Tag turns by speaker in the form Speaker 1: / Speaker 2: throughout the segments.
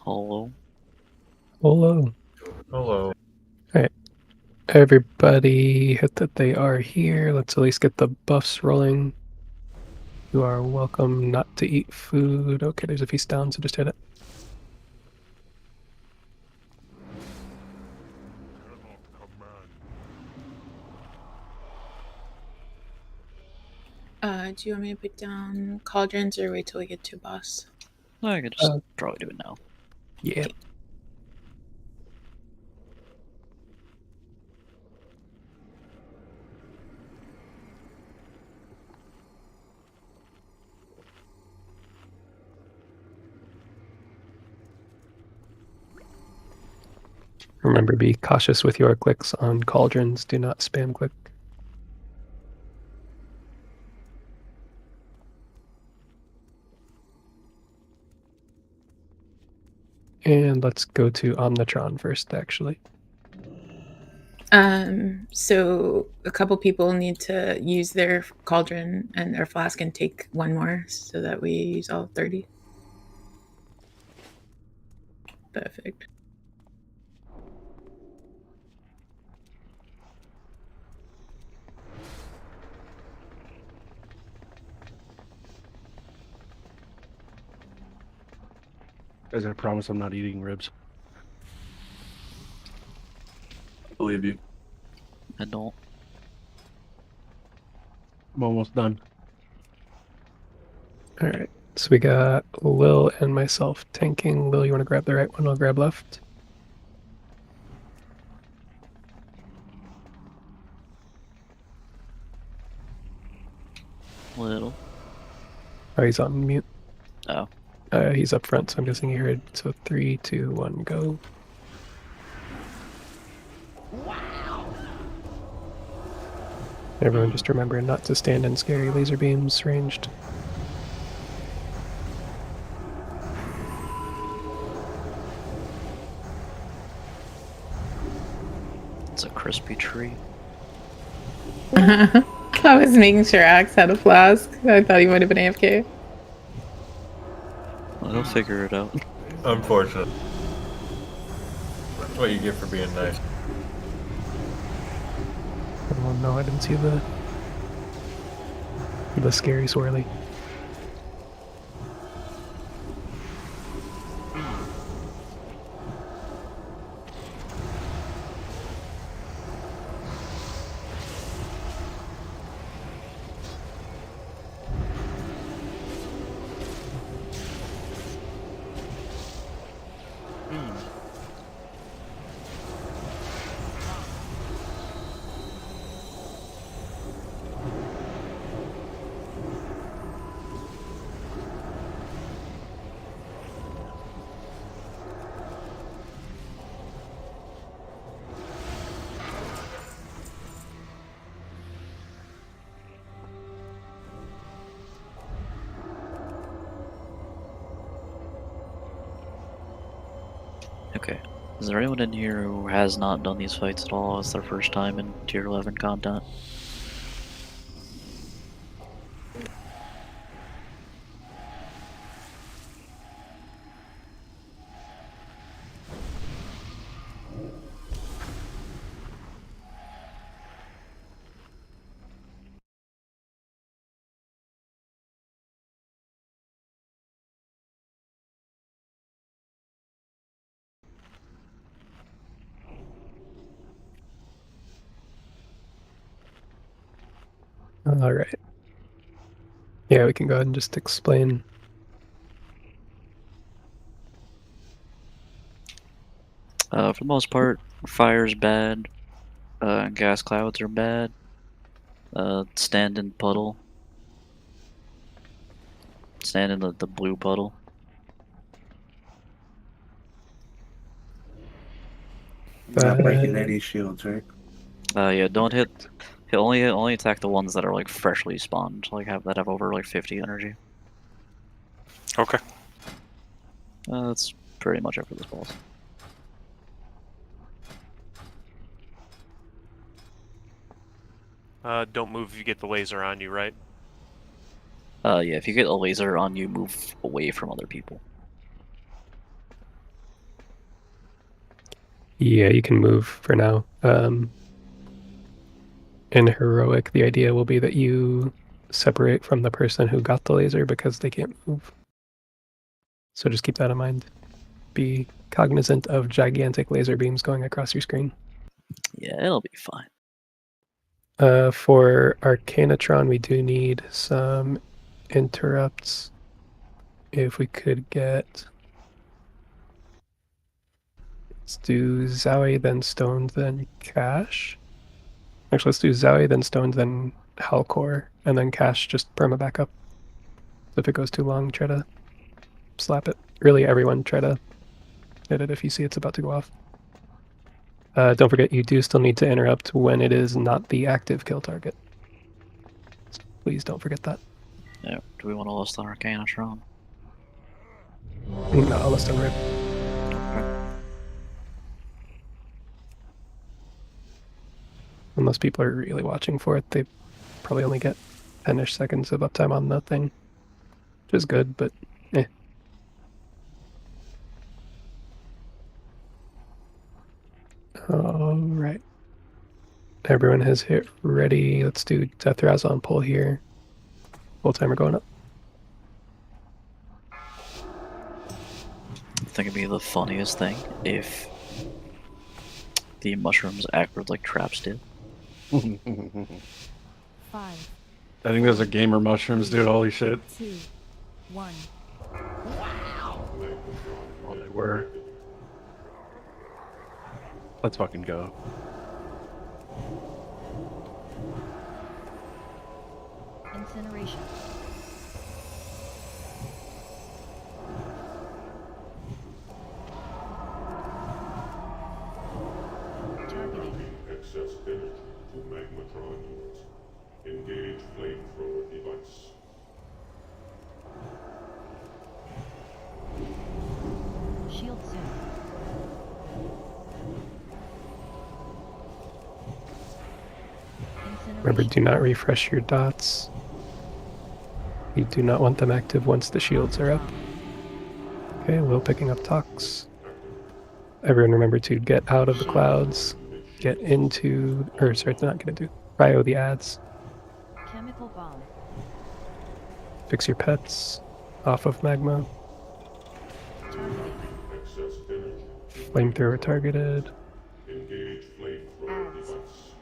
Speaker 1: Hello.
Speaker 2: Hello.
Speaker 3: Hello.
Speaker 2: Alright. Everybody hit that they are here. Let's at least get the buffs rolling. You are welcome not to eat food. Okay, there's a feast down, so just hit it.
Speaker 4: Do you want me to put down cauldrons or wait till we get to boss?
Speaker 1: No, I could just probably do it now.
Speaker 2: Yeah. Remember, be cautious with your clicks on cauldrons. Do not spam click. And let's go to Omnitron first, actually.
Speaker 4: So a couple people need to use their cauldron and their flask and take one more so that we use all 30. Perfect.
Speaker 5: Guys, I promise I'm not eating ribs.
Speaker 3: I believe you.
Speaker 1: I don't.
Speaker 5: I'm almost done.
Speaker 2: Alright, so we got Lil and myself tanking. Lil, you want to grab the right one? I'll grab left.
Speaker 1: Little.
Speaker 2: Oh, he's on mute.
Speaker 1: Oh.
Speaker 2: He's up front, so I'm guessing he heard. So 3, 2, 1, go. Everyone just remember not to stand in scary laser beams ranged.
Speaker 1: It's a crispy tree.
Speaker 4: I was making sure Axe had a flask. I thought he might have been AFK.
Speaker 1: Well, he'll figure it out.
Speaker 3: Unfortunate. That's what you get for being nice.
Speaker 2: Oh no, I didn't see the scary swirly.
Speaker 1: Okay. Is there anyone in here who has not done these fights at all? It's their first time in Tier 11 content?
Speaker 2: All right. Yeah, we can go ahead and just explain.
Speaker 1: For the most part, fire's bad. Gas clouds are bad. Stand in puddle. Stand in the blue puddle.
Speaker 6: Not breaking
Speaker 2: Bad.
Speaker 6: any shields, right?
Speaker 1: Yeah, don't hit. Only attack the ones that are like freshly spawned, like that have over like 50 energy.
Speaker 7: Okay.
Speaker 1: That's pretty much it for this boss.
Speaker 7: Don't move if you get the laser on you, right?
Speaker 1: Yeah, if you get a laser on you, move away from other people.
Speaker 2: Yeah, you can move for now. In heroic, the idea will be that you separate from the person who got the laser because they can't move. So just keep that in mind. Be cognizant of gigantic laser beams going across your screen.
Speaker 1: Yeah, it'll be fine.
Speaker 2: For Arcanatron, we do need some interrupts. If we could get... Let's do Zowie, then Stoned, then Cash. Actually, let's do Zowie, then Stoned, then Halcor, and then Cash just perma back up. So if it goes too long, try to slap it. Really, everyone try to hit it if you see it's about to go off. Don't forget, you do still need to interrupt when it is not the active kill target. Please don't forget that.
Speaker 1: Yeah, do we want to list on Arcanatron?
Speaker 2: No, let's don't rip. Unless people are really watching for it, they probably only get 10-ish seconds of uptime on the thing. Which is good, but eh. Alright. Everyone has hit ready. Let's do Death Razz on pull here. Full timer going up.
Speaker 1: I think it'd be the funniest thing if the mushrooms acted like traps did.
Speaker 5: I
Speaker 8: 5,
Speaker 5: think those are gamer mushrooms, dude. Holy shit.
Speaker 8: 2, 1.
Speaker 5: Oh, they were. Let's fucking go.
Speaker 8: Incineration. Targeting.
Speaker 9: Excess energy to magmatron units. Engage flamethrower device.
Speaker 8: Shield soon.
Speaker 2: Remember,
Speaker 8: Incineration.
Speaker 2: do not refresh your dots. You do not want them active once the shields are up. Okay, Will picking up Tox. Everyone remember to get out of the clouds. Get into... Or, sorry, it's not going to do. Cryo the ads.
Speaker 8: Chemical bomb.
Speaker 2: Fix your pets. Off of magma.
Speaker 8: Targeting.
Speaker 9: Excess energy.
Speaker 2: Flamethrower targeted.
Speaker 9: Engage flamethrower
Speaker 8: Ads.
Speaker 9: device.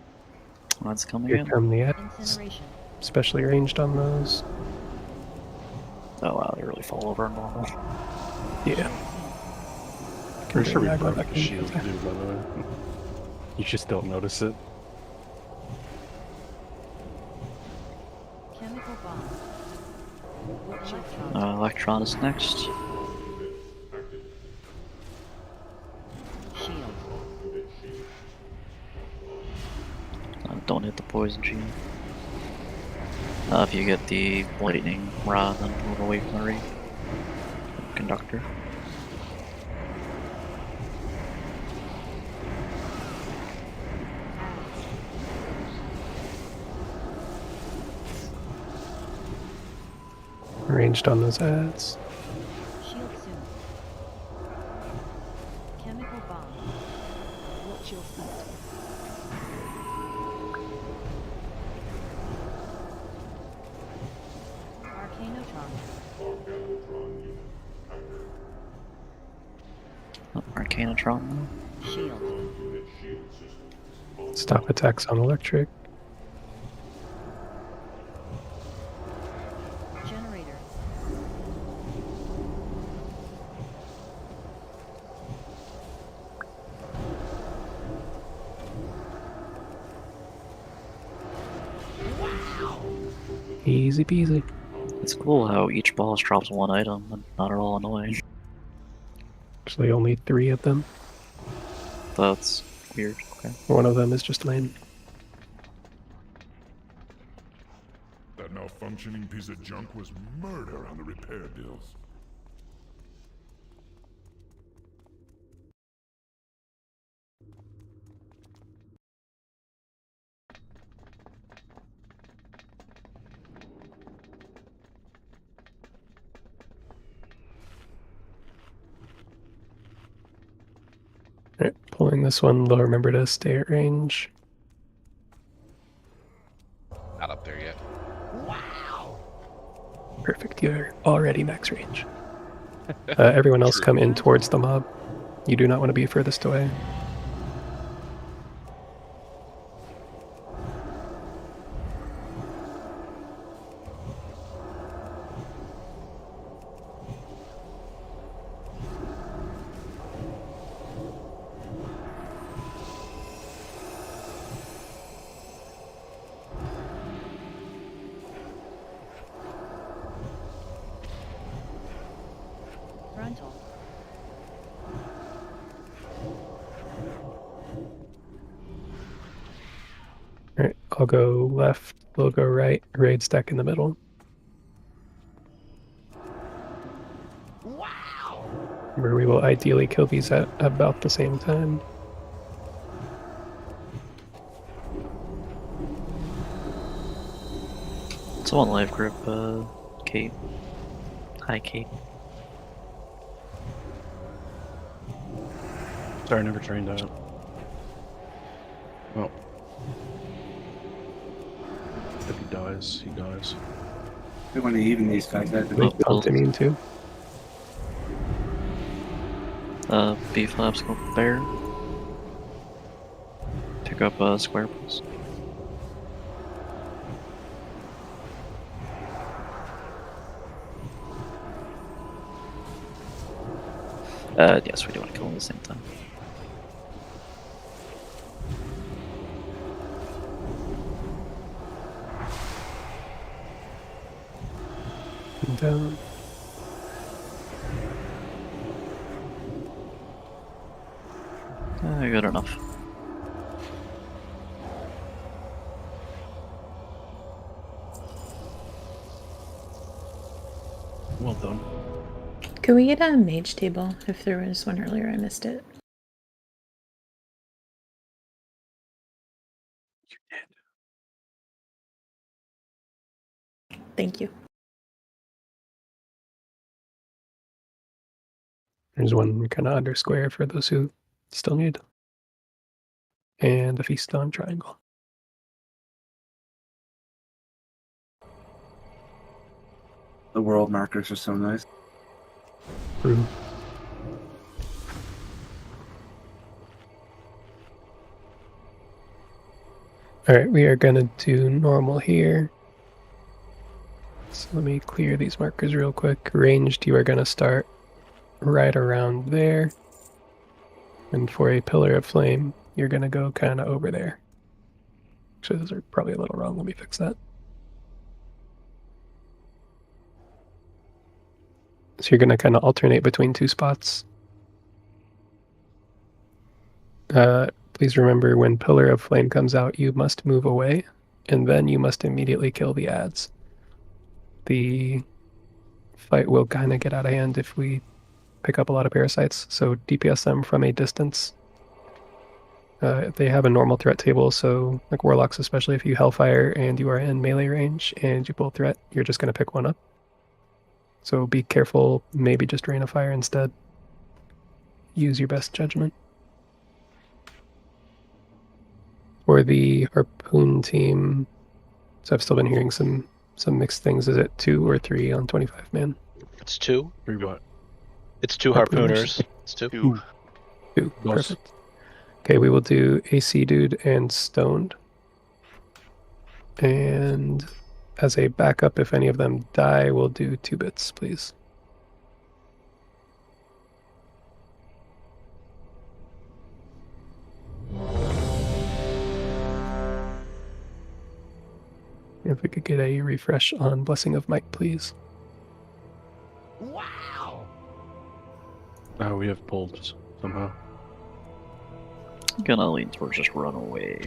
Speaker 1: That's coming
Speaker 2: Here
Speaker 1: in.
Speaker 2: come the ads.
Speaker 8: Incineration.
Speaker 2: Especially ranged on those.
Speaker 1: Oh wow, they really fall over normal.
Speaker 2: Yeah.
Speaker 5: Pretty sure we
Speaker 2: Magma
Speaker 5: broke
Speaker 2: back
Speaker 5: the
Speaker 2: in.
Speaker 5: shield, dude, by the way. You just don't notice it.
Speaker 8: Chemical bomb. Electron.
Speaker 1: Electron is next.
Speaker 8: Shield.
Speaker 1: Don't hit the poison shield. If you get the lightning rod, then move away from the conductor.
Speaker 2: Ranged on those ads.
Speaker 8: Shield soon. Chemical bomb. Watch your feet. Arcanotron.
Speaker 9: Organotron unit active.
Speaker 1: Arcanotron though.
Speaker 8: Shield.
Speaker 9: Unit shield systems.
Speaker 2: Stop attacks on electric.
Speaker 8: Generator.
Speaker 2: Easy peasy.
Speaker 1: It's cool how each boss drops one item and not at all annoying.
Speaker 2: Actually, only 3 of them.
Speaker 1: That's weird. Okay.
Speaker 2: One of them is just lame.
Speaker 9: That malfunctioning piece of junk was murder on the repair bills.
Speaker 2: Alright, pulling this one, they'll remember to stay at range.
Speaker 10: Not up there yet.
Speaker 2: Perfect, you're already max range. Everyone else come in towards the mob. You do not want to be furthest away.
Speaker 8: Frontal.
Speaker 2: Alright, I'll go left, we'll go right, raid stack in the middle. Where we will ideally kill these at about the same time.
Speaker 1: Someone live group, Kate. Hi, Kate.
Speaker 5: Sorry, I never trained out. Oh. If he dies, he dies.
Speaker 6: We want to even these guys out.
Speaker 2: They pumped immune too.
Speaker 1: B flaps go bear. Pick up square pulse. Yes, we do want to kill them at the same time.
Speaker 2: Down.
Speaker 1: Good enough.
Speaker 5: Well done.
Speaker 4: Could we get a mage table? If there was one earlier, I missed it. Thank you.
Speaker 2: There's one kind of under square for those who still need. And a feast on triangle.
Speaker 6: The world markers are so nice.
Speaker 2: True. Alright, we are gonna do normal here. So let me clear these markers real quick. Ranged, you are gonna start right around there. And for a pillar of flame, you're gonna go kind of over there. Actually, those are probably a little wrong. Let me fix that. So you're gonna kind of alternate between 2 spots. Please remember when Pillar of Flame comes out, you must move away, and then you must immediately kill the ads. The fight will kind of get out of hand if we pick up a lot of parasites, so DPS them from a distance. They have a normal threat table, so like Warlocks, especially if you Hellfire and you are in melee range and you pull threat, you're just going to pick one up. So be careful, maybe just rain a fire instead. Use your best judgment. For the harpoon team, so I've still been hearing some mixed things. Is it 2 or 3 on 25 man?
Speaker 10: It's 2.
Speaker 5: Three what?
Speaker 10: It's 2
Speaker 2: Harpooners.
Speaker 10: harpooners. It's 2.
Speaker 2: 2.
Speaker 5: Boss.
Speaker 2: Perfect. Okay, we will do AC dude and stoned. And as a backup, if any of them die, we'll do 2 bits, please. If we could get a refresh on Blessing of Might, please.
Speaker 5: Oh, we have pulled somehow.
Speaker 1: I'm gonna lean towards just run away.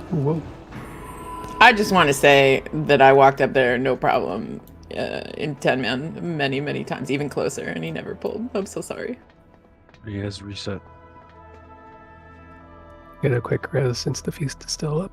Speaker 2: Whoa.
Speaker 4: I just want to say that I walked up there no problem in 10 man many times, even closer, and he never pulled. I'm so sorry.
Speaker 5: He has reset.
Speaker 2: Get a quick res since the feast is still up.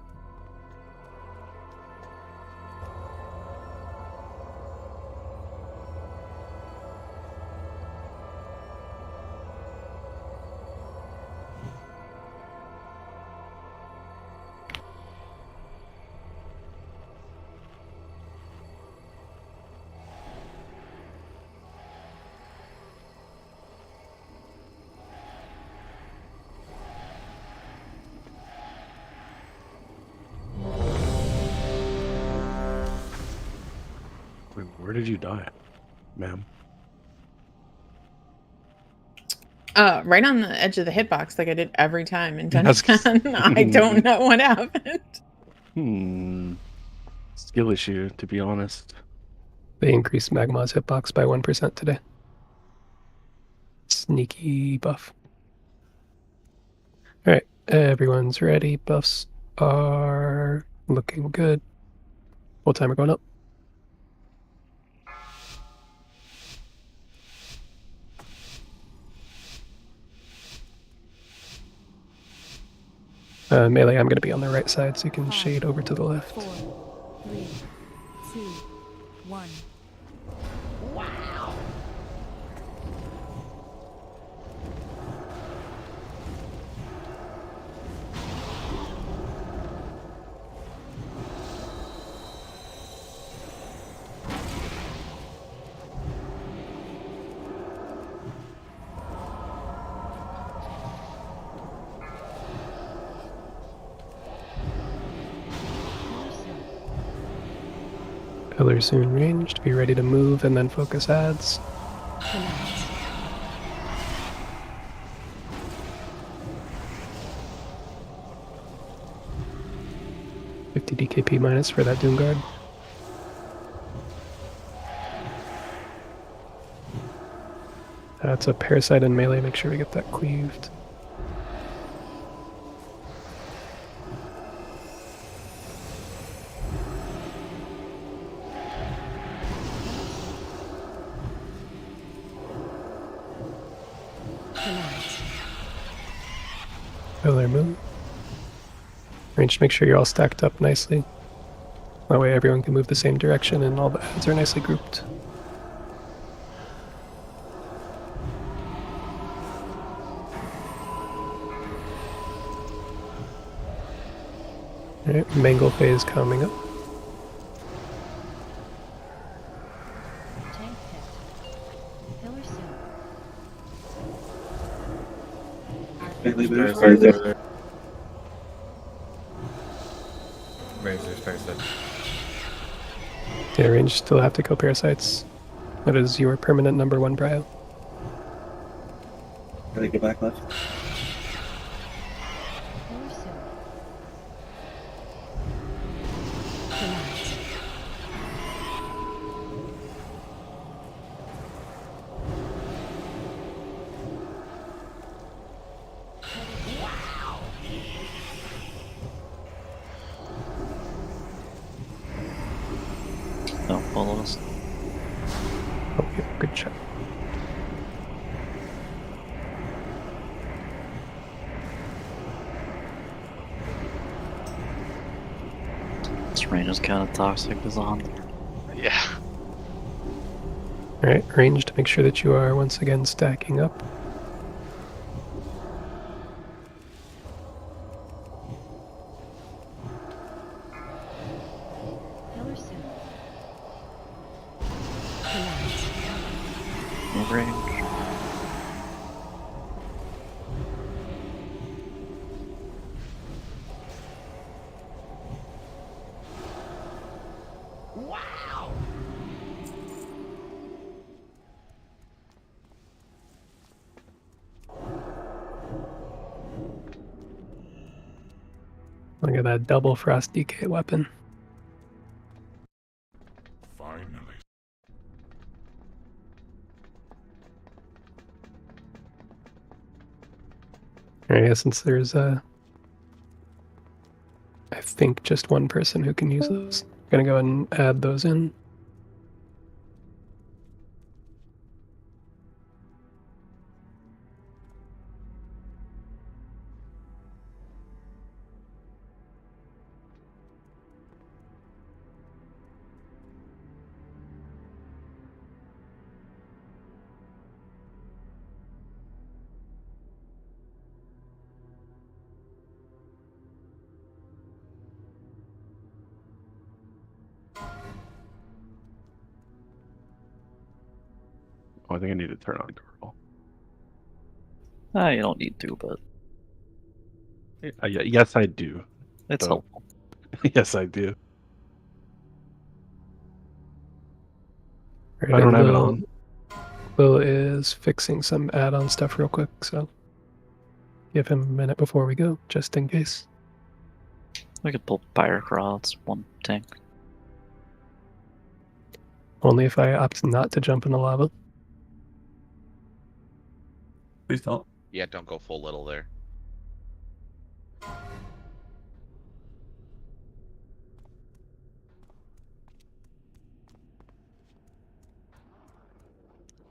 Speaker 5: Wait, where did you die, ma'am?
Speaker 4: Right on the edge of the hitbox, like I did every time in 10
Speaker 5: That's-
Speaker 4: man. I don't know what happened.
Speaker 5: Skill issue, to be honest.
Speaker 2: They increased Magma's hitbox by 1% today. Sneaky buff. Alright, everyone's ready. Buffs are looking good. Full timer going up. Melee, I'm going to be on the right side so you can shade over to the left.
Speaker 8: 4, 3, 2, 1.
Speaker 2: Pillar soon ranged. Be ready to move and then focus ads.
Speaker 8: Connect.
Speaker 2: 50 DKP minus for that Doom Guard. That's a Parasite and Melee. Make sure we get that cleaved.
Speaker 8: Connect.
Speaker 2: Pillar move. Range, make sure you're all stacked up nicely. That way everyone can move the same direction and all the ads are nicely grouped. Alright, Mangle phase coming up.
Speaker 8: Tank pit. Pillar soon.
Speaker 6: Melee
Speaker 3: Stairs,
Speaker 6: move.
Speaker 3: stairs, stairs. Stairs, stairs.
Speaker 2: Yeah, range still have to kill parasites. That is your permanent number 1 prio.
Speaker 6: Gotta go back left.
Speaker 8: Pillar soon. Connect.
Speaker 1: No, follow us.
Speaker 2: Oh, yeah, good shot.
Speaker 1: This rain is kind of toxic as on.
Speaker 10: Yeah.
Speaker 2: Alright, range to make sure that you are once again stacking up.
Speaker 8: Pillar soon. Connect.
Speaker 1: No range.
Speaker 2: Look at that double frost DK weapon.
Speaker 9: Finally.
Speaker 2: Alright, since there's I think just one person who can use those. Gonna go ahead and add those in.
Speaker 5: Oh, I think I need to turn on girl.
Speaker 1: You don't need to, but
Speaker 5: Yes, I do.
Speaker 1: it's
Speaker 5: So-
Speaker 1: helpful.
Speaker 5: Yes, I do.
Speaker 2: Right,
Speaker 5: I don't
Speaker 2: and
Speaker 5: have it on.
Speaker 2: Will is fixing some add-on stuff real quick, so give him a minute before we go, just in case.
Speaker 1: We could pull Pyrocraw, it's one tank.
Speaker 2: Only if I opt not to jump in the lava.
Speaker 6: Please don't.
Speaker 10: Yeah, don't go full little there.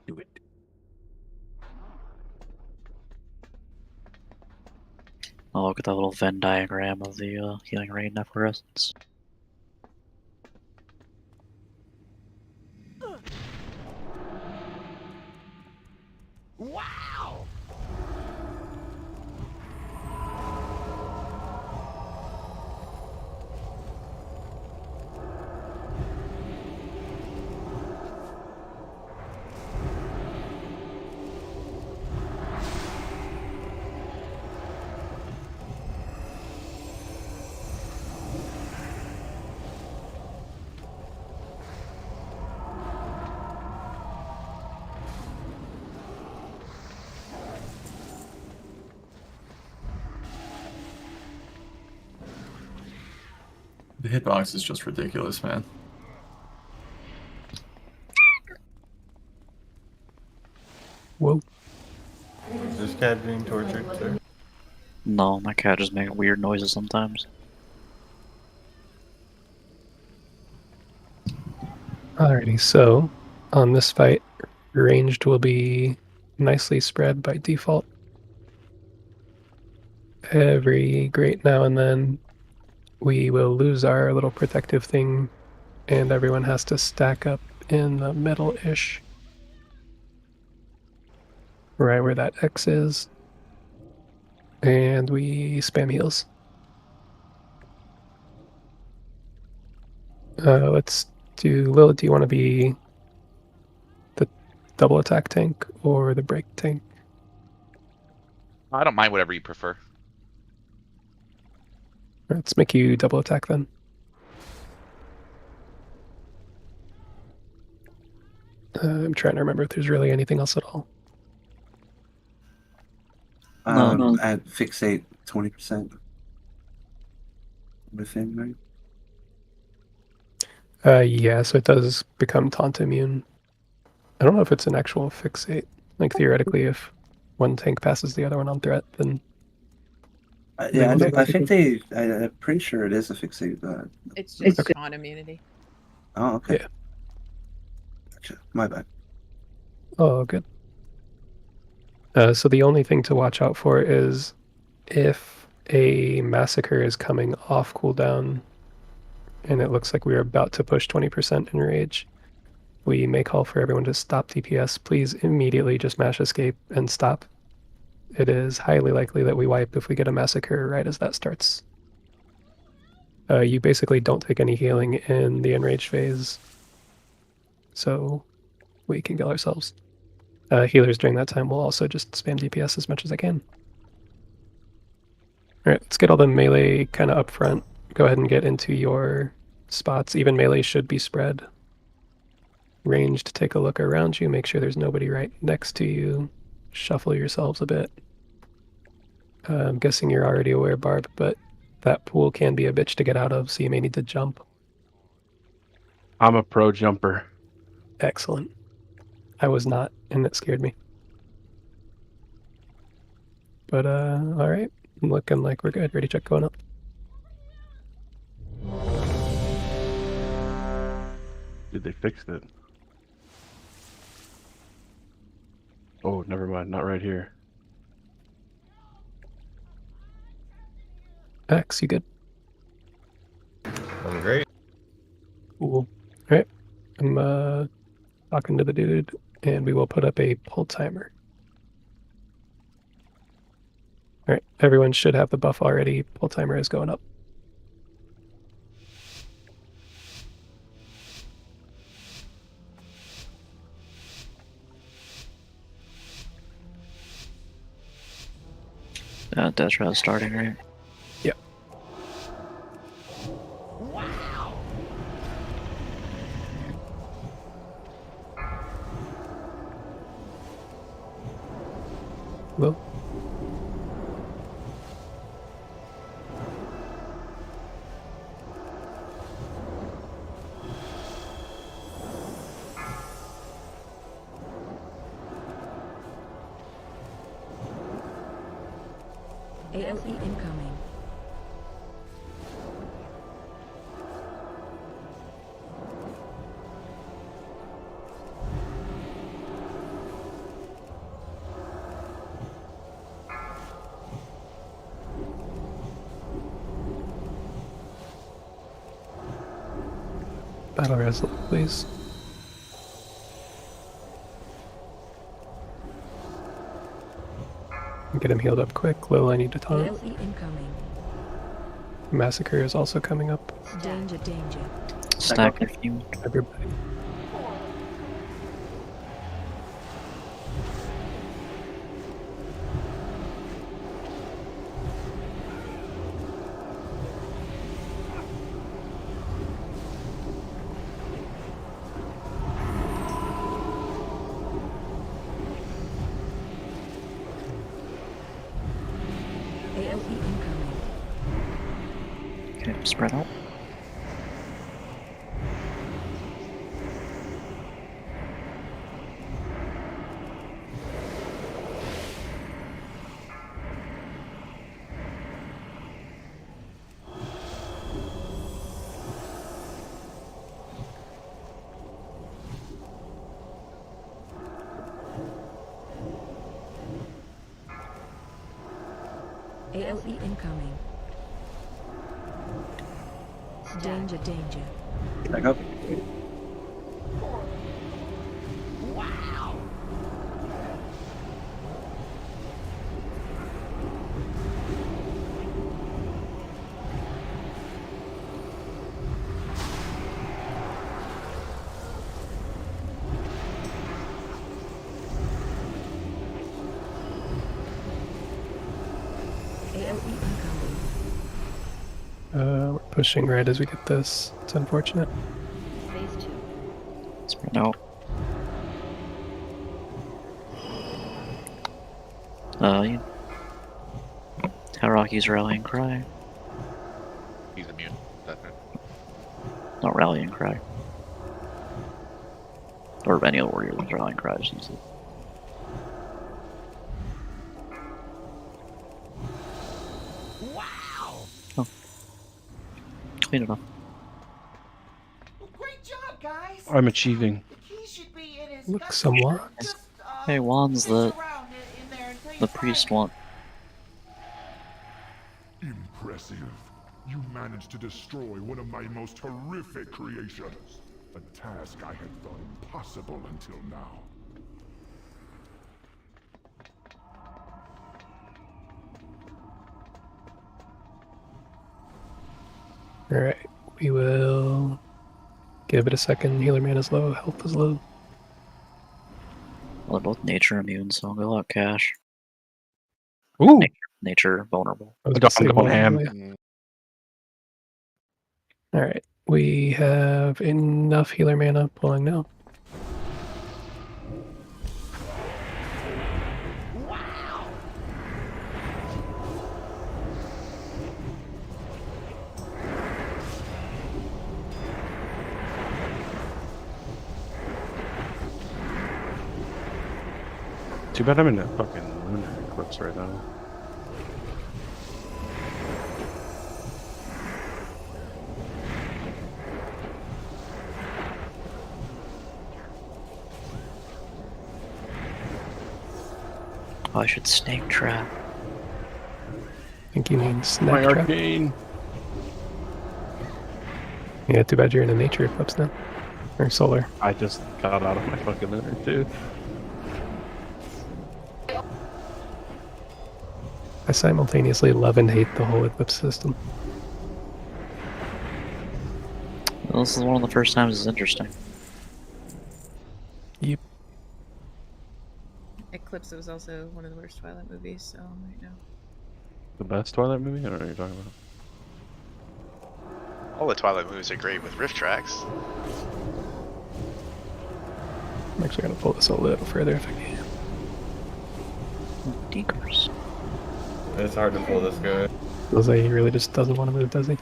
Speaker 5: Do it.
Speaker 1: Oh, look at that little Venn diagram of the healing rain efflorescence.
Speaker 6: The hitbox is just ridiculous, man.
Speaker 2: Whoa.
Speaker 3: Is this cat being tortured, sir?
Speaker 1: No, my cat just makes weird noises sometimes.
Speaker 2: Alrighty, so on this fight, ranged will be nicely spread by default. Every great now and then, we will lose our little protective thing, and everyone has to stack up in the middle-ish. Right where that X is. And we spam heals. Let's do Lilith. Do you want to be the double attack tank or the break tank?
Speaker 10: I don't mind whatever you prefer.
Speaker 2: Let's make you double attack then. I'm trying to remember if there's really anything else at all.
Speaker 1: No.
Speaker 6: At fixate 20% within, right?
Speaker 2: Yeah, so it does become taunt immune. I don't know if it's an actual fixate. Like theoretically, if one tank passes the other one on threat, then
Speaker 6: Yeah,
Speaker 2: will
Speaker 6: I think I'm pretty sure it is a fixate.
Speaker 4: It's just
Speaker 2: Okay.
Speaker 4: taunt immunity.
Speaker 6: Oh, okay.
Speaker 2: Yeah.
Speaker 6: Gotcha. My bad.
Speaker 2: Oh, good. So the only thing to watch out for is if a massacre is coming off cooldown and it looks like we're about to push 20% in rage, we may call for everyone to stop DPS. Please immediately just mash escape and stop. It is highly likely that we wipe if we get a massacre right as that starts. You basically don't take any healing in the enraged phase, so we can kill ourselves. Healers during that time will also just spam DPS as much as I can. Alright, let's get all the melee kind of up front. Go ahead and get into your spots. Even melee should be spread. Ranged, take a look around you, make sure there's nobody right next to you. Shuffle yourselves a bit. I'm guessing you're already aware, Barb, but that pool can be a bitch to get out of, so you may need to jump.
Speaker 5: I'm a pro jumper.
Speaker 2: Excellent. I was not, and it scared me. But, alright. Looking like we're good. Ready check going up.
Speaker 5: Dude, they fixed it. Oh, never mind. Not right here.
Speaker 2: X, you good?
Speaker 3: I'm great.
Speaker 2: Cool. Alright. I'm talking to the dude, and we will put up a pull timer. Alright, everyone should have the buff already. Pull timer is going up.
Speaker 1: Death round starting, right?
Speaker 2: Yep. Well.
Speaker 8: ALE incoming.
Speaker 2: Battle res, please. Get him healed up quick. Lil, I need to taunt.
Speaker 8: ALE incoming.
Speaker 2: Massacre is also coming up.
Speaker 8: Danger, danger.
Speaker 1: Stack if you.
Speaker 2: Everybody.
Speaker 8: ALE incoming.
Speaker 1: Okay, spread out.
Speaker 8: ALE incoming. Danger, danger.
Speaker 6: Back up.
Speaker 8: ALE incoming.
Speaker 2: We're pushing right as we get this. It's unfortunate.
Speaker 8: Phase 2.
Speaker 1: Spread out. You... Haraki's rallying cry.
Speaker 10: He's immune. Definitely.
Speaker 1: Not rallying cry. Or any other warrior with rallying cry, I should say. Oh. Clean enough.
Speaker 11: Great job, guys.
Speaker 5: I'm achieving.
Speaker 11: He should be in his
Speaker 2: Look, some wands.
Speaker 11: Just,
Speaker 1: Hey, wands that
Speaker 11: around in there until you
Speaker 1: the
Speaker 11: find
Speaker 1: priest
Speaker 11: him.
Speaker 1: want.
Speaker 9: Impressive. You managed to destroy one of my most horrific creations. A task I had thought impossible until now.
Speaker 2: Alright, we will give it a second. Healer man is low, health is low.
Speaker 1: Well, they're both nature immune, so I'll go out cash.
Speaker 5: Ooh!
Speaker 1: Nature vulnerable.
Speaker 2: I was
Speaker 5: I'm
Speaker 2: gonna say
Speaker 5: going ham.
Speaker 2: vulnerable, yeah. Alright, we have enough healer mana pulling now.
Speaker 5: Too bad I'm in a fucking lunar eclipse right now.
Speaker 1: Oh, I should snake trap.
Speaker 2: I think you mean
Speaker 5: My
Speaker 2: snack trap.
Speaker 5: arcane!
Speaker 2: Yeah, too bad you're in a nature eclipse now. Or solar.
Speaker 5: I just got out of my fucking lunar too.
Speaker 2: I simultaneously love and hate the whole eclipse system.
Speaker 1: Well, this is one of the first times it's interesting.
Speaker 2: Yep.
Speaker 4: Eclipse was also one of the worst Twilight movies, so right now.
Speaker 5: The best Twilight movie? I don't know what you're talking about.
Speaker 10: All the Twilight movies are great with riff tracks.
Speaker 2: I'm actually gonna pull this a little further if I can.
Speaker 1: Decrease.
Speaker 3: It's hard to pull this guy.
Speaker 2: Feels like he really just doesn't want to move, does he? I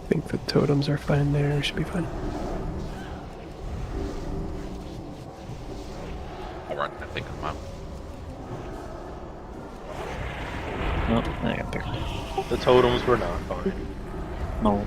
Speaker 2: think the totems are fine there, should be fine.
Speaker 10: I'll run, I think I'm out.
Speaker 1: Oh, I got picked.
Speaker 3: The totems were not fine.
Speaker 1: No.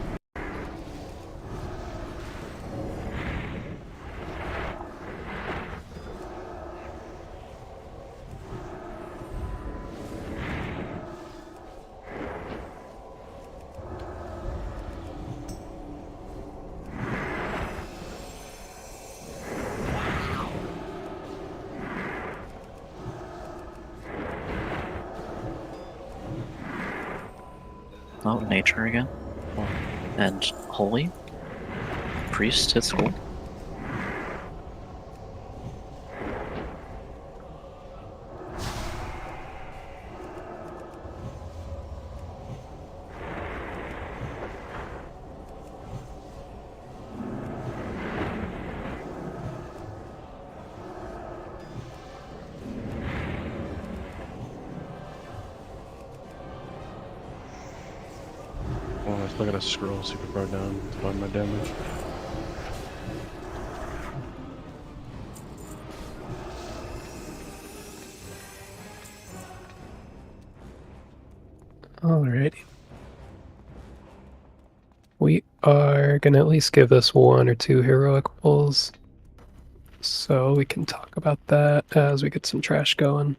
Speaker 1: Oh, nature again. Oh. And holy. Priest hits gold.
Speaker 5: Oh, I still gotta scroll super far down to find my damage.
Speaker 2: Alrighty. We are gonna at least give this 1 or 2 heroic pulls. So we can talk about that as we get some trash going.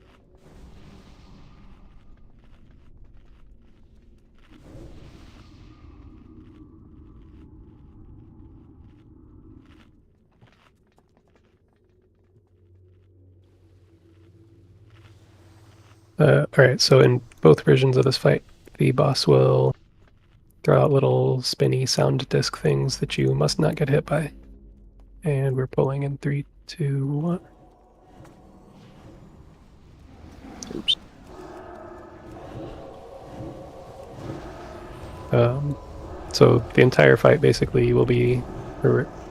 Speaker 2: Alright, so in both versions of this fight, the boss will throw out little spinny sound disc things that you must not get hit by. And we're pulling in 3, 2, 1.
Speaker 1: Oops.
Speaker 2: So the entire fight basically will be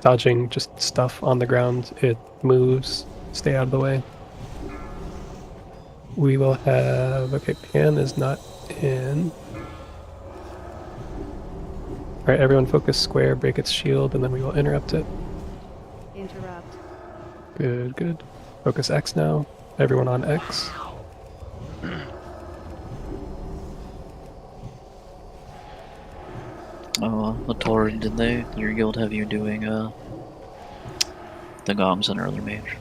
Speaker 2: dodging just stuff on the ground. It moves, stay out of the way. We will have, okay, Pan is not in. Alright, everyone focus square, break its shield, and then we will interrupt it.
Speaker 8: Interrupt.
Speaker 2: Good, good. Focus X now. Everyone on X.
Speaker 1: Lator, did your guild have you doing, the gongs on early mage?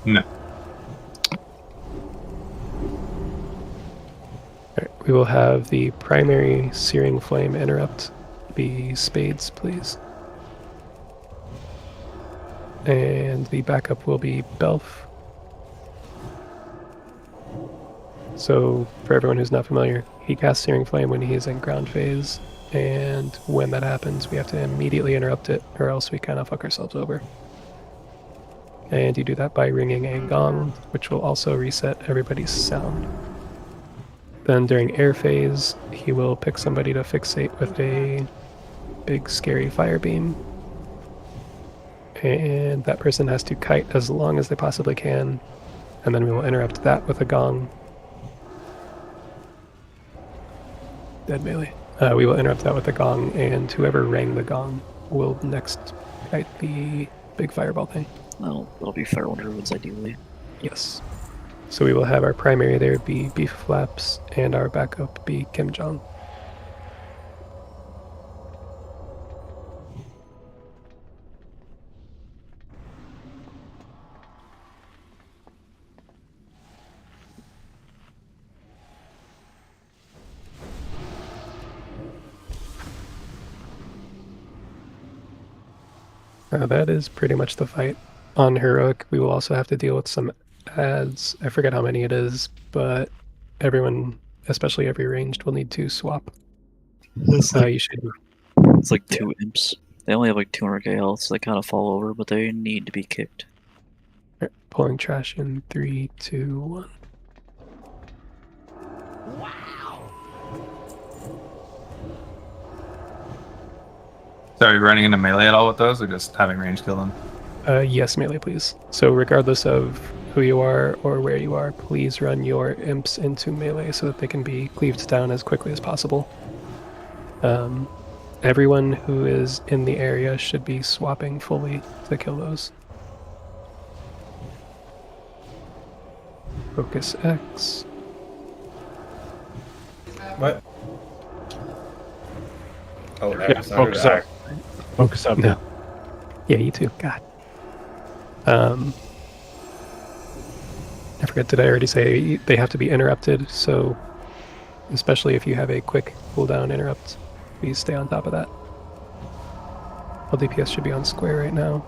Speaker 3: No.
Speaker 2: We will have the primary searing flame interrupt be spades, please. And the backup will be Belf. So, for everyone who's not familiar, he casts Searing Flame when he is in ground phase, and when that happens, we have to immediately interrupt it, or else we kind of fuck ourselves over. And you do that by ringing a gong, which will also reset everybody's sound. Then during air phase, he will pick somebody to fixate with a big scary fire beam. And that person has to kite as long as they possibly can, and then we will interrupt that with a gong. Dead melee. We will interrupt that with a gong, and whoever rang the gong will next kite the big fireball thing.
Speaker 1: That'll be Feral Druids, ideally.
Speaker 2: Yes. So we will have our primary there be Beef Flaps, and our backup be Kim Jong. That is pretty much the fight. On Heroic, we will also have to deal with some adds. I forget how many it is, but everyone, especially every ranged, will need to swap.
Speaker 1: It's like,
Speaker 2: You should.
Speaker 1: it's like 2 imps. They only have like 200k health, so they kind of fall over, but they need to be kicked.
Speaker 2: Right, pulling trash in 3, 2, 1.
Speaker 12: So are you running into melee at all with those, or just having range kill them?
Speaker 2: Yes, melee, please. So regardless of who you are or where you are, please run your imps into melee so that they can be cleaved down as quickly as possible. Everyone who is in the area should be swapping fully to kill those. Focus X.
Speaker 3: What? Oh,
Speaker 5: Yeah,
Speaker 3: X. I heard
Speaker 5: focus up.
Speaker 3: X.
Speaker 5: Focus up.
Speaker 2: No. Yeah, you too. God. I forget, did I already say they have to be interrupted? So, especially if you have a quick cooldown interrupt, please stay on top of that. LDPS should be on square right now.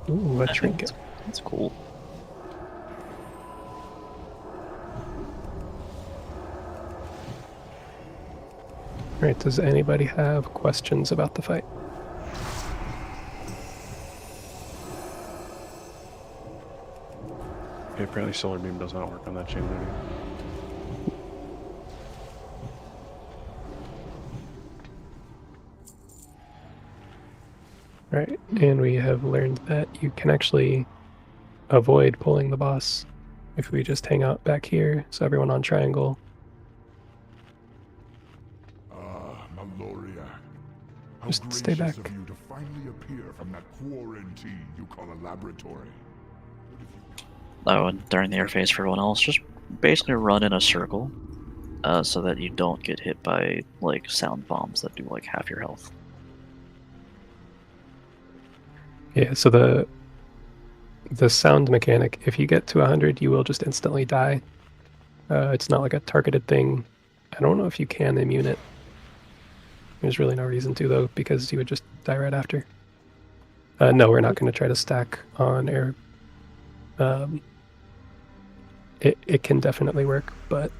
Speaker 2: Ooh, a trinket.
Speaker 1: That's cool.
Speaker 2: Alright, does anybody have questions about the fight?
Speaker 5: Okay, apparently Solar Beam does not work on that chain lady.
Speaker 2: Right, and we have learned that you can actually avoid pulling the boss if we just hang out back here, so everyone on triangle.
Speaker 9: Ah, Maloria. How
Speaker 2: Just stay
Speaker 9: gracious
Speaker 2: back.
Speaker 9: of you to finally appear from that quarantine you call a laboratory.
Speaker 1: Oh, and during the air phase for everyone else, just basically run in a circle so that you don't get hit by like sound bombs that do like half your health.
Speaker 2: Yeah, so the sound mechanic, if you get to 100, you will just instantly die. It's not like a targeted thing. I don't know if you can immune it. There's really no reason to, though, because you would just die right after. No, we're not going to try to stack on air. It can definitely work, but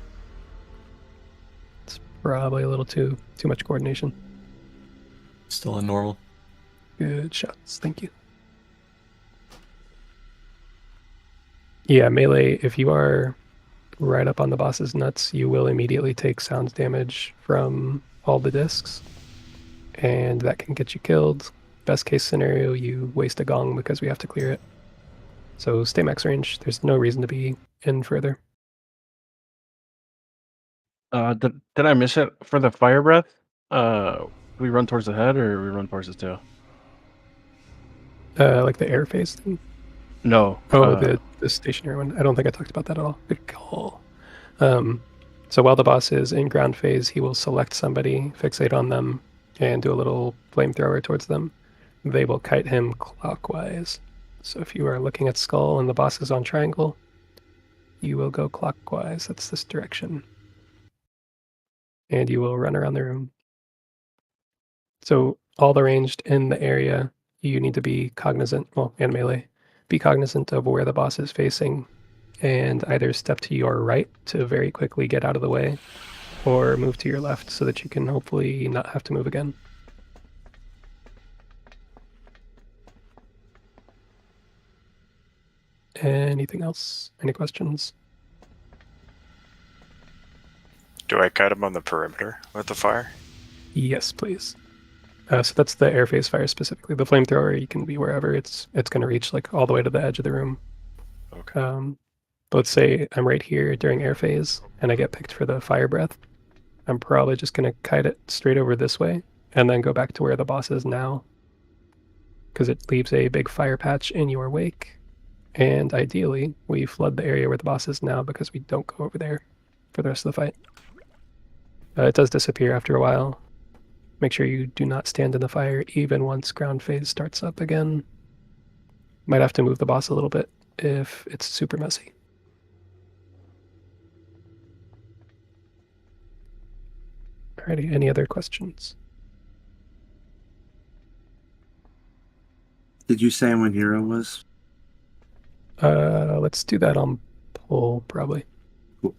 Speaker 2: it's probably a little too much coordination.
Speaker 12: Still in normal.
Speaker 2: Good shots, thank you. Yeah, melee, if you are right up on the boss's nuts, you will immediately take sound damage from all the discs, and that can get you killed. Best case scenario, you waste a gong because we have to clear it. So stay max range, there's no reason to be in further.
Speaker 5: Did I miss it for the fire breath? Do we run towards the head or we run towards the tail?
Speaker 2: Like the air phase thing?
Speaker 5: No.
Speaker 2: Oh, the stationary one. I don't think I talked about that at all. Good call. So while the boss is in ground phase, he will select somebody, fixate on them, and do a little flamethrower towards them. They will kite him clockwise. So if you are looking at Skull and the boss is on triangle, you will go clockwise. That's this direction. And you will run around the room. So all the ranged in the area, you need to be cognizant, well, and melee, be cognizant of where the boss is facing and either step to your right to very quickly get out of the way or move to your left so that you can hopefully not have to move again. Anything else? Any questions?
Speaker 7: Do I kite him on the perimeter with the fire?
Speaker 2: Yes, please. So that's the air phase fire specifically. The flamethrower, you can be wherever it's going to reach, like all the way to the edge of the room.
Speaker 7: Okay.
Speaker 2: But let's say I'm right here during air phase and I get picked for the fire breath. I'm probably just going to kite it straight over this way and then go back to where the boss is now, because it leaves a big fire patch in your wake. And ideally, we flood the area where the boss is now because we don't go over there for the rest of the fight. It does disappear after a while. Make sure you do not stand in the fire even once ground phase starts up again. Might have to move the boss a little bit if it's super messy. Alrighty, any other questions?
Speaker 6: Did you say when hero was?
Speaker 2: Let's do that on pull, probably.
Speaker 6: Cool.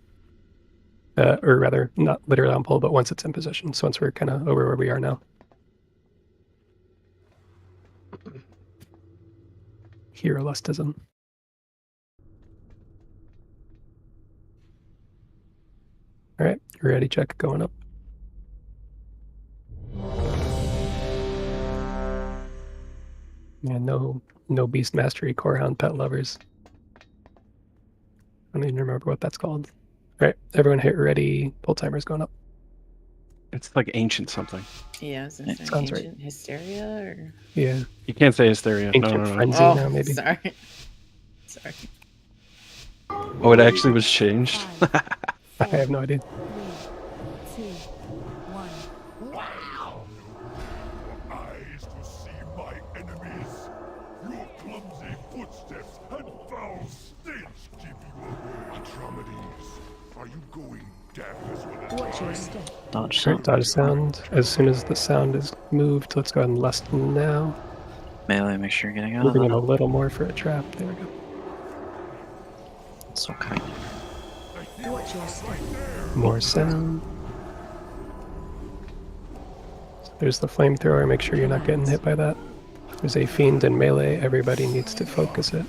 Speaker 2: Or rather, not literally on pull, but once it's in position. So once we're kind of over where we are now. Hero lustism. All right, ready check going up. Yeah, no beast mastery core hound pet lovers. I don't even remember what that's called. All right, everyone hit ready. Pull timer's going up.
Speaker 5: It's like ancient something.
Speaker 4: Yeah, is
Speaker 2: It
Speaker 4: there
Speaker 2: sounds
Speaker 4: ancient hysteria or?
Speaker 2: Yeah,
Speaker 5: You can't say hysteria.
Speaker 2: ancient
Speaker 5: No.
Speaker 2: frenzy
Speaker 4: Oh,
Speaker 2: now, maybe.
Speaker 4: sorry. Sorry.
Speaker 5: Oh, it actually was changed.
Speaker 2: I have no idea.
Speaker 8: 3, 2, 1.
Speaker 9: Wow! Eyes to see my enemies. Your clumsy footsteps and foul stench give you away. Atromedes, are you going deaf as well as
Speaker 8: Watch your
Speaker 9: blind?
Speaker 8: step.
Speaker 1: Dodge
Speaker 2: Great
Speaker 1: sound.
Speaker 2: dodge sound. As soon as the sound is moved, let's go ahead and lust now.
Speaker 1: Melee, make sure you're getting out of
Speaker 2: Moving in a
Speaker 1: that.
Speaker 2: little more for a trap. There we go.
Speaker 1: So kind.
Speaker 8: Watch your step.
Speaker 2: More sound. There's the flamethrower. Make sure you're not getting hit by that. There's a fiend in melee. Everybody needs to focus it.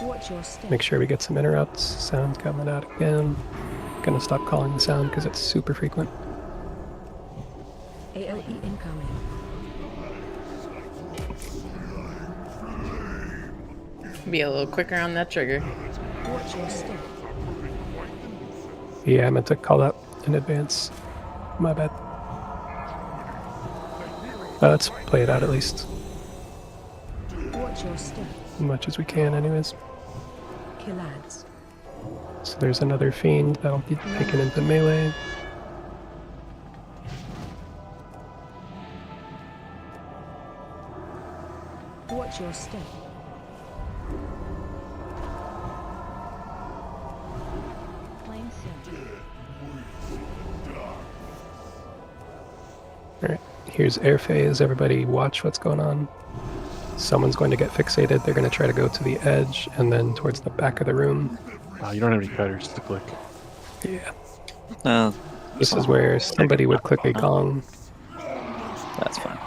Speaker 8: Watch your step.
Speaker 2: Make sure we get some interrupts. Sound coming out again. Gonna stop calling the sound because it's super frequent.
Speaker 8: AOE incoming.
Speaker 4: Be a little quicker on that trigger.
Speaker 8: Watch your step.
Speaker 2: Yeah, I meant to call that in advance. My bad. Let's play it out at least.
Speaker 8: Watch your step.
Speaker 2: As much as we can anyways.
Speaker 8: Kill ads.
Speaker 2: So there's another fiend that'll be taken into melee.
Speaker 8: Watch your step. Flame soon.
Speaker 2: Alright, here's air phase. Everybody watch what's going on. Someone's going to get fixated. They're going to try to go to the edge and then towards the back of the room.
Speaker 5: You don't have any cutters to click.
Speaker 2: Yeah. This is where somebody would click a gong.
Speaker 1: That's fine.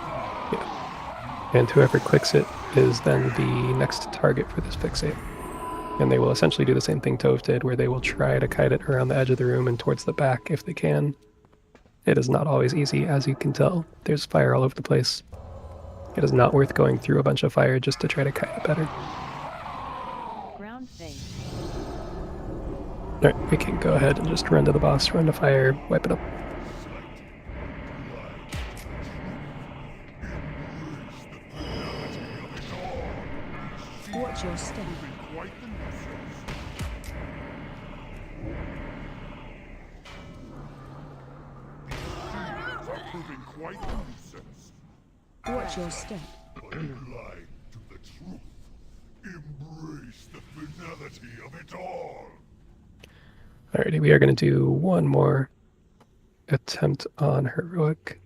Speaker 2: Yeah. And whoever clicks it is then the next target for this fixate. And they will essentially do the same thing Tove did, where they will try to kite it around the edge of the room and towards the back if they can. It is not always easy, as you can tell. There's fire all over the place. It is not worth going through a bunch of fire just to try to kite it better.
Speaker 8: Ground phase.
Speaker 2: Alright, we can go ahead and just run to the boss, run to fire, wipe it up.
Speaker 8: Watch your step.
Speaker 9: proving quite a nuisance.
Speaker 8: Watch your step.
Speaker 9: But you lied to the truth. Embrace the finality of it all.
Speaker 2: Alrighty, we are going to do one more attempt on heroic.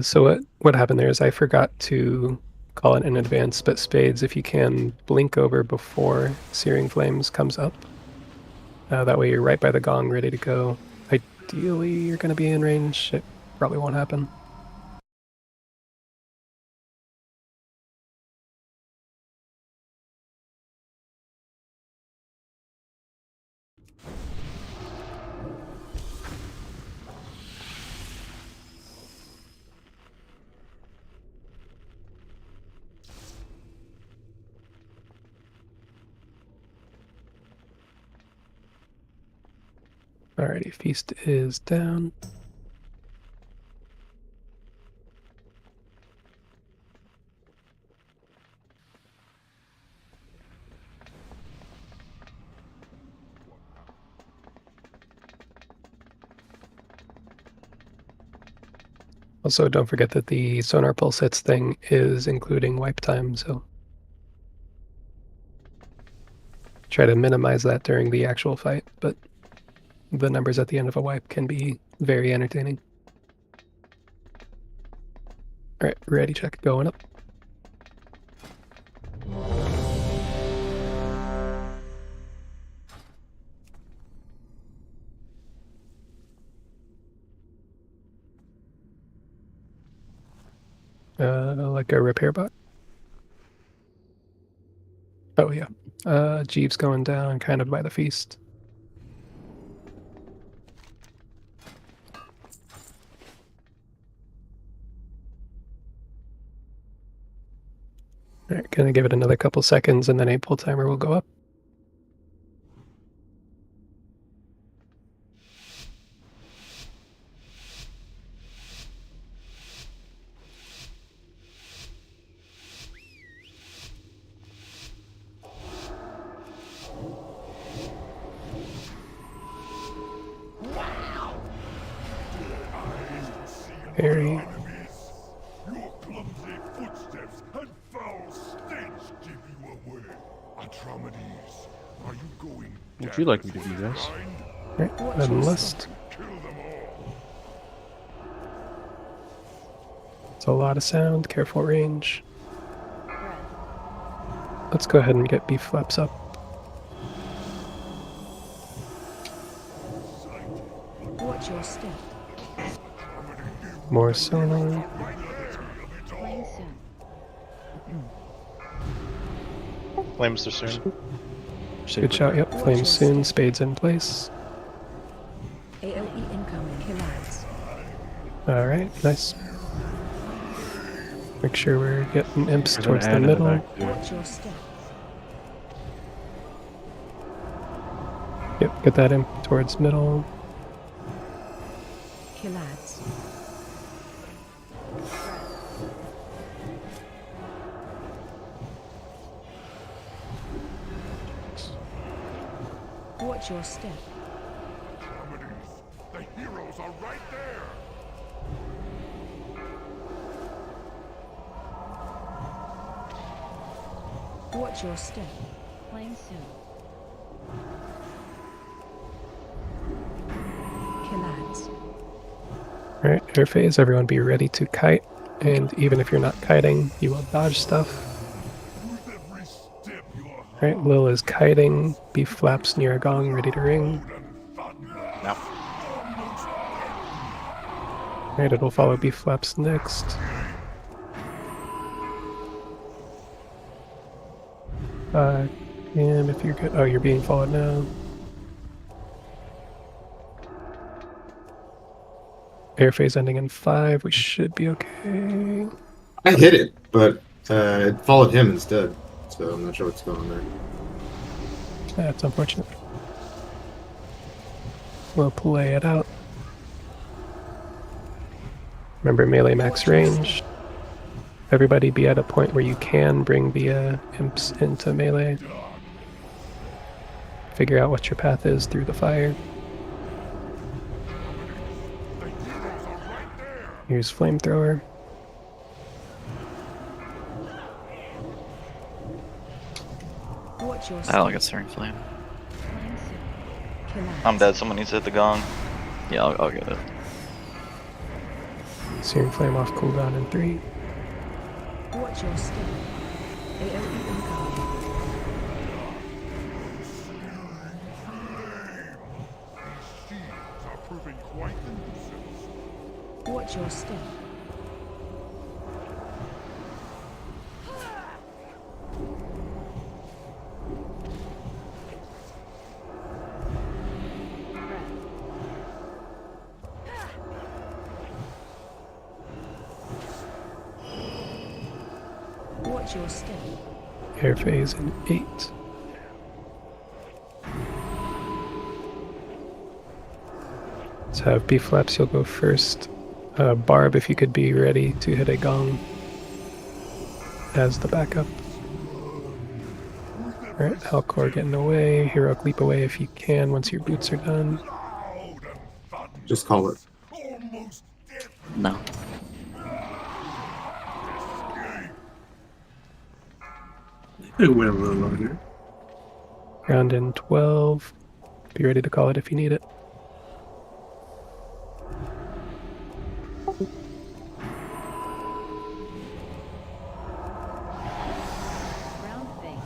Speaker 2: So what happened there is I forgot to call it in advance, but Spades, if you can, blink over before Searing Flames comes up. That way you're right by the gong, ready to go. Ideally, you're going to be in range. It probably won't happen. Alrighty, Feast is down. Also, don't forget that the Sonar Pulse Hits thing is including wipe time, so try to minimize that during the actual fight, but the numbers at the end of a wipe can be very entertaining. Alright, ready check going up. Like a repair bot? Oh yeah. Jeeves going down kind of by the Feast. Alright, gonna give it another couple seconds and then a pull timer will go up. Very.
Speaker 9: Your clumsy footsteps and foul stench give you away. Atromedies, are you going?
Speaker 5: Would you like me to do this?
Speaker 2: Alright, Unlist.
Speaker 9: Kill them all.
Speaker 2: It's a lot of sound, careful range. Let's go ahead and get beef flaps up.
Speaker 8: Watch your step.
Speaker 2: More sonar.
Speaker 8: Flame soon.
Speaker 7: Flames are soon.
Speaker 2: Good shot, yep. Flames soon, Spades in place.
Speaker 8: AOE incoming. Killads.
Speaker 2: Alright, nice. Make sure we're getting imps
Speaker 5: We're gonna
Speaker 2: towards the
Speaker 5: add in
Speaker 2: middle.
Speaker 5: back, too.
Speaker 8: Watch your step.
Speaker 2: Yep, get that imp towards middle.
Speaker 8: Killads. Watch your step.
Speaker 9: Atromedies, the heroes are right there.
Speaker 8: Watch your step. Flame soon. Killads.
Speaker 2: Alright, air phase, everyone be ready to kite. And even if you're not kiting, you will dodge stuff.
Speaker 9: With every step you're
Speaker 2: Alright, Lil is kiting, beef flaps near a gong, ready to ring.
Speaker 7: No.
Speaker 2: Alright, it'll follow beef flaps next. And if you're good, oh, you're being followed now. Air phase ending in 5, we should be okay.
Speaker 13: I hit it, but it followed him instead, so I'm not sure what's going on there.
Speaker 2: That's unfortunate. We'll play it out. Remember melee max range. Everybody be at a point where you can bring the imps into melee. figure out what your path is through the fire. Use flamethrower.
Speaker 8: Watch your
Speaker 1: I
Speaker 8: step.
Speaker 1: don't get Searing Flame.
Speaker 8: Flying soon. Collapse.
Speaker 14: I'm dead. Someone needs to hit the gong.
Speaker 1: Yeah, I'll get it.
Speaker 2: Searing flame off cooldown in 3.
Speaker 8: Watch your step. AoE incoming.
Speaker 9: Seeds are proving quite the nuisance.
Speaker 8: Watch your step. Watch your step.
Speaker 2: Air phase in 8. Let's have B flaps, you'll go first. Barb, if you could be ready to hit a gong as the backup. Alright, Halcor getting away. Heroic leap away if you can once your boots are done.
Speaker 13: Just call it.
Speaker 1: No.
Speaker 6: It went a little longer.
Speaker 2: Round in 12. Be ready to call it if you need it.
Speaker 8: Round face.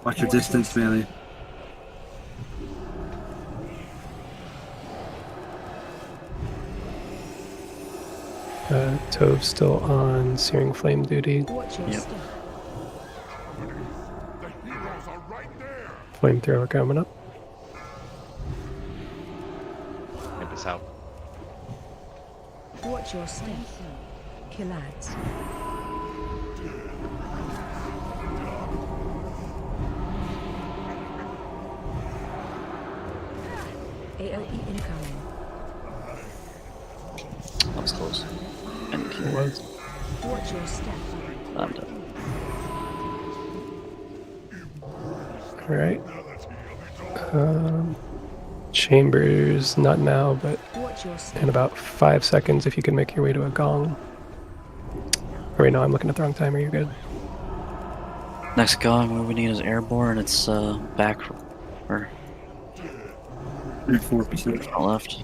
Speaker 6: Watch your distance, Bailey.
Speaker 2: Tove's still on Searing Flame duty.
Speaker 8: Watch your step.
Speaker 9: The heroes are right there.
Speaker 2: Flamethrower coming up.
Speaker 10: Get this out.
Speaker 8: Watch your step. Collapse. AoE incoming.
Speaker 1: That was close. And
Speaker 2: It was.
Speaker 8: Watch your step.
Speaker 1: I'm done.
Speaker 2: Alright. Chambers, not now, but
Speaker 8: Watch your step.
Speaker 2: in about 5 seconds if you can make your way to a gong. Oh, wait, no, I'm looking at the wrong timer, you're good.
Speaker 1: Next gong, what we need is airborne. It's back or
Speaker 6: 4%.
Speaker 1: left.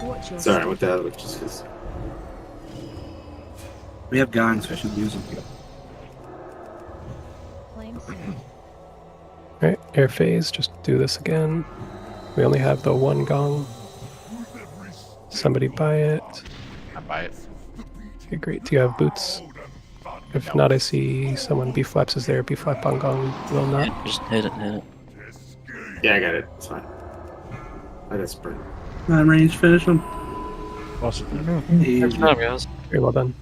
Speaker 8: Watch your
Speaker 13: Sorry, I
Speaker 8: step.
Speaker 13: went that way just because.
Speaker 6: We have guns, we should use them.
Speaker 8: Flame soon.
Speaker 2: Alright, air phase, just do this again. We only have the one gong. Somebody buy it.
Speaker 10: I buy it.
Speaker 2: Okay, great. Do you have boots? If not, I see someone B flaps is there. B flap on gong will not.
Speaker 1: Yeah, just hit it, hit it.
Speaker 13: Yeah, I got it. It's fine. I got sprint.
Speaker 6: Line range, finish them.
Speaker 5: Awesome.
Speaker 1: Good job, guys.
Speaker 2: Very well done.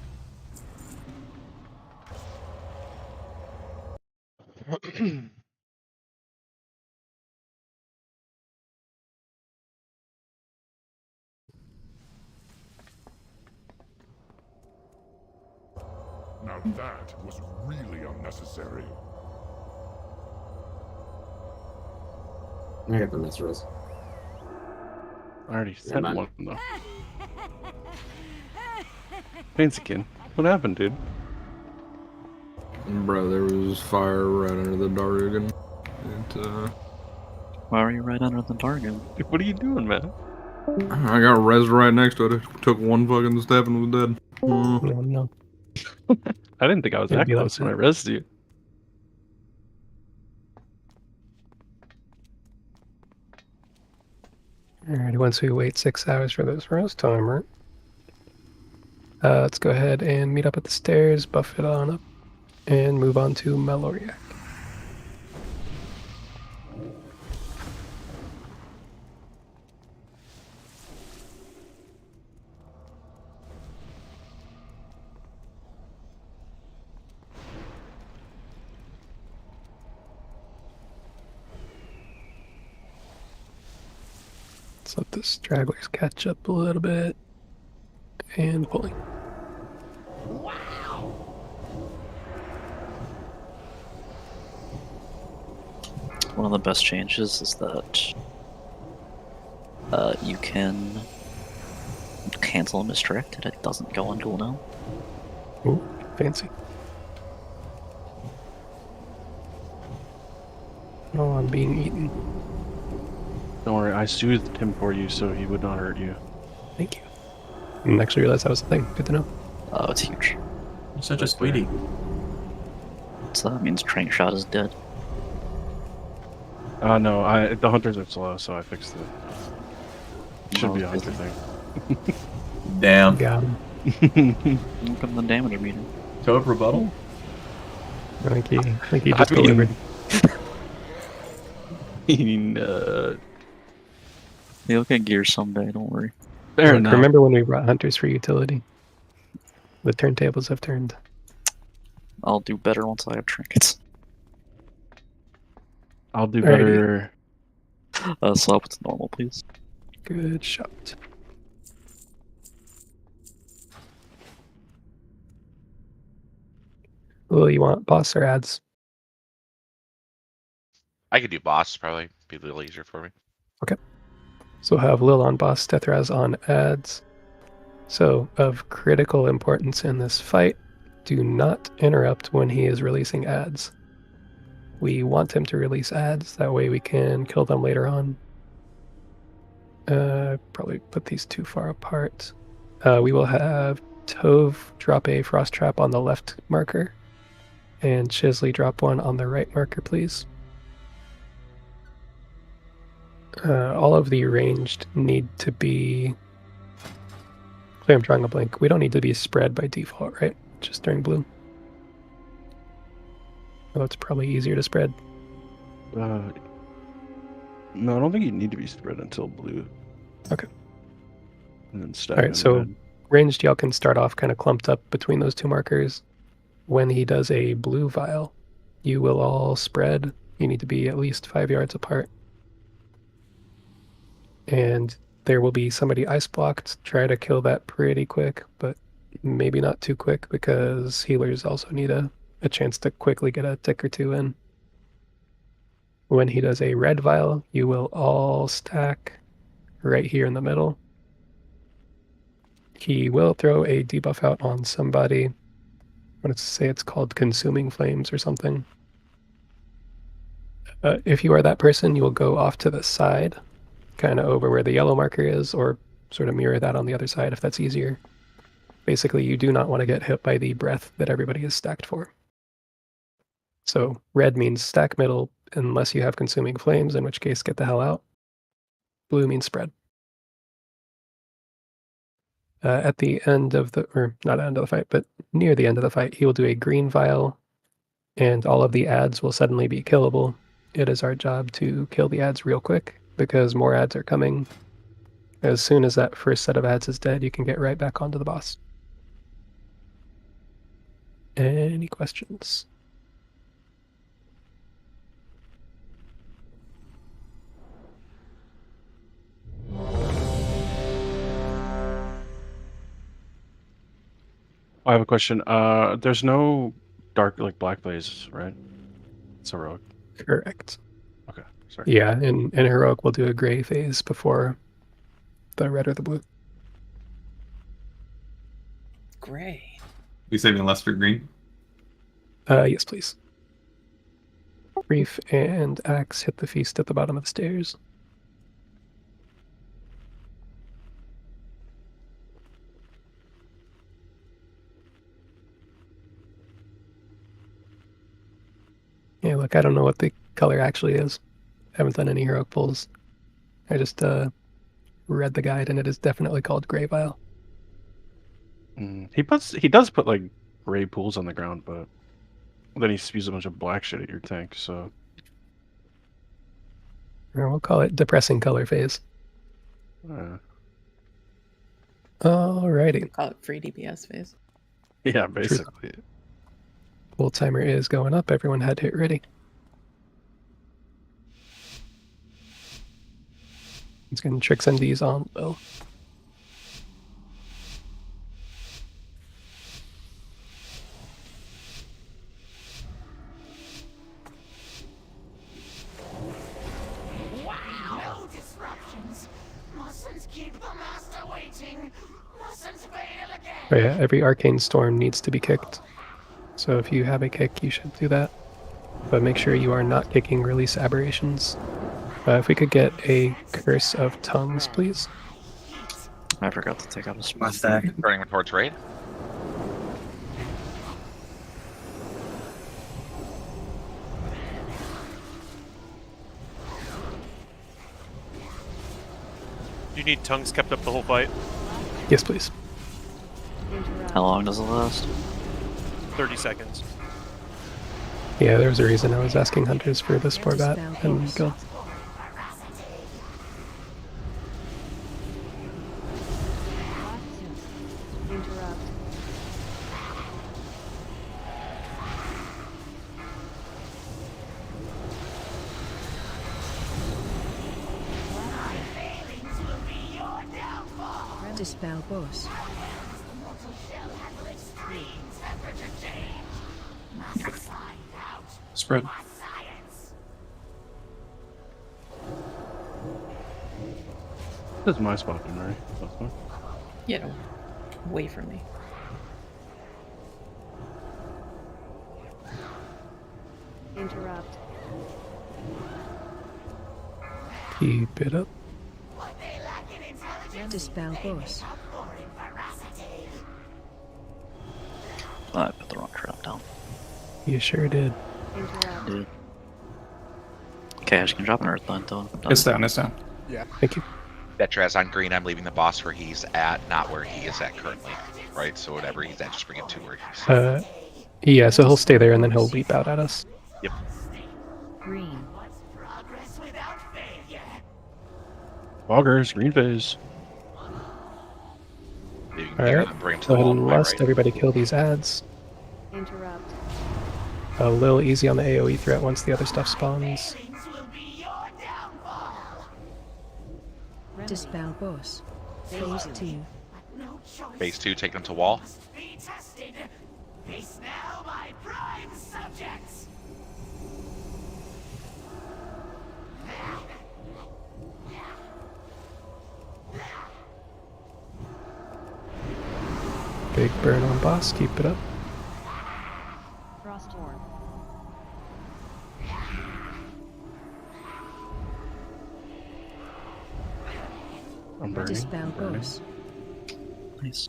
Speaker 9: Now that was really unnecessary.
Speaker 13: I got the Messeros.
Speaker 5: I already sent
Speaker 13: man.
Speaker 5: one though. Painsikin, what happened, dude?
Speaker 3: Bro, there was fire right under the Dargan.
Speaker 1: Why are you right under the target?
Speaker 5: Dude, what are you doing, man?
Speaker 3: I got res right next to it. I took one fucking step and was dead.
Speaker 2: No, no.
Speaker 5: I didn't think I was
Speaker 2: It'd
Speaker 5: that
Speaker 2: be like
Speaker 5: close when I
Speaker 2: that.
Speaker 5: resed you.
Speaker 2: Alrighty, once we wait 6 hours for this rest timer, let's go ahead and meet up at the stairs, buff it on up, and move on to Meloriac. Let's let the stragglers catch up a little bit. And pulling.
Speaker 1: One of the best changes is that you can cancel a misdirect and it doesn't go on duel now.
Speaker 2: Ooh, fancy. Oh, I'm being eaten.
Speaker 5: Don't worry, I soothed him for you so he would not hurt you.
Speaker 2: Thank you. I didn't actually realize that was the thing. Good to know.
Speaker 1: Oh, it's huge.
Speaker 12: You're such a sweetie.
Speaker 1: So that means Trank Shot is dead.
Speaker 5: No, the hunters are slow, so I fixed it. Should be a hunter thing.
Speaker 12: Damn.
Speaker 2: Got him.
Speaker 1: Look at the damage meter.
Speaker 12: Code rebuttal?
Speaker 2: I think he just delivered.
Speaker 1: You'll get gear someday, don't worry.
Speaker 5: Fair
Speaker 2: Look,
Speaker 5: enough.
Speaker 2: remember when we brought hunters for utility? The turntables have turned.
Speaker 1: I'll do better once I have trinkets.
Speaker 5: I'll do
Speaker 2: Alrighty.
Speaker 5: better.
Speaker 1: Swap to normal, please.
Speaker 2: Good shot. Well, you want boss or ads?
Speaker 10: I could do boss, probably be a little easier for me.
Speaker 2: Okay. So we'll have Lil on boss, Deathraz on ads. So, of critical importance in this fight, do not interrupt when he is releasing ads. We want him to release ads, that way we can kill them later on. Probably put these too far apart. We will have Tove drop a frost trap on the left marker, and Chisley drop one on the right marker, please. All of the ranged need to be... Sorry, I'm drawing a blank. We don't need to be spread by default, right? Just during blue. Oh, it's probably easier to spread.
Speaker 5: No, I don't think you need to be spread until blue.
Speaker 2: Okay.
Speaker 5: And then stack
Speaker 2: Alright, so ranged y'all can start off kind of clumped up between those two markers. When he does a blue vial, you will all spread. You need to be at least 5 yards apart. And there will be somebody ice blocked. Try to kill that pretty quick, but maybe not too quick because healers also need a chance to quickly get a tick or two in. When he does a red vial, you will all stack right here in the middle. He will throw a debuff out on somebody. I want to say it's called Consuming Flames or something. If you are that person, you will go off to the side, kind of over where the yellow marker is, or sort of mirror that on the other side if that's easier. Basically, you do not want to get hit by the breath that everybody is stacked for. So red means stack middle unless you have Consuming Flames, in which case get the hell out. Blue means spread. At the end of the, or not end of the fight, but near the end of the fight, he will do a green vial, and all of the ads will suddenly be killable. It is our job to kill the ads real quick, because more ads are coming. As soon as that first set of ads is dead, you can get right back onto the boss. Any questions?
Speaker 5: I have a question. There's no dark, like black blaze, right? It's heroic.
Speaker 2: Correct.
Speaker 5: Okay, sorry.
Speaker 2: Yeah, in heroic we'll do a gray phase before the red or the blue.
Speaker 4: Gray.
Speaker 12: You saving less for green?
Speaker 2: Yes, please. Reef and Axe hit the feast at the bottom of the stairs. Yeah, look, I don't know what the color actually is. I haven't done any heroic pulls. I just read the guide, and it is definitely called Gray Vial.
Speaker 5: He does put like gray pools on the ground, but then he spews a bunch of black shit at your tank. So
Speaker 2: Or we'll call it Depressing Color Phase. Alrighty.
Speaker 4: Call it free DPS phase.
Speaker 5: Yeah, basically.
Speaker 2: Pull timer is going up. Everyone had hit ready. He's getting tricks and D's on low.
Speaker 11: No disruptions. Mustn't keep the master waiting. Mustn't fail again.
Speaker 2: Oh yeah, every arcane storm needs to be kicked. So if you have a kick, you should do that. But make sure you are not kicking release aberrations. If we could get a curse of tongues, please.
Speaker 1: I forgot to take out a spell.
Speaker 6: My stack.
Speaker 10: Turning towards raid.
Speaker 14: You need tongues kept up the whole fight.
Speaker 2: Yes, please.
Speaker 1: How long does it last?
Speaker 14: 30 seconds.
Speaker 2: Yeah, there was a reason I was asking hunters for this poor bat and go.
Speaker 8: Interrupt. Dispel boss.
Speaker 12: Spread.
Speaker 5: This is my spot, Murray. That's fine.
Speaker 4: You know, away from me.
Speaker 8: Interrupt.
Speaker 2: Keep it up.
Speaker 8: Dispel boss.
Speaker 1: I put the wrong trap down.
Speaker 2: You sure did.
Speaker 8: Interrupt.
Speaker 1: Dude. Cash can drop an earthbind though. I'm done.
Speaker 12: It's down. It's down.
Speaker 2: Yeah. Thank you.
Speaker 10: Betraz on green, I'm leaving the boss where he's at, not where he is at currently. Right? So whatever he's at, just bring him to where he's
Speaker 2: Yeah, so he'll stay there and then he'll leap out at us.
Speaker 10: Yep.
Speaker 8: Green.
Speaker 5: Boggers, green phase.
Speaker 2: Alright,
Speaker 10: bring him to
Speaker 2: go
Speaker 10: the
Speaker 2: ahead
Speaker 10: wall
Speaker 2: and
Speaker 10: to my
Speaker 2: lust.
Speaker 10: right.
Speaker 2: Everybody kill these ads.
Speaker 8: Interrupt.
Speaker 2: A little easy on the AoE threat once the other stuff spawns.
Speaker 8: Dispel boss. Phase 2.
Speaker 10: Phase 2, take him to wall.
Speaker 11: Face now, my prime subjects.
Speaker 2: Big burn on boss. Keep it up.
Speaker 8: Frosthorn.
Speaker 5: I'm burning.
Speaker 8: Dispel
Speaker 5: I'm burning.
Speaker 8: boss.
Speaker 1: Nice.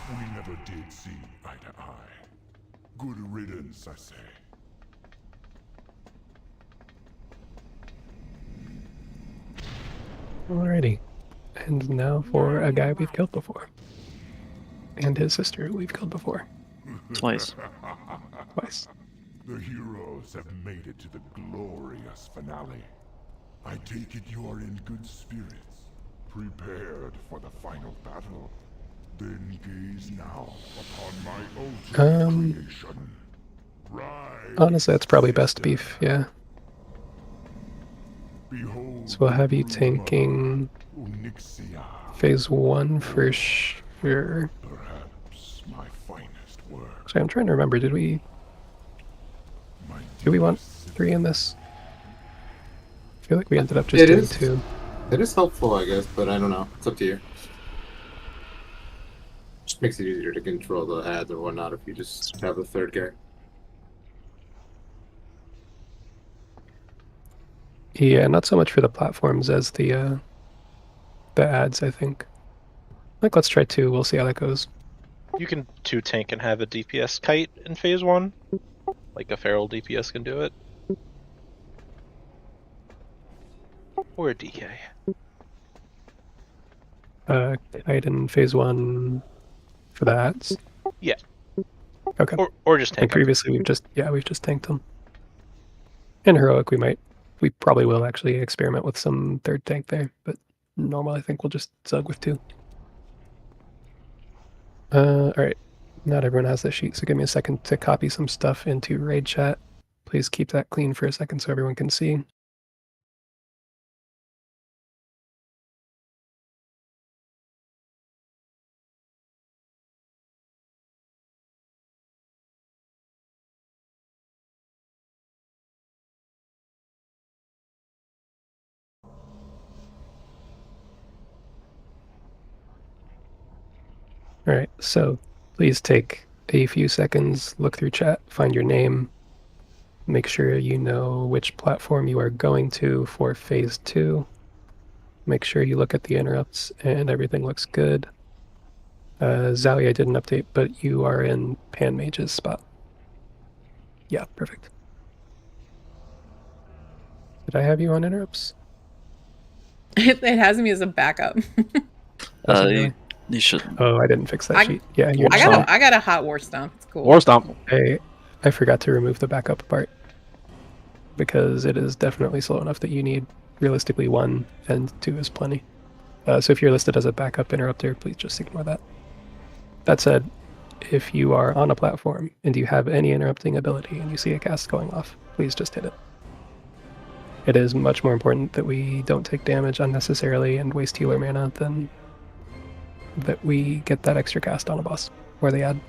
Speaker 9: We never did see eye to eye. Good riddance, I say.
Speaker 2: Alrighty. And now for a guy we've killed before. And his sister who we've killed before.
Speaker 1: Twice.
Speaker 2: Twice.
Speaker 9: The heroes have made it to the glorious finale. I take it you are in good spirits, prepared for the final battle. Then gaze now upon my ultimate creation. Rise,
Speaker 2: Honestly, that's probably best beef, yeah.
Speaker 9: behold,
Speaker 2: So we'll have you tanking
Speaker 9: Onyxia,
Speaker 2: phase 1 for sure.
Speaker 9: perhaps my finest work.
Speaker 2: Actually, I'm trying to remember, did we want 3 in this? I feel like we ended up just
Speaker 13: It
Speaker 2: doing
Speaker 13: is.
Speaker 2: 2.
Speaker 13: It is helpful, I guess, but I don't know. It's up to you. Just makes it easier to control the ads or whatnot if you just have the third guy.
Speaker 2: Yeah, not so much for the platforms as the ads, I think. Like, let's try 2, we'll see how that goes.
Speaker 15: You can 2 tank and have a DPS kite in phase 1. Like a feral DPS can do it. Or a DK.
Speaker 2: Kite in phase 1 for the ads?
Speaker 15: Yeah.
Speaker 2: Okay.
Speaker 15: Or just tank
Speaker 2: And previously we've just tanked them. In heroic we probably will actually experiment with some third tank there, but normal, I think we'll just Zug with 2. Alright. Not everyone has this sheet, so give me a second to copy some stuff into raid chat. Please keep that clean for a second so everyone can see. Alright, so please take a few seconds, look through chat, find your name, make sure you know which platform you are going to for phase 2. Make sure you look at the interrupts and everything looks good. Zowie, I did an update, but you are in Pan Mage's spot. Yeah, perfect. Did I have you on interrupts?
Speaker 4: It has me as a backup.
Speaker 2: Does it really?
Speaker 1: You should.
Speaker 2: Oh, I didn't fix that sheet. Yeah, you're
Speaker 4: I got a hot war stomp. It's cool.
Speaker 5: War stomp.
Speaker 2: I forgot to remove the backup part because it is definitely slow enough that you need realistically 1 and 2 is plenty. So if you're listed as a backup interrupter, please just ignore that. That said, if you are on a platform and you have any interrupting ability and you see a cast going off, please just hit it. It is much more important that we don't take damage unnecessarily and waste healer mana than that we get that extra cast on a boss, or they add.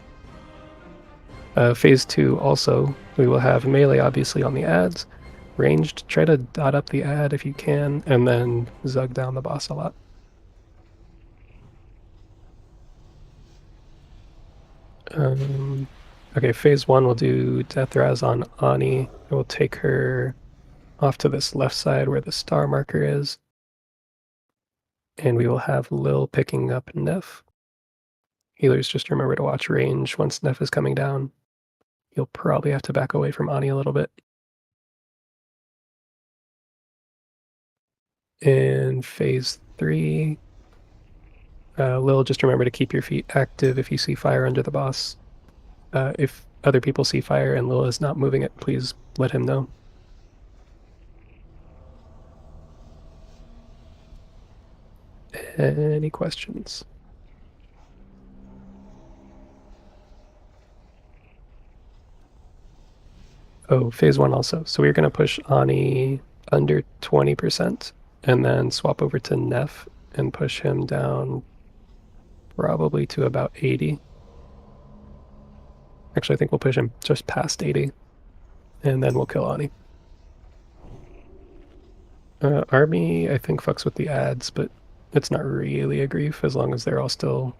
Speaker 2: Phase 2 also, we will have melee obviously on the adds. Ranged, try to dot up the add if you can, and then Zug down the boss a lot. Okay, phase 1 we'll do Deathraz on Ani. I will take her off to this left side where the star marker is. And we will have Lil picking up Neff. Healers, just remember to watch range once Neff is coming down. You'll probably have to back away from Ani a little bit. In phase 3, Lil, just remember to keep your feet active if you see fire under the boss. If other people see fire and Lil is not moving it, please let him know. Any questions? Oh, phase 1 also. So we're going to push Ani under 20% and then swap over to Neff and push him down probably to about 80. Actually, I think we'll push him just past 80 and then we'll kill Ani. Army, I think, fucks with the ads, but it's not really a grief as long as they're all still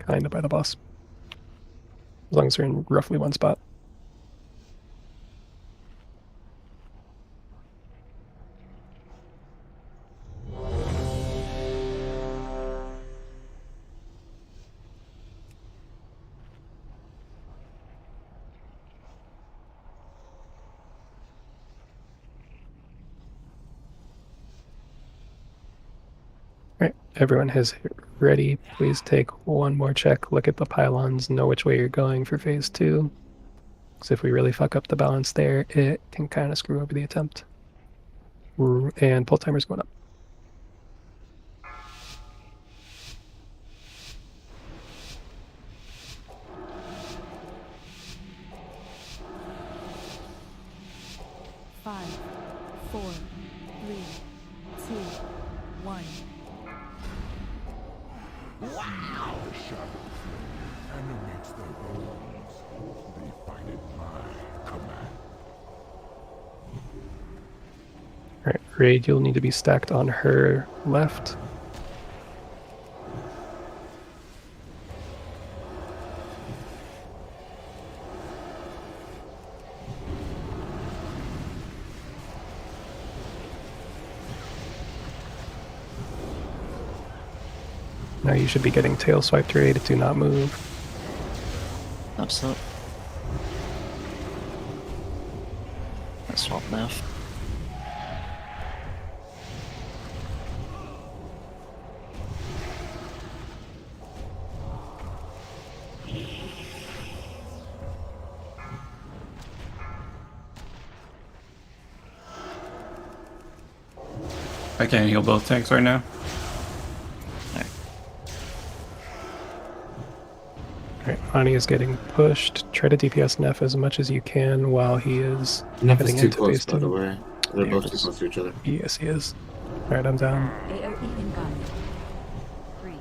Speaker 2: kind of by the boss. As long as they're in roughly one spot. Alright, everyone has ready. Please take one more check, look at the pylons, know which way you're going for phase 2. Because if we really fuck up the balance there, it can kind of screw over the attempt. And pull timer's going up.
Speaker 8: Five, 4, 3, 2, 1.
Speaker 9: Wow! The shadows animates their bones. They fight at my command.
Speaker 2: Alright, Raid, you'll need to be stacked on her left. Now you should be getting tail swiped, Raid. Do not move.
Speaker 1: Absolutely. I swap Neff.
Speaker 12: I can't heal both tanks right now.
Speaker 2: Alright, Ani is getting pushed. Try to DPS Neff as much as you can while he is
Speaker 13: Neff is
Speaker 2: heading
Speaker 13: too
Speaker 2: into
Speaker 13: close,
Speaker 2: phase
Speaker 13: by the
Speaker 2: 2.
Speaker 13: way. They're
Speaker 2: Yeah,
Speaker 13: both too
Speaker 2: just-
Speaker 13: close to each other.
Speaker 2: Yes, he is. Alright, I'm down.
Speaker 8: AoE inbound. 3,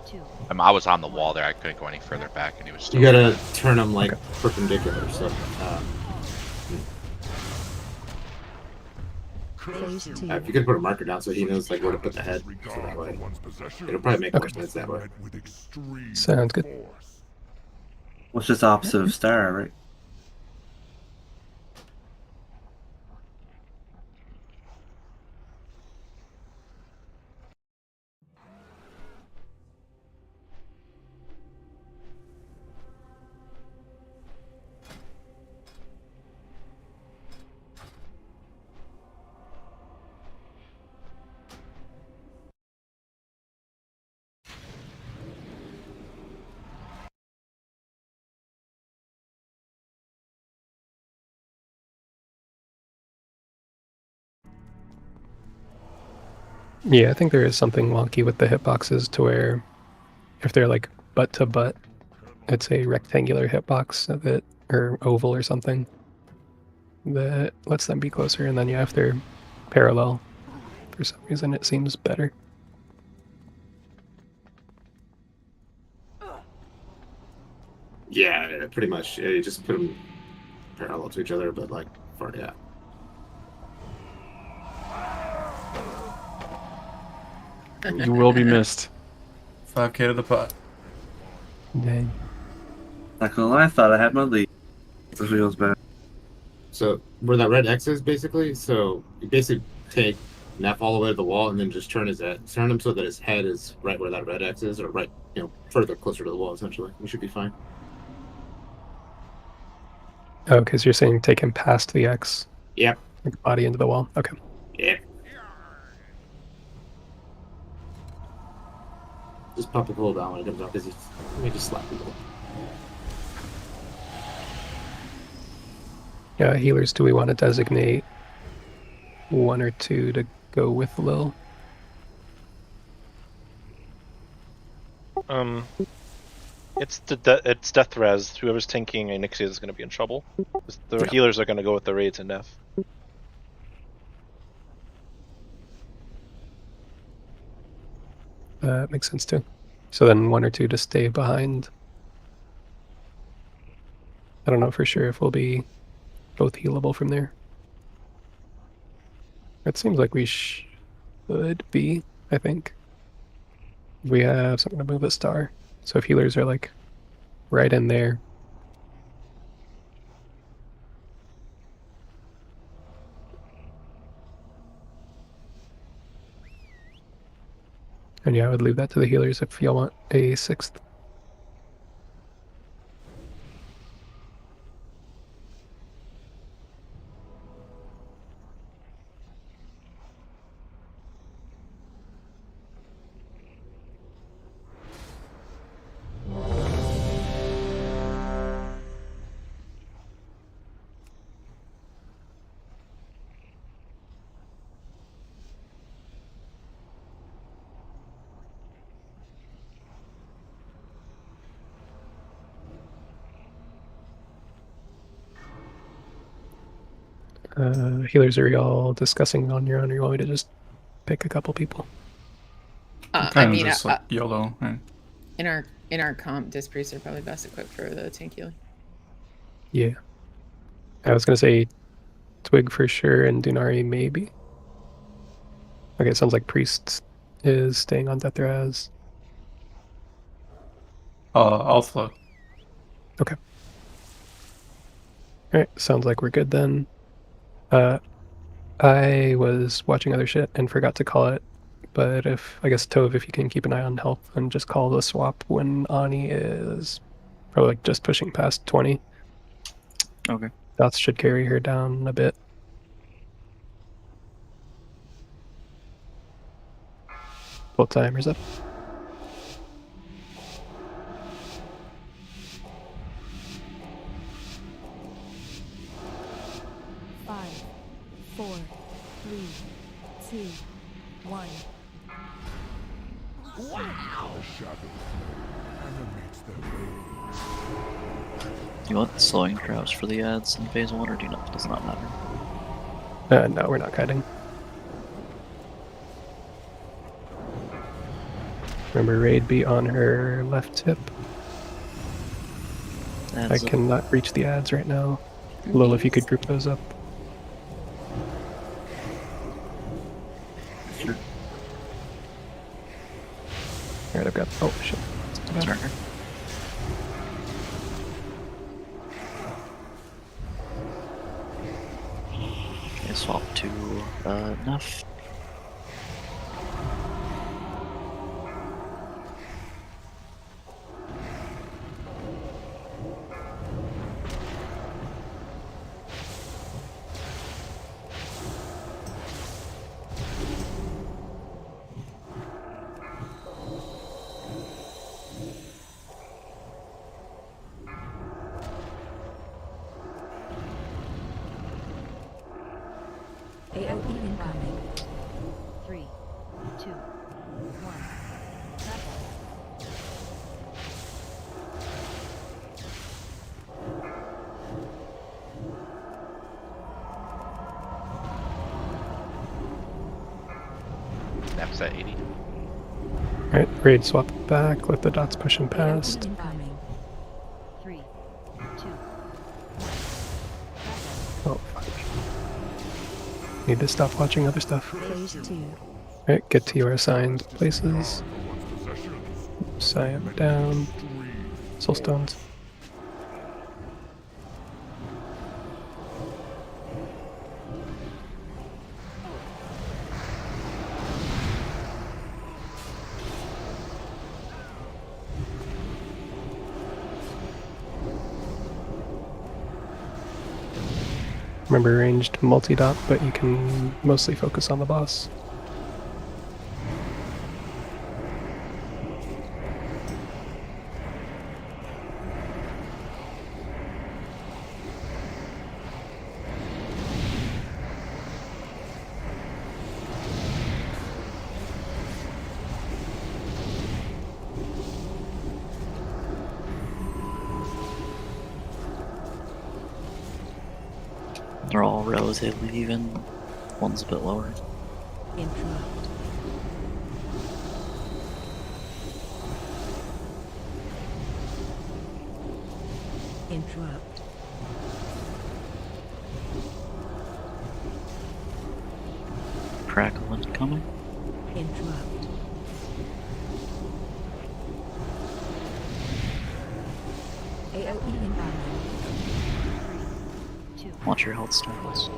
Speaker 8: 2.
Speaker 10: I was on the wall there. I couldn't go any further back, and he was still.
Speaker 13: You gotta turn them like perpendicular. So.
Speaker 8: Phase 2.
Speaker 13: If you could put a marker down so he knows like where to put the head, so that way it'll probably make more sense that way.
Speaker 2: Sounds good.
Speaker 6: Well, it's just opposite of Star, right?
Speaker 2: Yeah, I think there is something wonky with the hitboxes to where if they're like butt to butt, it's a rectangular hitbox that, or oval or something, that lets them be closer. And then yeah, if they're parallel, for some reason it seems better.
Speaker 13: Yeah, pretty much. Yeah, you just put them parallel to each other, but like far, yeah.
Speaker 5: You will be missed.
Speaker 12: 5k to the pot.
Speaker 2: Dang.
Speaker 6: Not gonna lie, I thought I had my lead. This feels bad.
Speaker 13: So where that red X is, basically, so you basically take Neff all the way to the wall and then just turn him so that his head is right where that red X is, or right, further closer to the wall. Essentially, you should be fine.
Speaker 2: Oh, because you're saying take him past the X.
Speaker 13: Yep.
Speaker 2: Like body into the wall. Okay.
Speaker 13: Yep. Just pop the cooldown when it comes out, because he just slap people.
Speaker 2: Yeah, healers, do we want to designate 1 or 2 to go with Lil?
Speaker 15: It's death res. Whoever's tanking Onyxia is going to be in trouble. The healers are going to go with the raids and Neff.
Speaker 2: Makes sense too. So then 1 or 2 to stay behind. I don't know for sure if we'll be both healable from there. It seems like we should be, I think. We have something to move a star. So if healers are like right in there. And yeah, I would leave that to the healers if y'all want a 6th. Healers, are y'all discussing on your own, or you want me to just pick a couple people?
Speaker 4: I mean,
Speaker 12: just like YOLO. Right?
Speaker 4: in our comp, Disc Priests are probably best equipped for the tank healing.
Speaker 2: Yeah. I was gonna say Twig for sure and Dunari maybe. Okay, it sounds like Priest is staying on Death Raz.
Speaker 12: I'll float.
Speaker 2: Okay. Alright, sounds like we're good then. I was watching other shit and forgot to call it, but I guess Tove, if you can keep an eye on health and just call the swap when Ani is probably like just pushing past 20.
Speaker 1: Okay.
Speaker 2: Dots should carry her down a bit. Pull timers up.
Speaker 1: Do you want slowing traps for the ads in phase 1, or do you not? Does not matter.
Speaker 2: No, we're not kiting. Remember, raid be on her left hip. I cannot reach the ads right now. Lol, if you could group those up.
Speaker 12: Sure.
Speaker 2: Alright, I've got. Oh shit.
Speaker 1: Turner. Okay, swap to Nuff.
Speaker 8: AOE incoming. 3, 2, 1.
Speaker 10: Snaps at 80.
Speaker 2: Alright, raid swap back, let the dots push him past.
Speaker 8: Incoming. 3, 2, 1.
Speaker 2: Oh, fuck. Need to stop watching other stuff.
Speaker 8: Phase 2.
Speaker 2: Alright, get to your assigned places. Cyan down. Soulstones. Remember ranged multi-dot, but you can mostly focus on the boss.
Speaker 1: They're all relatively even. One's a bit lower.
Speaker 8: Interrupt. Interrupt.
Speaker 1: Crackle incoming.
Speaker 8: Interrupt. AOE incoming. 3, 2.
Speaker 1: Watch your health stats.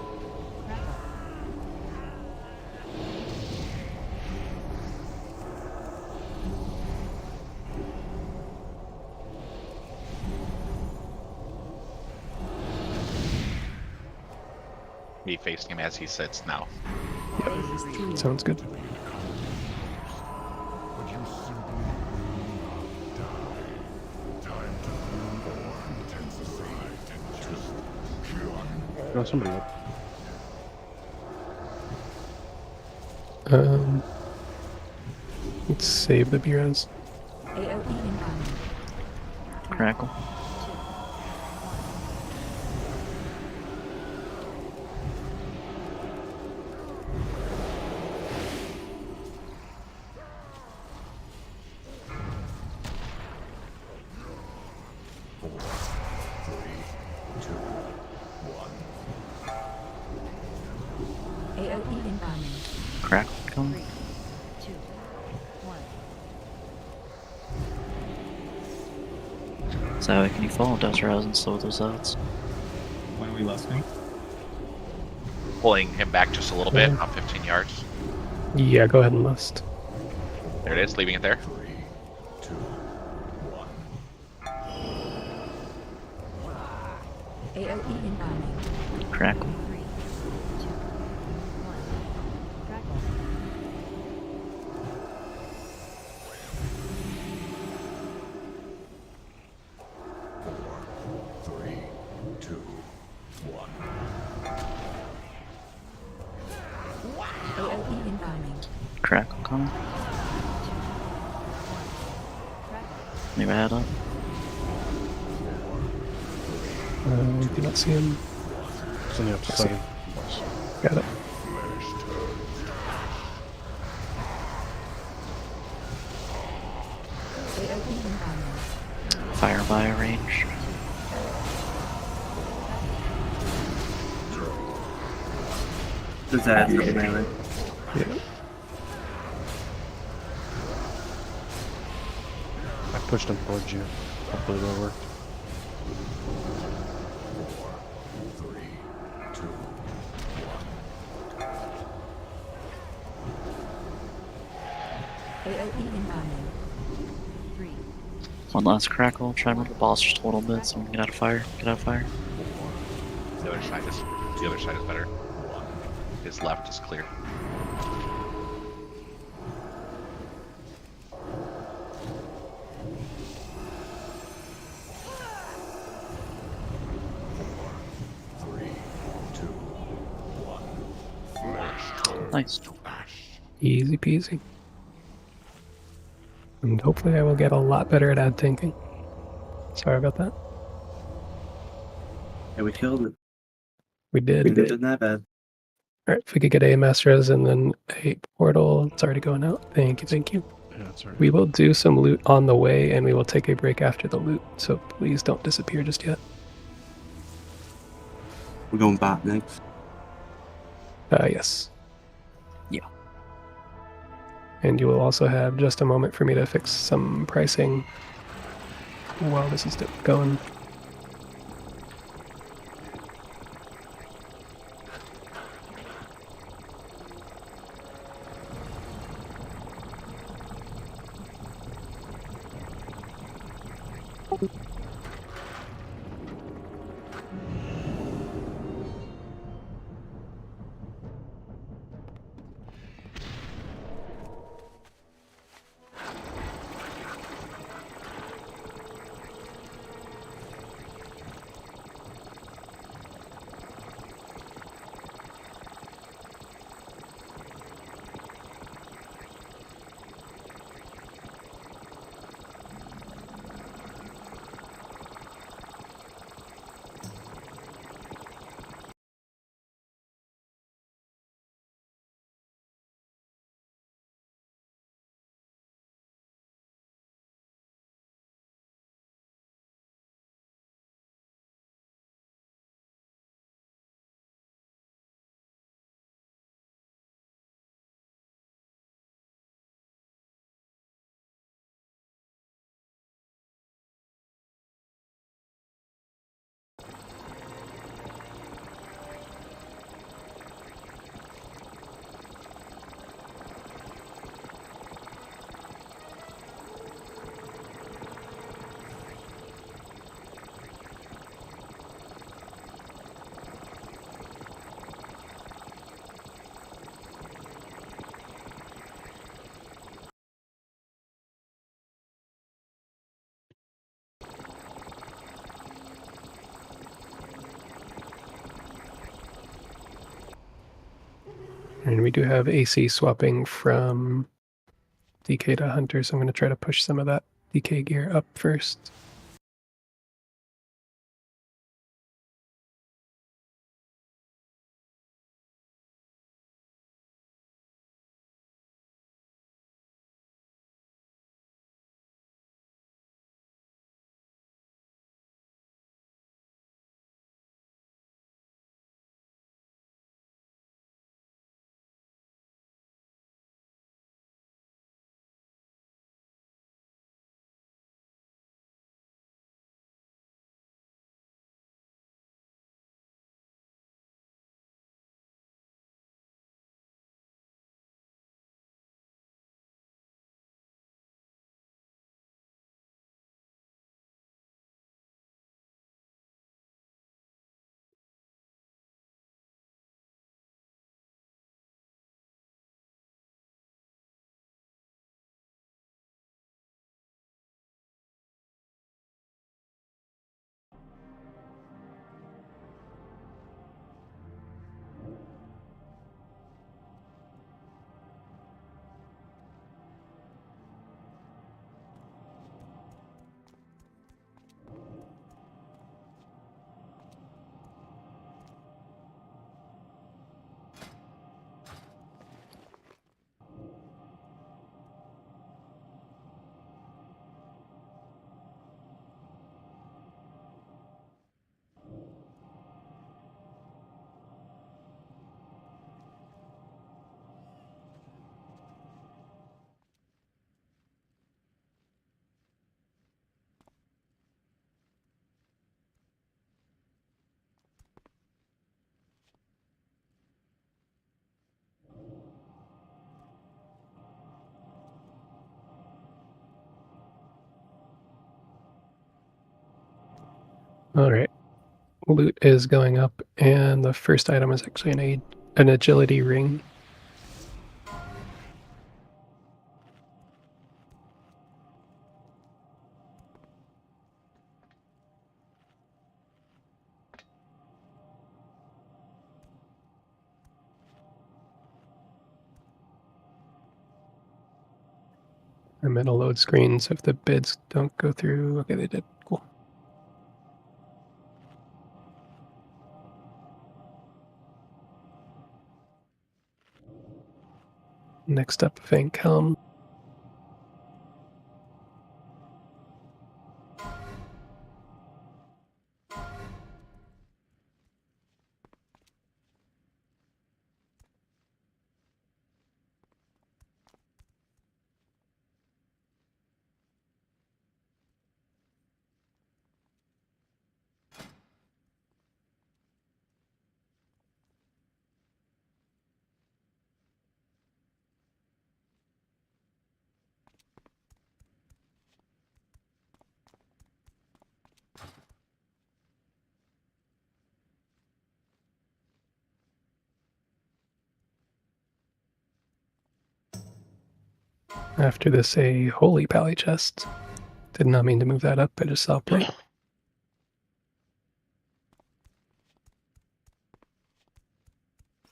Speaker 10: Me facing him as he sits now.
Speaker 2: Yep, sounds good.
Speaker 5: No, somebody up.
Speaker 2: Let's save the BRS.
Speaker 8: AOE incoming.
Speaker 1: Crackle.
Speaker 9: 2, 1.
Speaker 8: AOE incoming.
Speaker 1: Crackle coming.
Speaker 8: 3, 2, 1.
Speaker 1: So can you follow Desraz and slow those outs?
Speaker 12: When are we listening?
Speaker 10: Pulling him back just a little bit, about 15 yards.
Speaker 2: Yeah, go ahead and list.
Speaker 10: There it is, leaving it there.
Speaker 9: 3, 2, 1.
Speaker 8: AOE incoming.
Speaker 1: Crackle.
Speaker 8: 3, 2, 1. Crackle. AOE incoming.
Speaker 1: Crackle coming.
Speaker 8: 3, 2, 1.
Speaker 1: Leave a head up.
Speaker 2: I do not see him.
Speaker 5: It's on the opposite side of the boss.
Speaker 2: Got it.
Speaker 1: Fire by range.
Speaker 6: Does that have to melee?
Speaker 2: Yeah.
Speaker 5: I pushed him towards you. Hopefully that worked.
Speaker 8: AOE incoming. 3.
Speaker 1: One last crackle. Try and move the boss just a little bit so we can get out of fire. Get out of fire.
Speaker 10: The other side is better. His left is clear.
Speaker 1: Nice.
Speaker 2: Easy peasy. And hopefully I will get a lot better at ad tanking. Sorry about that.
Speaker 6: Yeah, we killed it.
Speaker 2: We did.
Speaker 6: We didn't that bad.
Speaker 2: Alright, if we could get a mass res and then a portal. It's already going out. Thank you, thank you.
Speaker 5: Yeah, that's right.
Speaker 2: We will do some loot on the way and we will take a break after the loot, so please don't disappear just yet.
Speaker 6: We're going back next.
Speaker 2: Yes.
Speaker 1: Yeah.
Speaker 2: And you will also have just a moment for me to fix some pricing while this is still going. And we do have AC swapping from DK to Hunter, so I'm going to try to push some of that DK gear up first. All right. Loot is going up, and the first item is actually an agility ring. I'm in a load screen, so if the bids don't go through, okay, they did. Cool. Next up, Fang Helm. After this, a Holy Pally chest. Did not mean to move that up, I just saw plate.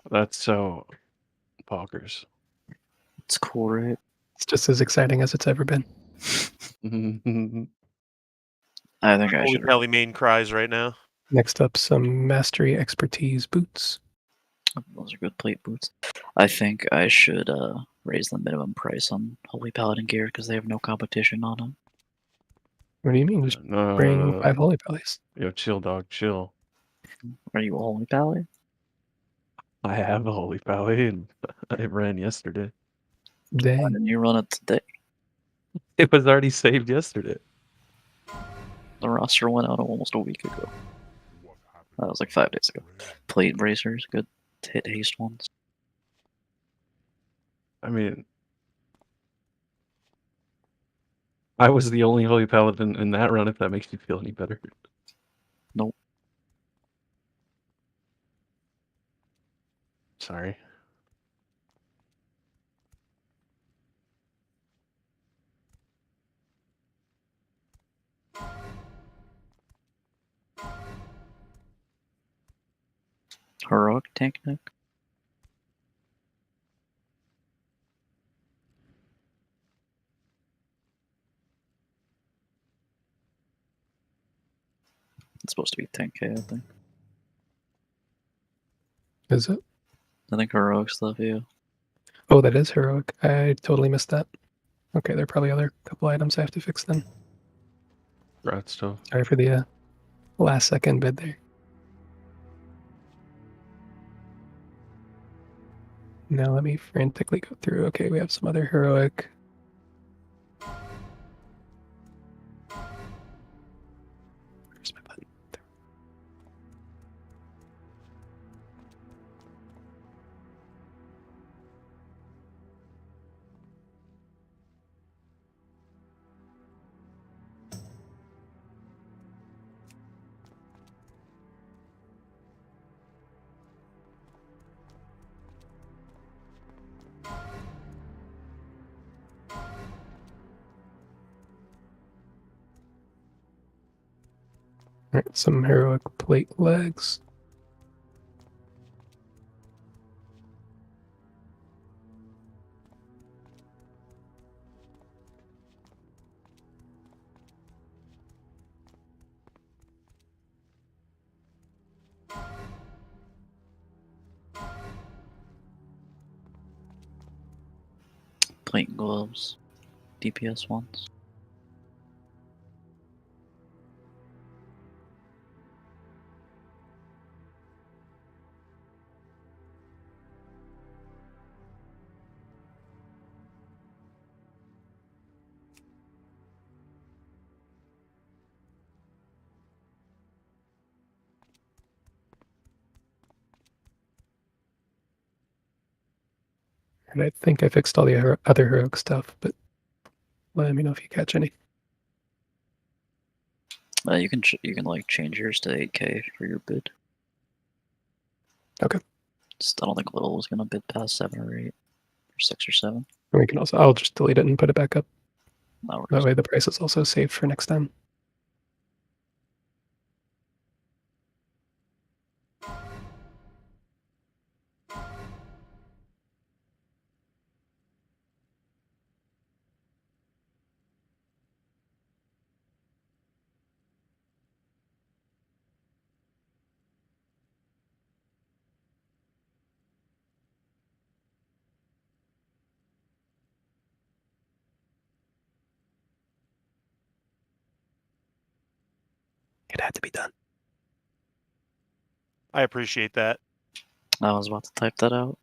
Speaker 5: That's so bonkers.
Speaker 1: It's cool, right?
Speaker 2: It's just as exciting as it's ever been.
Speaker 1: I think I
Speaker 14: Holy
Speaker 1: should.
Speaker 14: Pally main cries right now.
Speaker 2: Next up, some Mastery Expertise boots.
Speaker 1: Those are good plate boots. I think I should raise the minimum price on Holy Paladin gear because they have no competition on them.
Speaker 2: What do you mean? Just bring 5 Holy Pallies.
Speaker 5: Yo, chill, dog, chill.
Speaker 1: Are you a Holy Pally?
Speaker 5: I have a Holy Pally, and I ran yesterday.
Speaker 1: Why
Speaker 2: Dang.
Speaker 1: didn't you run it today?
Speaker 5: It was already saved yesterday.
Speaker 1: The roster went out almost a week ago. That was like 5 days ago. Plate bracers, good hit haste ones.
Speaker 5: I mean, I was the only Holy Paladin in that run, if that makes you feel any better.
Speaker 1: Nope.
Speaker 5: Sorry.
Speaker 1: Heroic tank neck. It's supposed to be 10k, I think.
Speaker 2: Is it?
Speaker 1: I think heroic stuff, yeah.
Speaker 2: Oh, that is heroic. I totally missed that. Okay, there are probably other couple items I have to fix then.
Speaker 5: Rat stuff.
Speaker 2: Sorry for the last second bid there. Now let me frantically go through. Okay, we have some other heroic. Where's my button? There. Alright, some heroic plate legs.
Speaker 1: Plate gloves. DPS ones.
Speaker 2: And I think I fixed all the other heroic stuff, but let me know if you catch any.
Speaker 1: You can like change yours to 8K for your bid.
Speaker 2: Okay.
Speaker 1: I don't think Little is gonna bid past 7 or 8 or 6 or 7.
Speaker 2: And we can also, I'll just delete it and put it back up.
Speaker 1: That
Speaker 2: That way the price is also saved for next time. It had to be done.
Speaker 14: I appreciate that.
Speaker 1: I was about to type that out.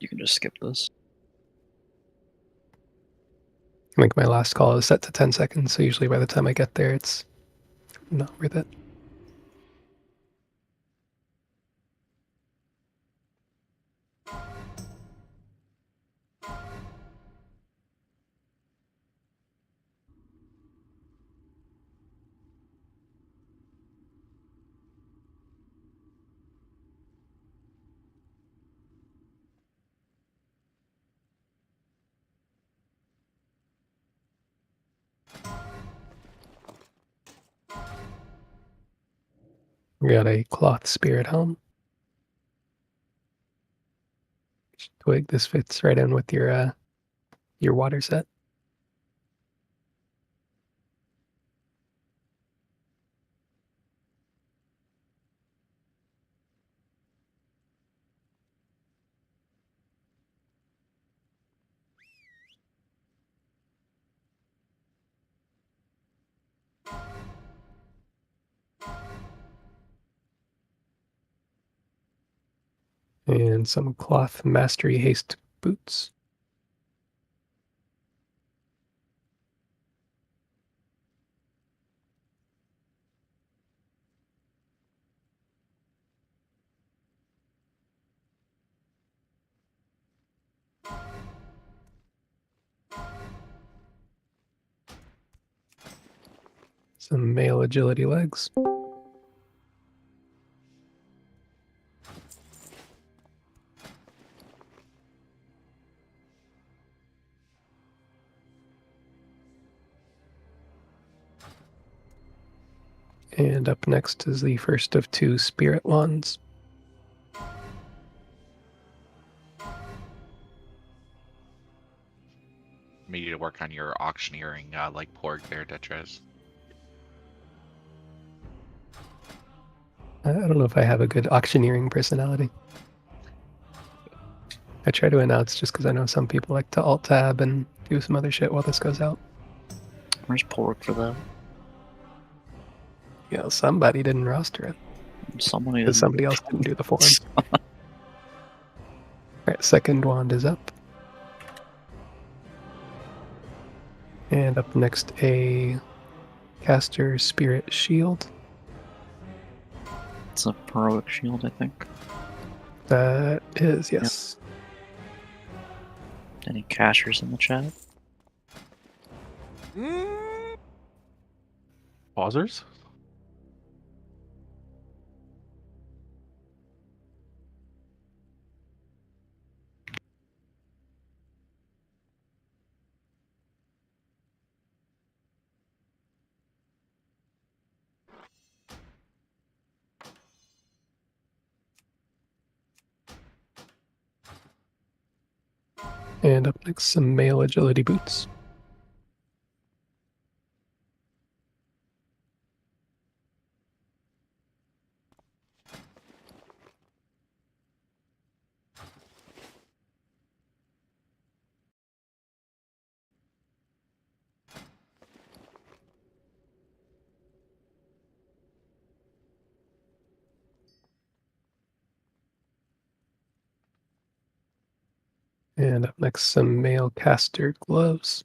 Speaker 1: You can just skip this.
Speaker 2: I think my last call is set to 10 seconds, so usually by the time I get there, it's not worth it. We got a cloth spirit helm. Twig, this fits right in with your water set. And some cloth mastery haste boots. Some male agility legs. And up next is the first of 2 spirit wands.
Speaker 10: We need to work on your auctioneering like Porg there, Detrez.
Speaker 2: I don't know if I have a good auctioneering personality. I try to announce just because I know some people like to alt-tab and do some other shit while this goes out.
Speaker 1: Where's Pork for that?
Speaker 2: Yeah, somebody didn't roster it.
Speaker 1: Somebody
Speaker 2: Because
Speaker 1: didn't.
Speaker 2: somebody else didn't do the form. Alright, second wand is up. And up next, a caster spirit shield.
Speaker 1: It's a heroic shield, I think.
Speaker 2: That is, yes.
Speaker 1: Yep. Any cashers in the chat?
Speaker 5: Pausers?
Speaker 2: And up next, some male agility boots. And up next, some male caster gloves.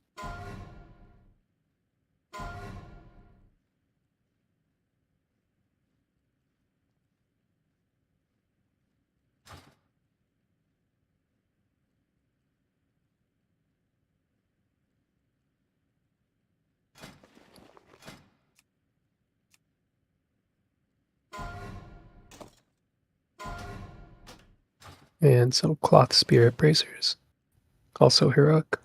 Speaker 2: And some cloth spirit bracers, also heroic.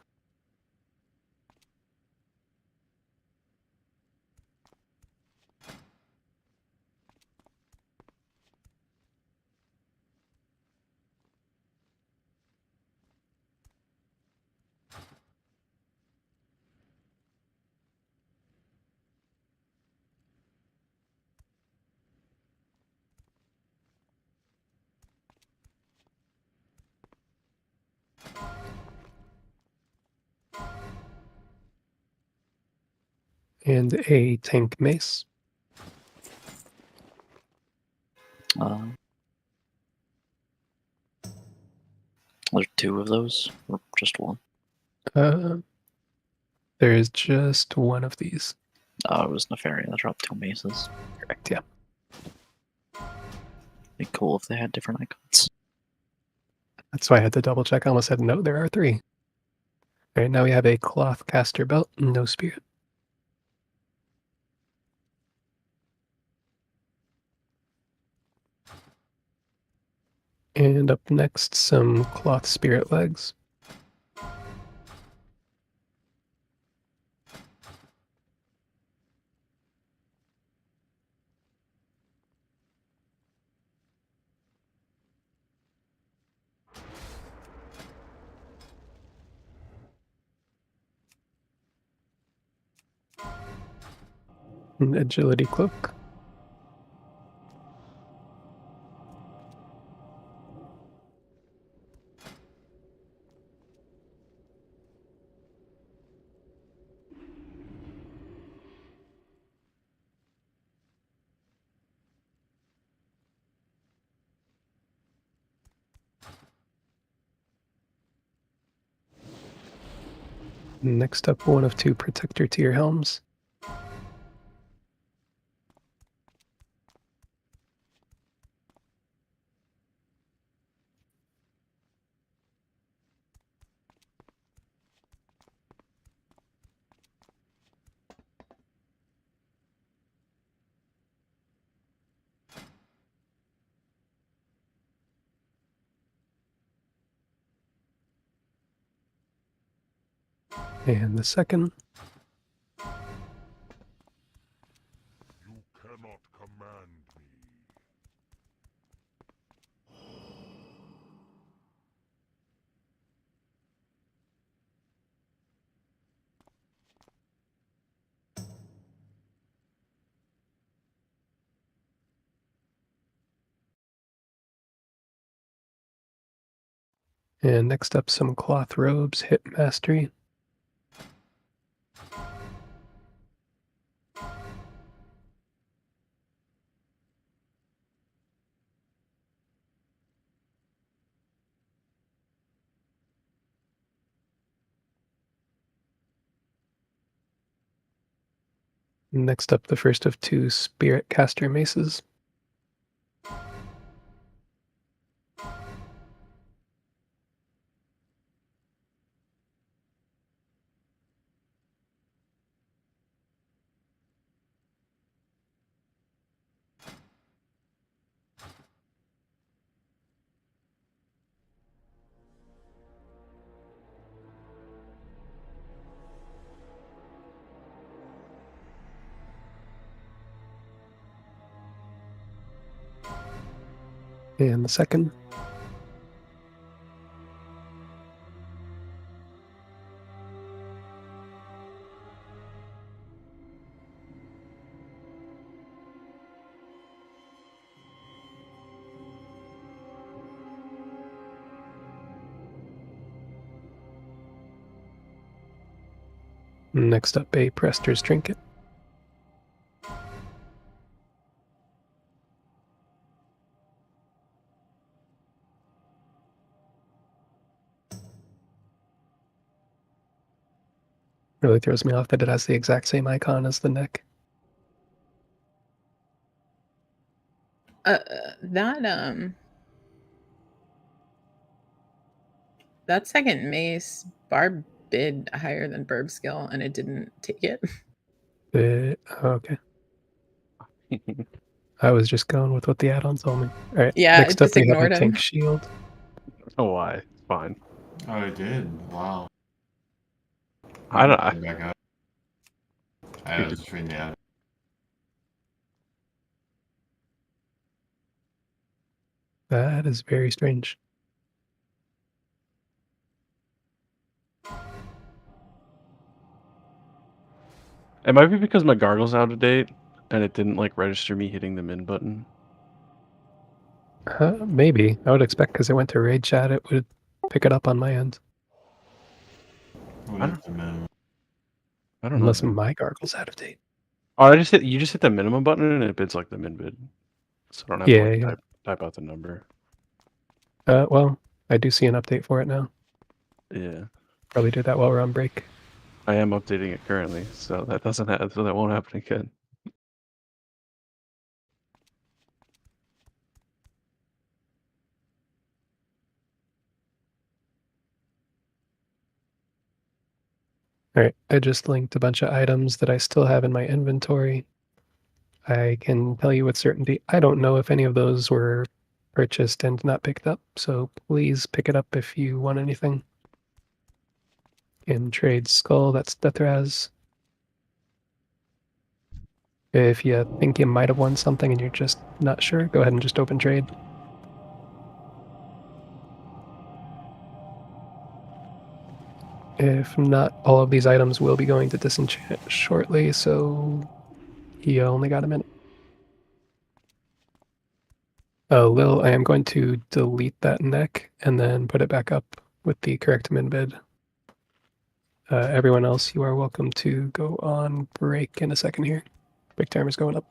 Speaker 2: And a tank mace.
Speaker 1: There's 2 of those, or just 1?
Speaker 2: There is just 1 of these.
Speaker 1: Oh, it was Nefaria that dropped 2 maces.
Speaker 2: Correct, yeah.
Speaker 1: Be cool if they had different icons.
Speaker 2: That's why I had to double check. I almost said, no, there are 3. All right, now we have a cloth caster belt, no spirit. And up next, some cloth spirit legs. An agility cloak. Next up, 1 of 2 protector tier helms. And the second.
Speaker 9: You cannot command me.
Speaker 2: And next up, some cloth robes, hit mastery. Next up, the first of 2 spirit caster maces. And the second. Next up, a Prester's Trinket. Really throws me off that it has the exact same icon as the neck.
Speaker 4: That second mace, Barb bid higher than Burb skill, and it didn't take it.
Speaker 2: Okay. I was just going with what the add-on told me. All right.
Speaker 4: Yeah,
Speaker 2: Next
Speaker 4: it
Speaker 2: up,
Speaker 4: just
Speaker 2: we have a
Speaker 4: ignored him.
Speaker 2: tank shield.
Speaker 5: Oh, why? It's fine.
Speaker 16: Oh, it did. Wow.
Speaker 5: I don't.
Speaker 16: Get back up. I was just reading the ad.
Speaker 2: That is very strange.
Speaker 5: It might be because my gargle's out of date and it didn't like register me hitting the min button.
Speaker 2: Maybe. I would expect because it went to raid chat, it would pick it up on my end.
Speaker 5: I don't know.
Speaker 2: Unless
Speaker 5: Man.
Speaker 2: my gargle's out of date.
Speaker 5: Oh, you just hit the minimum button and it bids like the min bid. So I don't have to like, type out the number.
Speaker 2: Well, I do see an update for it now.
Speaker 5: Yeah.
Speaker 2: Probably do that while we're on break.
Speaker 5: I am updating it currently, so that doesn't happen. So that won't happen again.
Speaker 2: All right, I just linked a bunch of items that I still have in my inventory. I can tell you with certainty, I don't know if any of those were purchased and not picked up, so please pick it up if you want anything. In trade skull, that's Deathraz. If you think you might have won something and you're just not sure, go ahead and just open trade. If not, all of these items will be going to disenchant shortly, so you only got a minute. Lil, I am going to delete that neck and then put it back up with the correct min bid. Everyone else, you are welcome to go on break in a second here. Break timer's going up.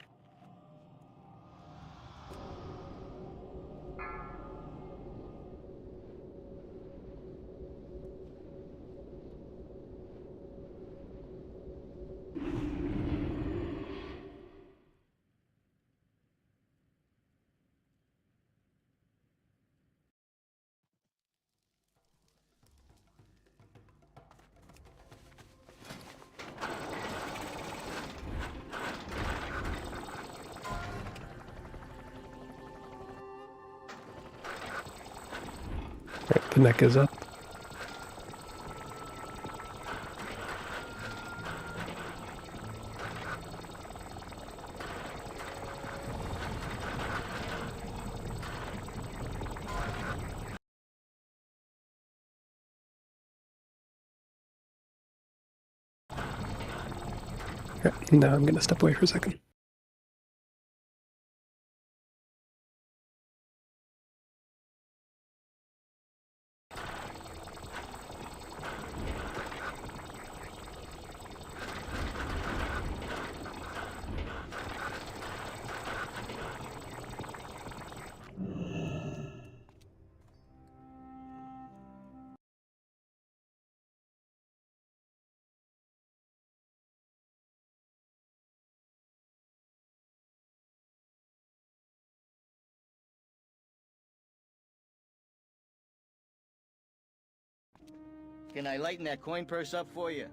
Speaker 2: Right, the neck is up. Right, now I'm going to step away for a second.
Speaker 17: Can I lighten that coin purse up for you?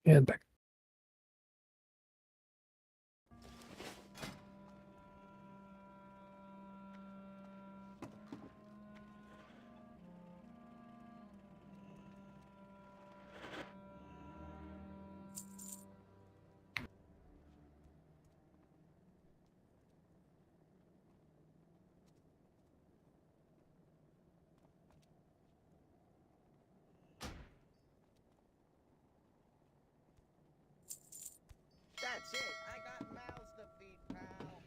Speaker 2: And back.
Speaker 17: That's it. I got mouths to feed, pal.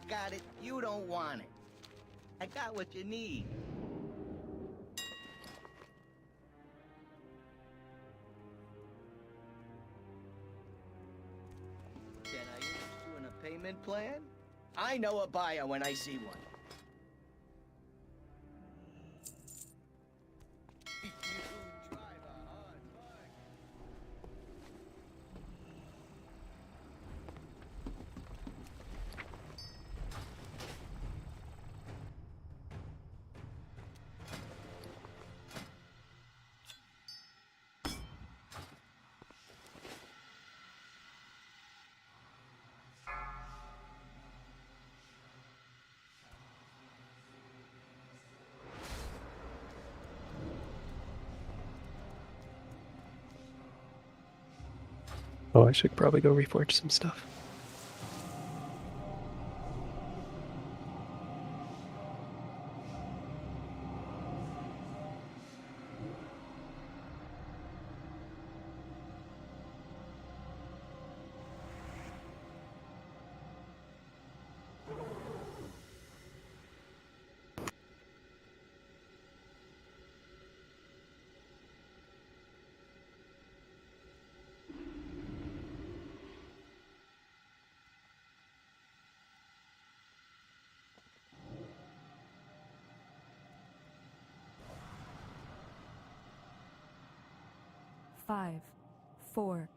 Speaker 17: got it, you don't want it. I got what you need. Can I interest you in a payment plan? I know a buyer when I see one. You drive a hard bargain.
Speaker 2: Oh, I should probably go reforge some stuff.
Speaker 8: Five, 4,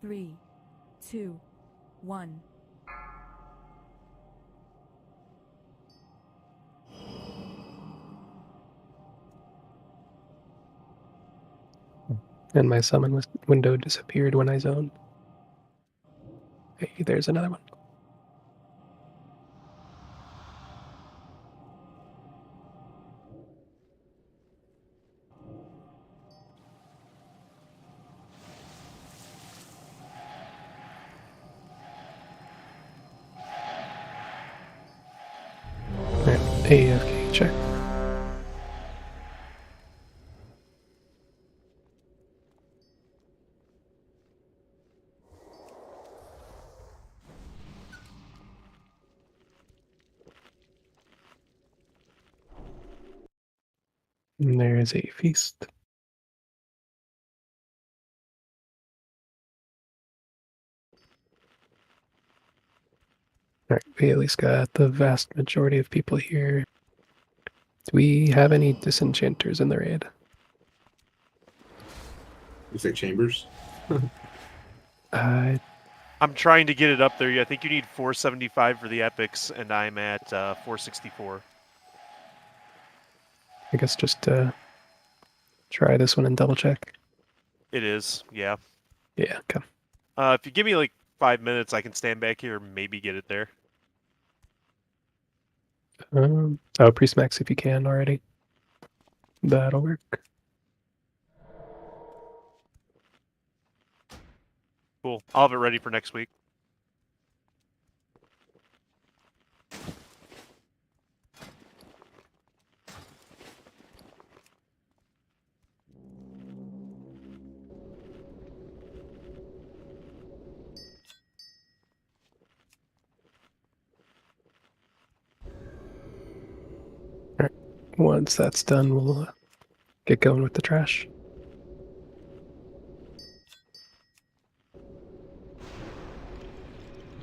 Speaker 8: 3, 2, 1.
Speaker 2: And my summon window disappeared when I zoned. Hey, there's another one. Alright, AFK check. And there's a feast. Alright, we at least got the vast majority of people here. Do we have any disenchanters in the raid?
Speaker 13: You say chambers?
Speaker 14: I'm trying to get it up there. I think you need 475 for the epics, and I'm at 464.
Speaker 2: I guess just try this one and double check.
Speaker 14: It is, yeah.
Speaker 2: Yeah, okay.
Speaker 14: If you give me like 5 minutes, I can stand back here and maybe get it there.
Speaker 2: Oh, priest max if you can already. That'll work.
Speaker 14: Cool. I'll have it ready for next week.
Speaker 2: Alright, once that's done, we'll get going with the trash.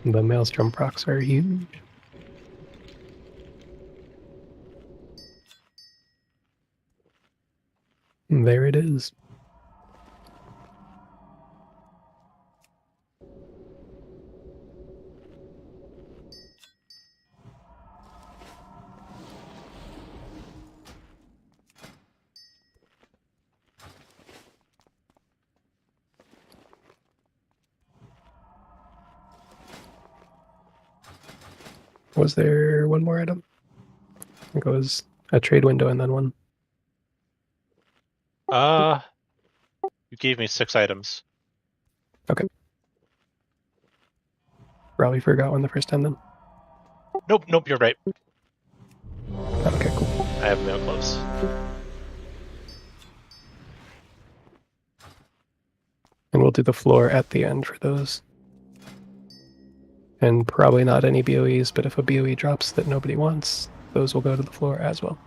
Speaker 2: The Maelstrom procs are huge. And there it is. Was there one more item? I think it was a trade window and then one.
Speaker 15: You gave me 6 items.
Speaker 2: Okay. Probably forgot one the first time then.
Speaker 15: Nope, you're right.
Speaker 2: Okay, cool.
Speaker 15: I have mail gloves.
Speaker 2: And we'll do the floor at the end for those. And probably not any BOEs, but if a BOE drops that nobody wants, those will go to the floor as well.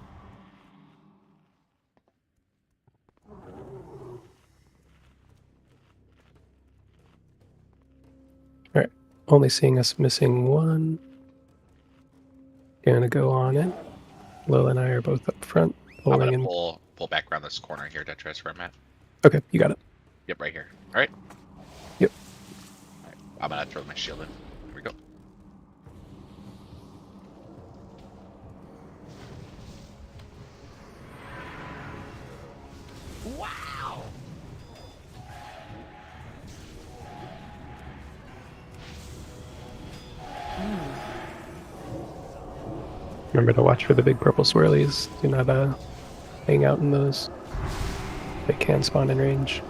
Speaker 2: Alright, only seeing us missing one. Gonna go on in. Lil and I are both up front,
Speaker 10: I'm
Speaker 2: pulling
Speaker 10: gonna
Speaker 2: in.
Speaker 10: pull back around this corner here, Tetris, where I'm at.
Speaker 2: Okay, you got it.
Speaker 10: Yep, right here. All right.
Speaker 2: Yep.
Speaker 10: All right. I'm gonna throw my shield in. Here we go.
Speaker 11: Wow!
Speaker 2: Remember to watch for the big purple swirlies. Do not hang out in those. They can spawn in range.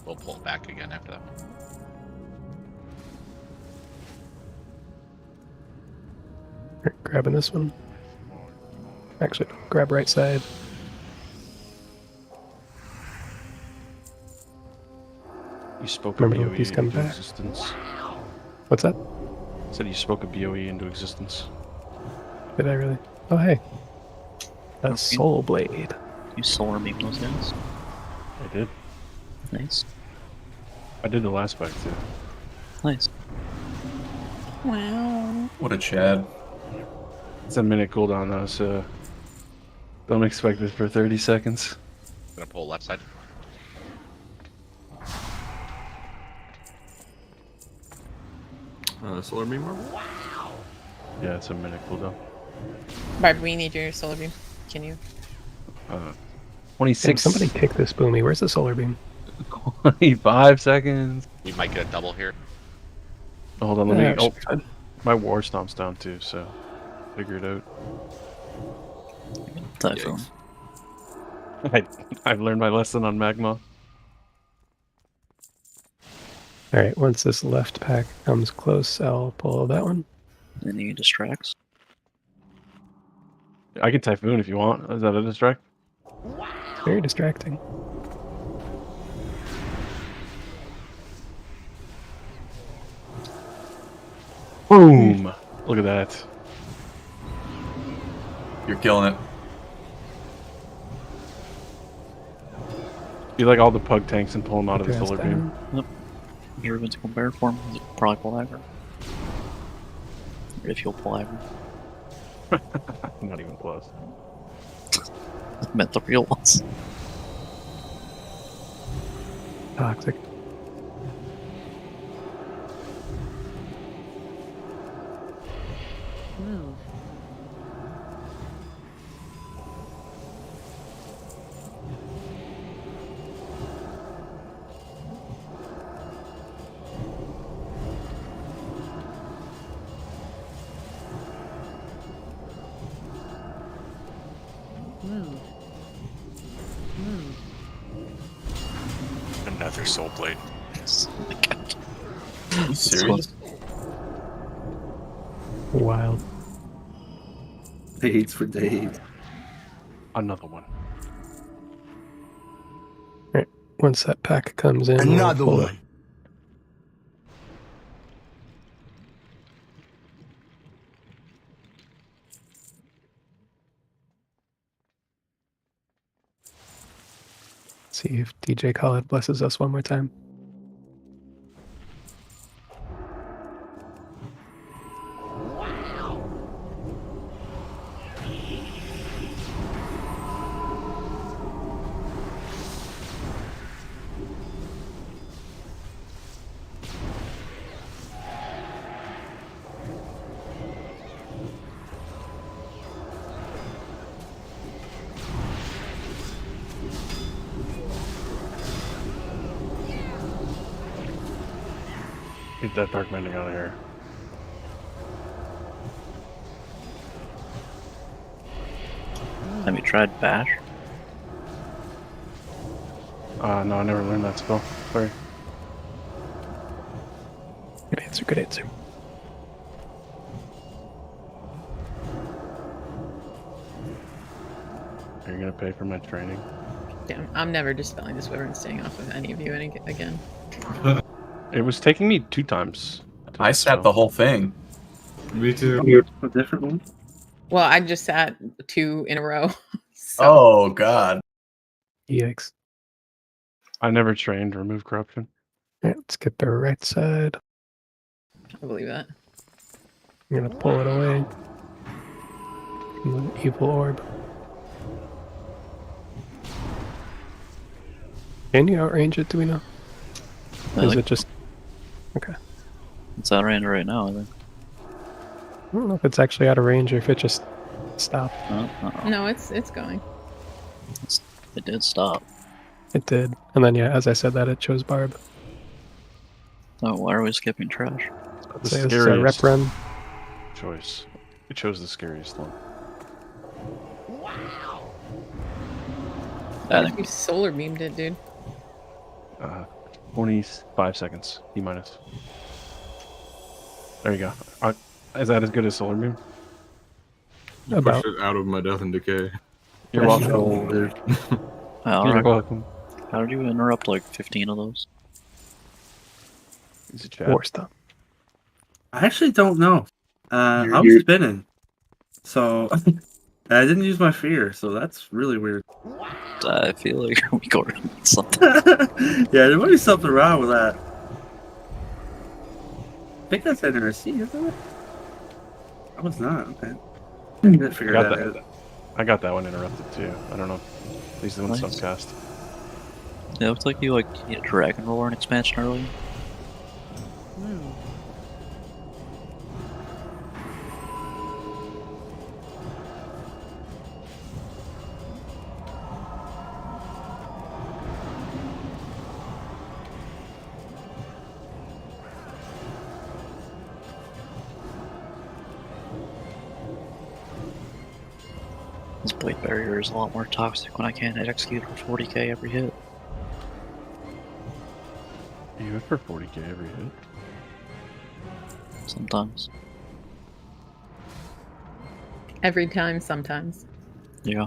Speaker 10: We'll pull it back again after that one.
Speaker 2: Right, grabbing this one. Actually, grab right side.
Speaker 5: You spoke
Speaker 2: Remember
Speaker 5: a
Speaker 2: when
Speaker 5: BOE
Speaker 2: these come
Speaker 5: into
Speaker 2: back?
Speaker 5: existence.
Speaker 2: What's that?
Speaker 5: Said you spoke a BOE into existence.
Speaker 2: Did I really? Oh, hey. A soul blade.
Speaker 1: You solar beam those guys.
Speaker 5: I did.
Speaker 1: Nice.
Speaker 5: I did the last fight too.
Speaker 1: Nice.
Speaker 4: Wow.
Speaker 12: What a Chad.
Speaker 5: It's a minute cooldown though, so don't expect it for 30 seconds.
Speaker 10: Gonna pull left side.
Speaker 3: Solar beam mark?
Speaker 5: Yeah, it's a minute cooldown.
Speaker 4: Barb, we need your solar beam. Can you?
Speaker 5: 26.
Speaker 2: Hey, somebody kick this boomy. Where's the solar beam?
Speaker 5: 25 seconds.
Speaker 10: We might get a double here.
Speaker 5: Hold on, let
Speaker 2: Yeah,
Speaker 5: me.
Speaker 2: it should be fine.
Speaker 5: My war stomp's down too, so figure it out.
Speaker 1: Typhoon.
Speaker 5: I've learned my lesson on Magma.
Speaker 2: Alright, once this left pack comes close, I'll pull that one.
Speaker 1: Any distracts?
Speaker 5: I can Typhoon if you want. Is that a distract?
Speaker 2: Very distracting.
Speaker 5: Boom! Look at that.
Speaker 12: You're killing it.
Speaker 5: You like all the pug tanks and pull them out of the
Speaker 2: Okay,
Speaker 5: solar
Speaker 2: that's
Speaker 5: beam.
Speaker 2: down.
Speaker 1: Yep. You're going to go bear form. Probably pull aggro. If you'll pull aggro.
Speaker 5: Not even close.
Speaker 1: I meant the real ones.
Speaker 2: Toxic.
Speaker 4: Move. Move. Move.
Speaker 7: Another soul blade.
Speaker 1: Oh my god.
Speaker 12: Are you serious?
Speaker 2: Wild.
Speaker 6: Days for days.
Speaker 5: Another one.
Speaker 2: Alright, once that pack comes in, we'll pull it. See if DJ Khaled blesses us one more time.
Speaker 5: Get that dark mending out of here.
Speaker 1: tried bash?
Speaker 5: No, I never learned that spell. Sorry.
Speaker 2: Good answer, good answer.
Speaker 5: Are you gonna pay for my training?
Speaker 4: Damn, I'm never dispelling this wyvern staying off of any of you again.
Speaker 5: It was taking me 2 times.
Speaker 12: I sat the whole thing.
Speaker 3: Me too.
Speaker 6: A different one?
Speaker 4: Well, I just sat 2 in a row. So.
Speaker 12: Oh god.
Speaker 2: Yikes.
Speaker 5: I never trained remove corruption.
Speaker 2: Alright, let's get the right side.
Speaker 4: I believe that.
Speaker 2: I'm gonna pull it away. An evil orb. Can you outrange it, do we know? Is it just... Okay.
Speaker 1: It's out of range right now, I think.
Speaker 2: I don't know if it's actually out of range or if it just stopped.
Speaker 4: No, it's going.
Speaker 1: It did stop.
Speaker 2: It did. And then, yeah, as I said that, it chose Barb.
Speaker 1: Oh, why are we skipping trash?
Speaker 5: The
Speaker 2: Say this is a rep run.
Speaker 5: choice. It chose the scariest one.
Speaker 4: What if you solar beamed it, dude?
Speaker 5: 25 seconds. E minus. There you go. Is that as good as solar beam?
Speaker 3: You pushed it out of my death and decay.
Speaker 5: You're welcome.
Speaker 1: You're
Speaker 5: welcome.
Speaker 1: How did you interrupt like 15 of those?
Speaker 5: Use a chat.
Speaker 2: War stuff.
Speaker 6: I actually don't know. I was spinning. So I didn't use my fear, so that's really weird.
Speaker 1: I feel like we got something.
Speaker 6: Yeah, there might be something wrong with that. I think that's NRC, isn't it? I was not, okay. I didn't figure that out.
Speaker 5: I got that one interrupted too. I don't know. These ones
Speaker 1: Nice.
Speaker 5: subcast.
Speaker 1: Yeah, it looks like you hit Dragon Roar in expansion early. This blade barrier is a lot more toxic when I can't hit execute for 40k every hit.
Speaker 5: You hit for 40k every hit?
Speaker 1: Sometimes.
Speaker 4: Every time, sometimes.
Speaker 1: Yeah.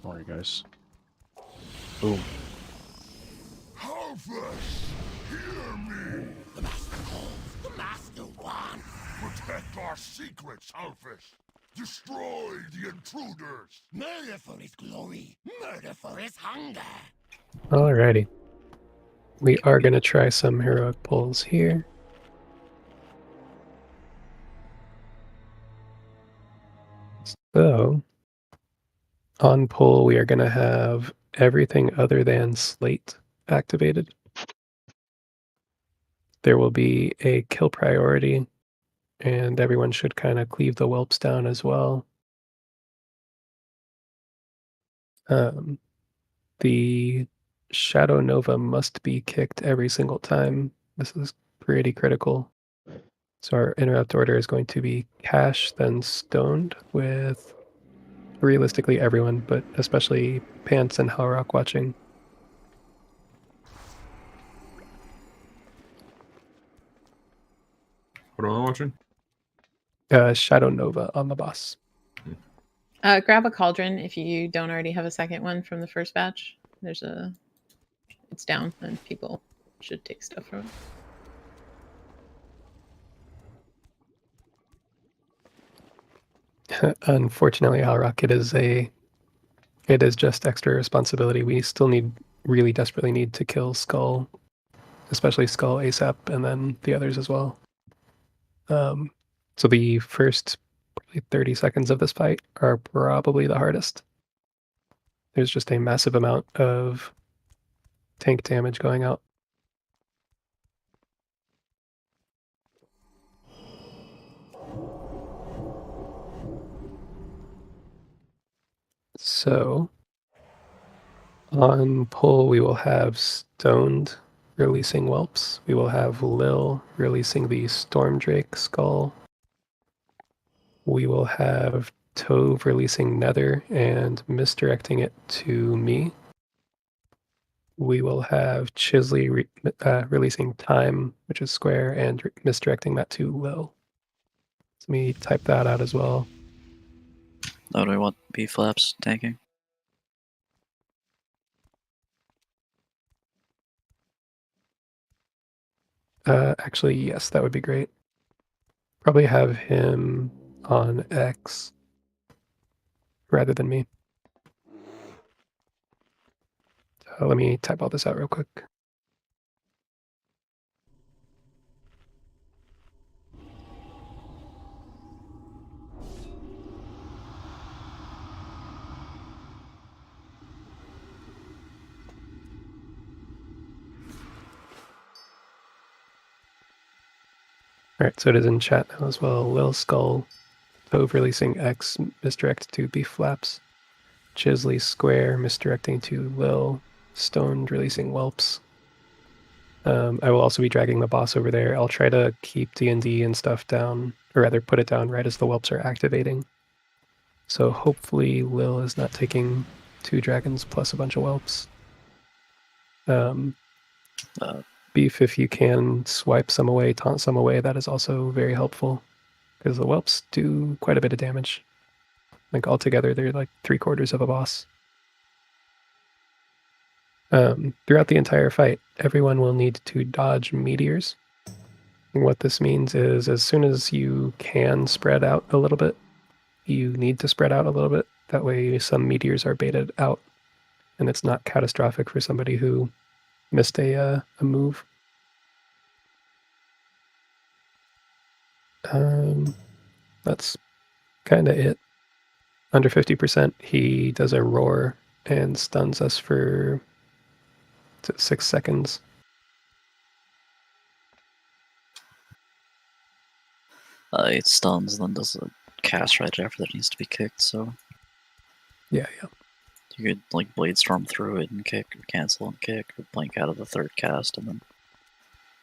Speaker 5: Alright, guys. Boom.
Speaker 9: Harvest, hear me. The master calls. The master wants. Protect our secrets, Harvest. Destroy the intruders. Murder for his glory. Murder for his hunger.
Speaker 2: Alrighty. We are going to try some heroic pulls here. So, on pull, we are going to have everything other than Slate activated. There will be a kill priority, and everyone should kind of cleave the whelps down as well. The Shadow Nova must be kicked every single time. This is pretty critical. So our interrupt order is going to be Cash, then Stoned, with realistically everyone, but especially Pants and Hellrock watching.
Speaker 3: What am I watching?
Speaker 2: Shadow Nova on the boss.
Speaker 4: Grab a cauldron if you don't already have a second one from the first batch. It's down and people should take stuff from
Speaker 2: it. Unfortunately, Hellrock, it is just extra responsibility. We still really desperately need to kill Skull, especially Skull ASAP, and then the others as well. So the first probably 30 seconds of this fight are probably the hardest. There's just a massive amount of tank damage going out. So on pull, we will have Stoned releasing whelps. We will have Lil releasing the Storm Drake skull. We will have Tove releasing Nether and misdirecting it to me. We will have Chisley releasing Time, which is square, and misdirecting that to Lil. Let me type that out as well.
Speaker 1: Oh, do we want B-flaps tanking?
Speaker 2: Actually, yes, that would be great. Probably have him on X rather than me. Let me type all this out real quick. Alright, so it is in chat now as well. Lil Skull, Tove releasing X, misdirect to B flaps. Chisley Square, misdirecting to Lil. Stoned releasing Whelps. I will also be dragging the boss over there. I'll try to keep D&D and stuff down, or rather put it down right as the Whelps are activating. So hopefully Lil is not taking 2 dragons plus a bunch of Whelps. Beef, if you can swipe some away, taunt some away, that is also very helpful. Because the whelps do quite a bit of damage. Like altogether, they're like 3/4 of a boss. Throughout the entire fight, everyone will need to dodge meteors. And what this means is as soon as you can spread out a little bit, you need to spread out a little bit. That way some meteors are baited out and it's not catastrophic for somebody who missed a move. That's kind of it. Under 50%, he does a roar and stuns us for 6 seconds.
Speaker 1: It stuns, then does a cast right after that needs to be kicked, so...
Speaker 2: Yeah.
Speaker 1: You could, like, Blade Storm through it and kick, or cancel and kick, or blink out of the 3rd cast, and then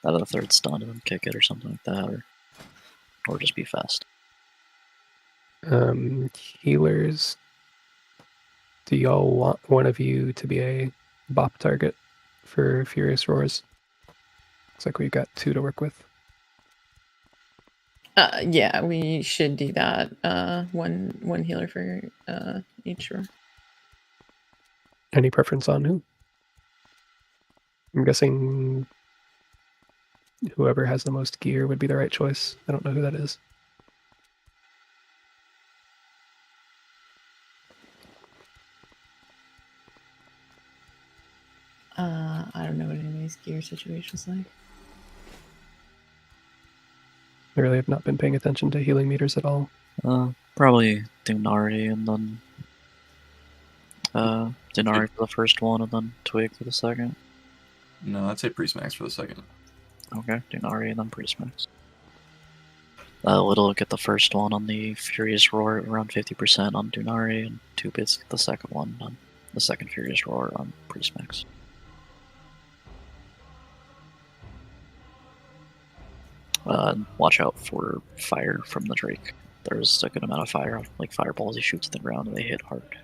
Speaker 1: out of the 3rd stun and then kick it, or something like that, or just be fast.
Speaker 2: Healers, do y'all want one of you to be a bop target for Furious Roars? Looks like we've got 2 to work with.
Speaker 4: Yeah, we should do that. One healer for each row.
Speaker 2: Any preference on who? I'm guessing whoever has the most gear would be the right choice. I don't know who that is.
Speaker 4: I don't know what anybody's gear situation's like.
Speaker 2: I really have not been paying attention to healing meters at all.
Speaker 1: Probably Dunari and then Dunari for the first one and then Twig for the second.
Speaker 12: No, I'd say Priest Max for the second.
Speaker 1: Okay, Dunari and then Priest Max. Little get the first one on the Furious Roar around 50% on Dunari, and 2 bits get the second one on the second Furious Roar on Priest Max. Watch out for fire from the Drake. There's a good amount of fire, like fireballs he shoots at the ground and they hit hard.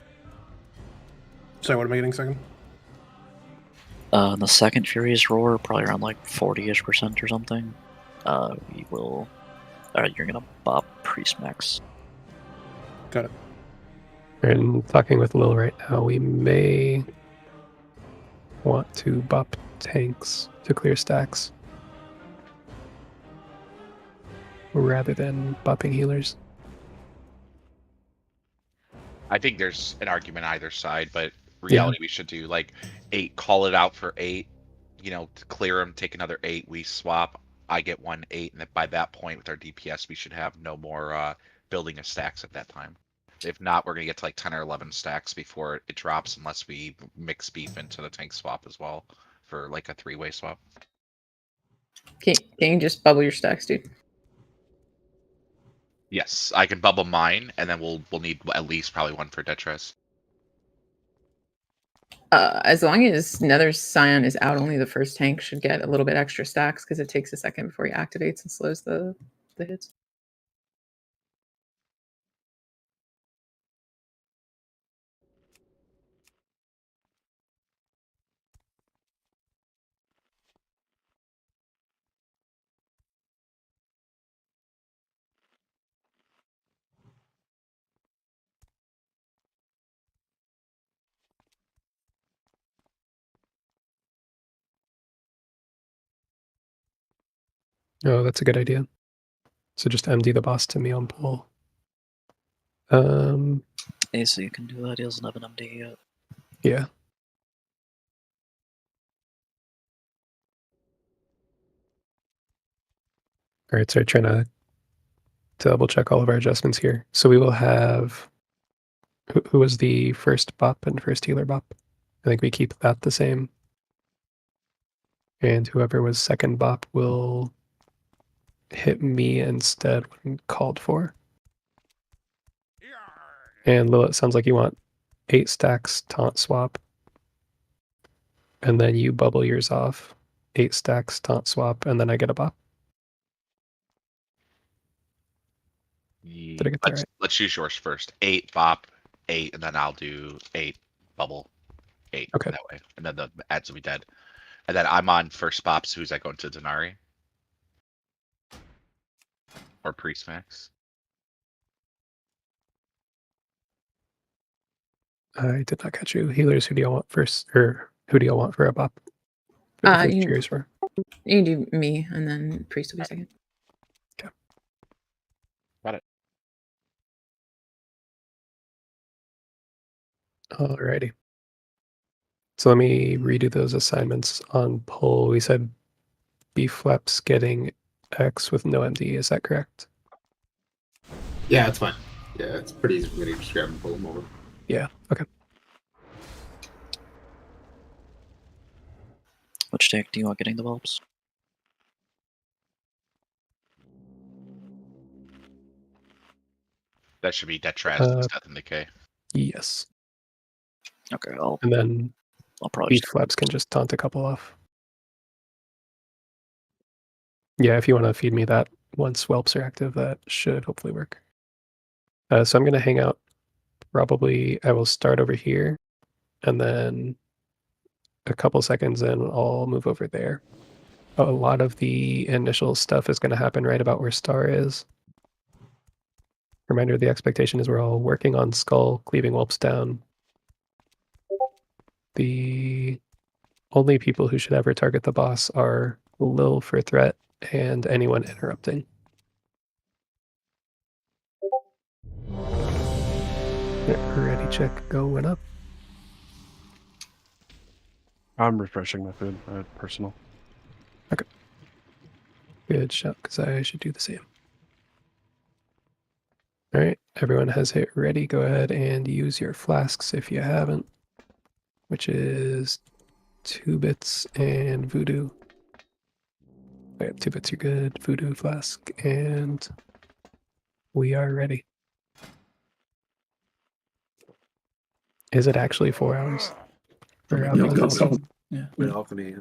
Speaker 18: So what am I getting second?
Speaker 1: The second Furious Roar, probably around like 40-ish% or something. We will... you're gonna bop Priest Max.
Speaker 18: Got it.
Speaker 2: And talking with Lil right now, we may want to bop tanks to clear stacks rather than bopping healers.
Speaker 10: I think there's an argument either side, but reality we should do like 8, call it out for 8, you know, to clear them, take another 8, we swap, I get 1 8, and by that point with our DPS we should have no more building of stacks at that time. If not, we're gonna get to like 10 or 11 stacks before it drops, unless we mix beef into the tank swap as well for like a 3-way swap.
Speaker 4: Can you just bubble your stacks, dude?
Speaker 10: Yes, I can bubble mine, and then we'll need at least probably 1 for Detres.
Speaker 4: As long as Nether Scion is out, only the first tank should get a little bit extra stacks because it takes a second before he activates and slows the hits.
Speaker 2: Oh, that's a good idea. So just MD the boss to me on pull.
Speaker 1: Hey, so you can do that. He doesn't have an MD yet.
Speaker 2: Yeah. All right, so trying to double check all of our adjustments here. So we will have who was the first bop and first healer bop? I think we keep that the same. And whoever was second bop will hit me instead when called for. And Lil, it sounds like you want 8 stacks taunt swap. And then you bubble yours off. 8 stacks taunt swap, and then I get a bop. Did I get that right?
Speaker 10: Let's use yours first. 8 bop, 8, and then I'll do 8 bubble, 8.
Speaker 2: Okay.
Speaker 10: That way, and then the ads will be dead. And then I'm on first bop. So who's that going to? Denari or Priest Max?
Speaker 2: I did not catch you. Healers, who do you want first, or who do you want for a bop? Cheers for.
Speaker 4: You can do me, and then Priest will be second.
Speaker 2: Okay.
Speaker 10: Got it.
Speaker 2: Alrighty. So let me redo those assignments on pull. We said B-Flaps getting X with no MD. Is that correct?
Speaker 13: Yeah, it's fine. Yeah, it's pretty easy for me to just grab and pull them over.
Speaker 2: Yeah, okay.
Speaker 1: Which tank do you want getting the bulbs?
Speaker 10: That should be Detraz, Death and Decay.
Speaker 2: Yes.
Speaker 1: Okay,
Speaker 2: and then
Speaker 1: I'll probably
Speaker 2: B-Flaps can just taunt a couple off. Yeah, if you want to feed me that once whelps are active, that should hopefully work. So I'm going to hang out. Probably I will start over here, and then a couple seconds in, I'll move over there. A lot of the initial stuff is going to happen right about where Star is. Reminder, the expectation is we're all working on Skull, cleaving whelps down. The only people who should ever target the boss are Lil for threat and anyone interrupting. Ready check going up.
Speaker 5: I'm refreshing my food. Personal.
Speaker 2: Okay. Good shot, because I should do the same. All right, everyone has hit ready. Go ahead and use your flasks if you haven't, which is 2 bits and voodoo. I have 2 bits, you're good. Voodoo flask, and we are ready. Is it actually 4 hours? Or
Speaker 6: Yeah. With alchemy.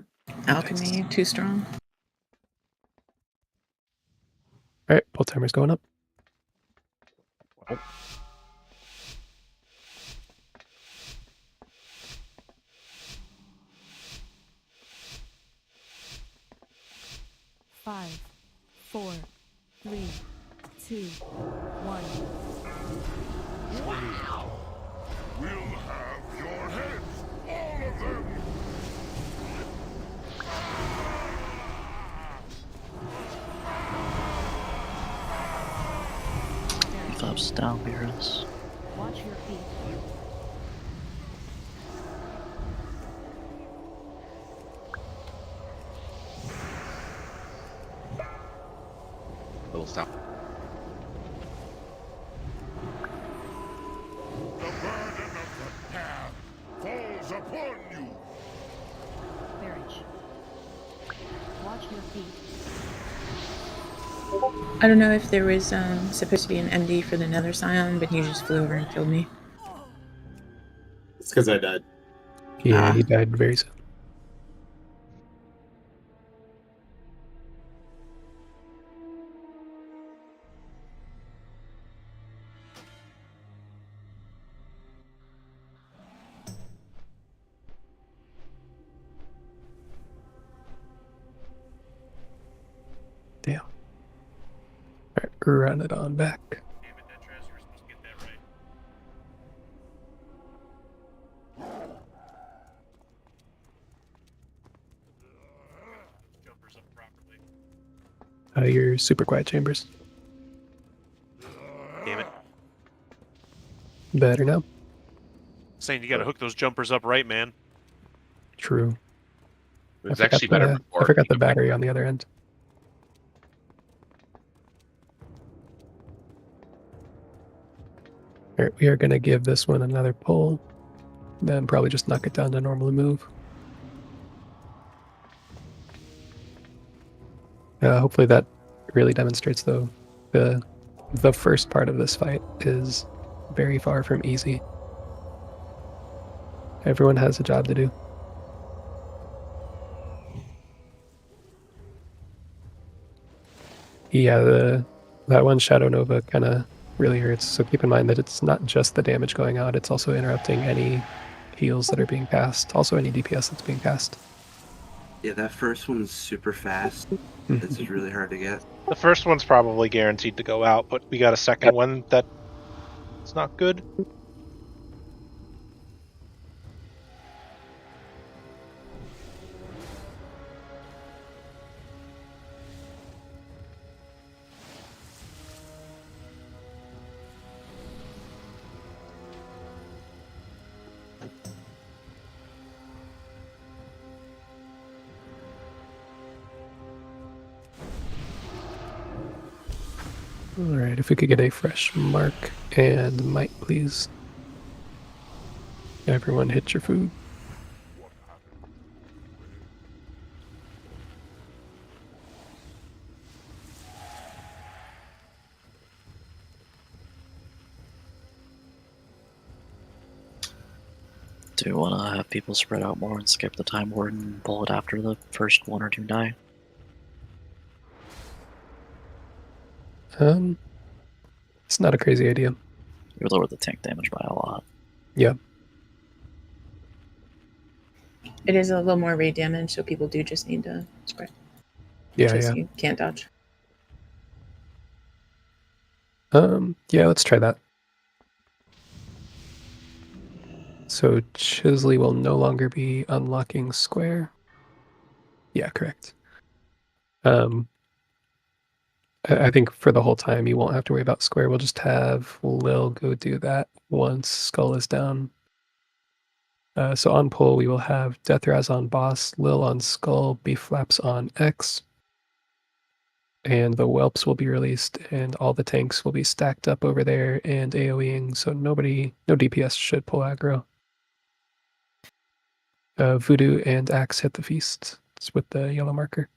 Speaker 4: Alchemy, too strong.
Speaker 2: All right, pull timer's going up.
Speaker 8: Five, 4, 3, 2, 1.
Speaker 9: Wow! We'll have your heads, all of them!
Speaker 1: Flaps down, Beerus.
Speaker 8: Watch your feet.
Speaker 10: Little stop.
Speaker 9: The burden of the path falls upon you!
Speaker 8: Barrage. Watch your feet.
Speaker 4: I don't know if there was supposed to be an MD for the Nether Scion, but he just flew over and killed me.
Speaker 13: It's because I died.
Speaker 2: Yeah, he died very soon. Damn. Alright, run it on back. Your super quiet chambers.
Speaker 14: Damn it.
Speaker 2: Better now.
Speaker 14: Saying you gotta hook those jumpers up right, man.
Speaker 2: True.
Speaker 10: It was actually better before.
Speaker 2: I forgot the battery on the other end. Alright, we are going to give this one another pull. Then probably just knock it down to normally move. Hopefully that really demonstrates, though, the first part of this fight is very far from easy. Everyone has a job to do. Yeah, that one Shadow Nova kind of really hurts, so keep in mind that it's not just the damage going out, it's also interrupting any heals that are being cast, also any DPS that's being cast.
Speaker 6: Yeah, that first one is super fast. It's just really hard to get.
Speaker 15: The first one's probably guaranteed to go out, but we got a second one that's not good.
Speaker 2: Alright, if we could get a fresh mark and might, please. Everyone hit your food.
Speaker 1: Do you want to have people spread out more and skip the Time Ward and pull it after the first 1 or 2 die?
Speaker 2: It's not a crazy idea.
Speaker 1: You lower the tank damage by a lot.
Speaker 2: Yeah.
Speaker 4: It is a little more raid damage, so people do just need to spread.
Speaker 2: Yeah,
Speaker 4: Because
Speaker 2: yeah.
Speaker 4: you can't dodge.
Speaker 2: Yeah, let's try that. So Chisley will no longer be unlocking square. Yeah, correct. I think for the whole time you won't have to worry about square. We'll just have Lil go do that once Skull is down. So on pull we will have Deathraz on boss, Lil on Skull, B-Flaps on X. And the whelps will be released and all the tanks will be stacked up over there and AoEing, so no DPS should pull aggro. Voodoo and Axe hit the feast. It's with the yellow marker.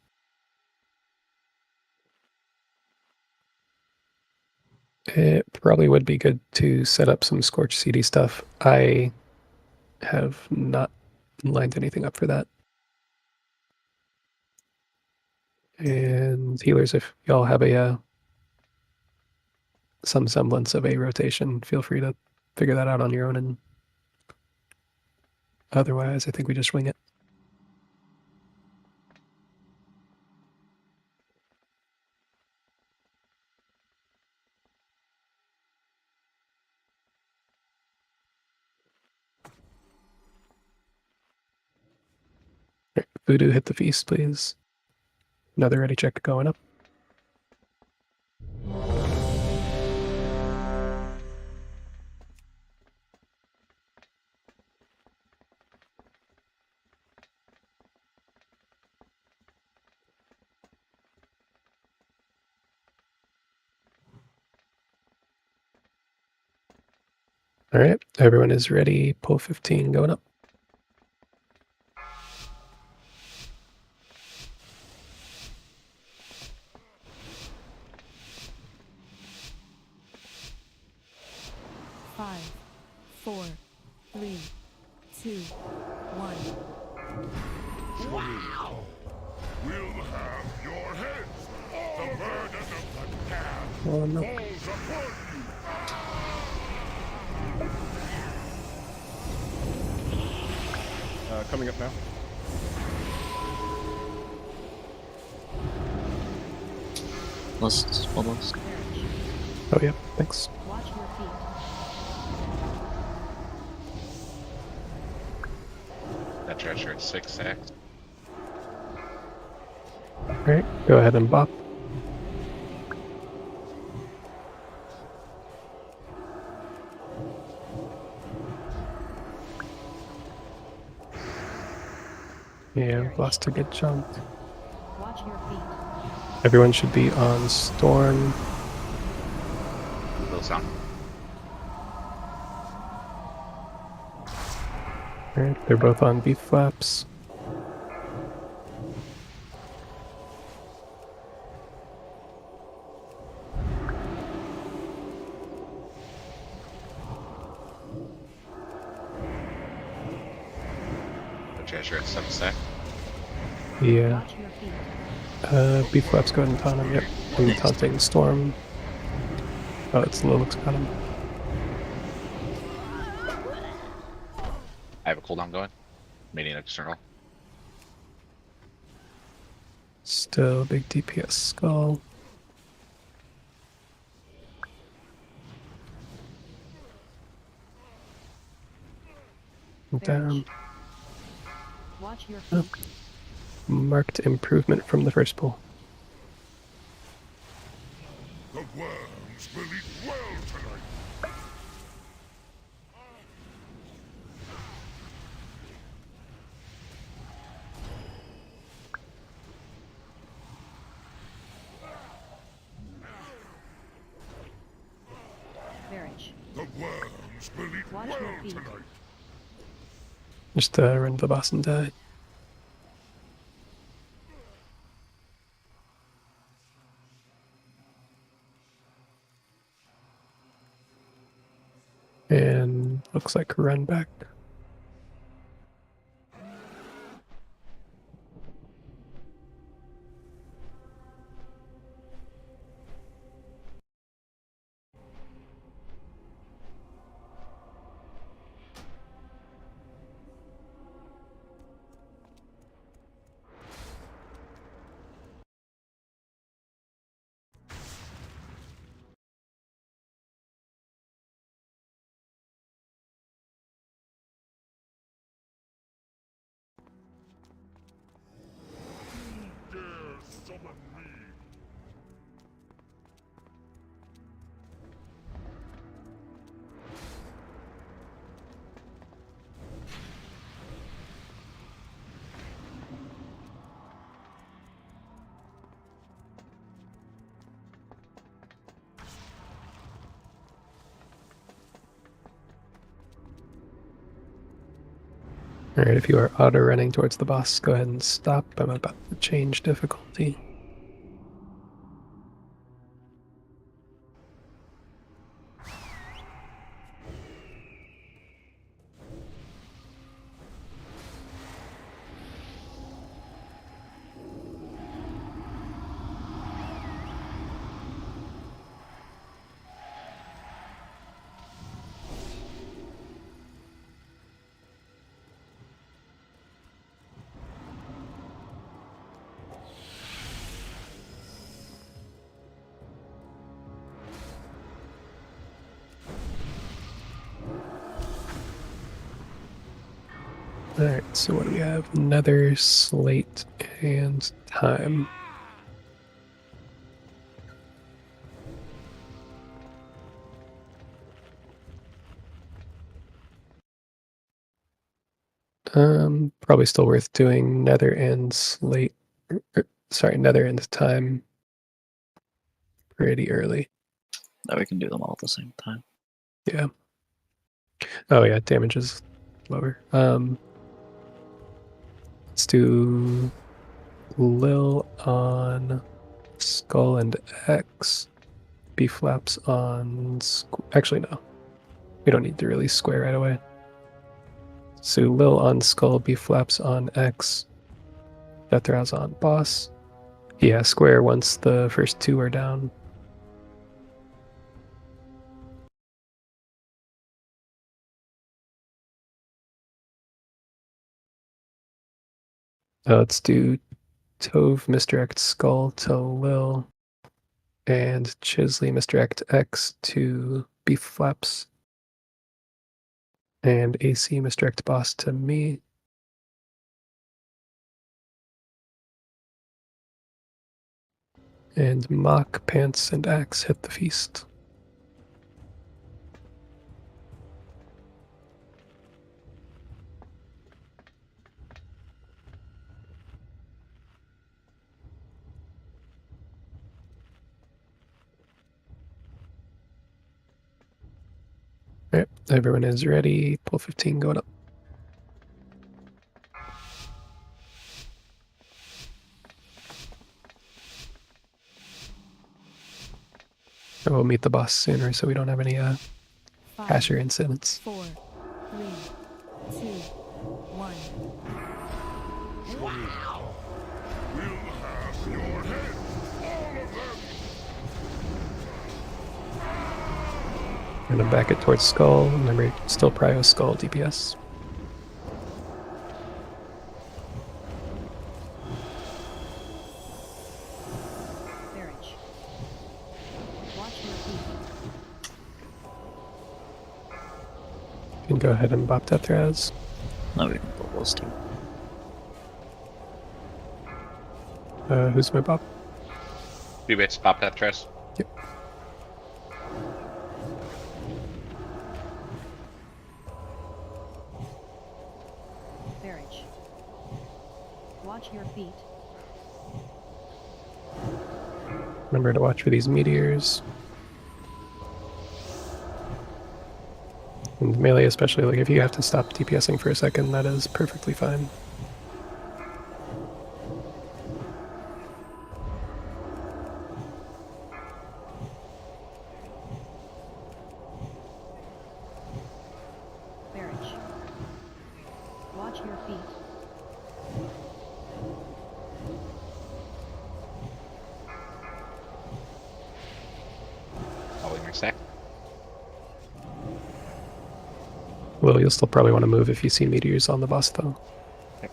Speaker 2: It probably would be good to set up some Scorch CD stuff. I have not lined anything up for that. And healers, if y'all have a some semblance of a rotation, feel free to figure that out on your own. And otherwise, I think we just wing it. Right, Voodoo, hit the feast, please. Another ready check going up. All right, everyone is ready. Pull 15 going up.
Speaker 8: Five, 4, 3, 2, 1.
Speaker 9: Wow! We'll have your heads! The burden of the path
Speaker 2: Oh, no.
Speaker 9: falls upon you!
Speaker 18: Coming up now.
Speaker 1: Almost.
Speaker 2: Oh yeah, thanks.
Speaker 8: Watch your feet.
Speaker 10: That treasure at 6-6.
Speaker 2: Alright, go ahead and bop. Yeah, lost to get jumped.
Speaker 8: Watch your feet.
Speaker 2: Everyone should be on Storm.
Speaker 10: Little sound.
Speaker 2: Alright, they're both on beef flaps.
Speaker 10: The treasure at 7-6.
Speaker 2: Yeah.
Speaker 8: Watch your feet.
Speaker 2: Beef flaps, go ahead and taunt him. Yep. I'm taunting Storm. Oh, it's Lilith's got him.
Speaker 10: I have a cooldown going. Meaning external.
Speaker 2: Still big DPS skull. Down.
Speaker 8: Watch your
Speaker 2: Oh.
Speaker 8: feet.
Speaker 2: Marked improvement from the first pull.
Speaker 9: The worms will eat well tonight!
Speaker 8: Marriage.
Speaker 9: The worms will eat
Speaker 8: Watch
Speaker 9: well
Speaker 8: your feet.
Speaker 9: tonight!
Speaker 2: Just run to the boss and die. And looks like run back.
Speaker 9: Dare summon me!
Speaker 2: Alright, if you are auto running towards the boss, go ahead and stop. I'm about to change difficulty. Alright, so what do we have? Nether, slate, and time. Probably still worth doing nether and slate. Sorry, nether and time pretty early.
Speaker 1: Now we can do them all at the same time.
Speaker 2: Yeah. Oh yeah, damage is lower. Let's do Lil on Skull and X. B flaps on. Actually, no. We don't need to release square right away. So Lil on Skull, B flaps on X, Deathraz on Boss. Yeah, square once the first two are down. Let's do Tove misdirect Skull to Lil, and Chisley misdirect X to B flaps, and AC misdirect Boss to me. And Mock, Pants, and Axe hit the feast. Alright, everyone is ready. Pull 15 going up. We'll meet the boss sooner so we don't have any cashier incidents.
Speaker 8: 4, 3, 2, 1.
Speaker 9: Wow! We'll have your head, all of them!
Speaker 2: We're gonna back it towards Skull. Remember, still prio Skull DPS. You can go ahead and bop Deathraz.
Speaker 1: No, we can pull those two.
Speaker 2: Who's my bop?
Speaker 10: 2 bits, pop that dress.
Speaker 2: Yep.
Speaker 8: Barrage. Watch your feet.
Speaker 2: Remember to watch for these meteors. And melee especially, like if you have to stop DPSing for a second, that is perfectly fine.
Speaker 8: Barrage. Watch your feet.
Speaker 10: Following your stack.
Speaker 2: Well, you'll still probably want to move if you see meteors on the boss, though.
Speaker 10: Yep.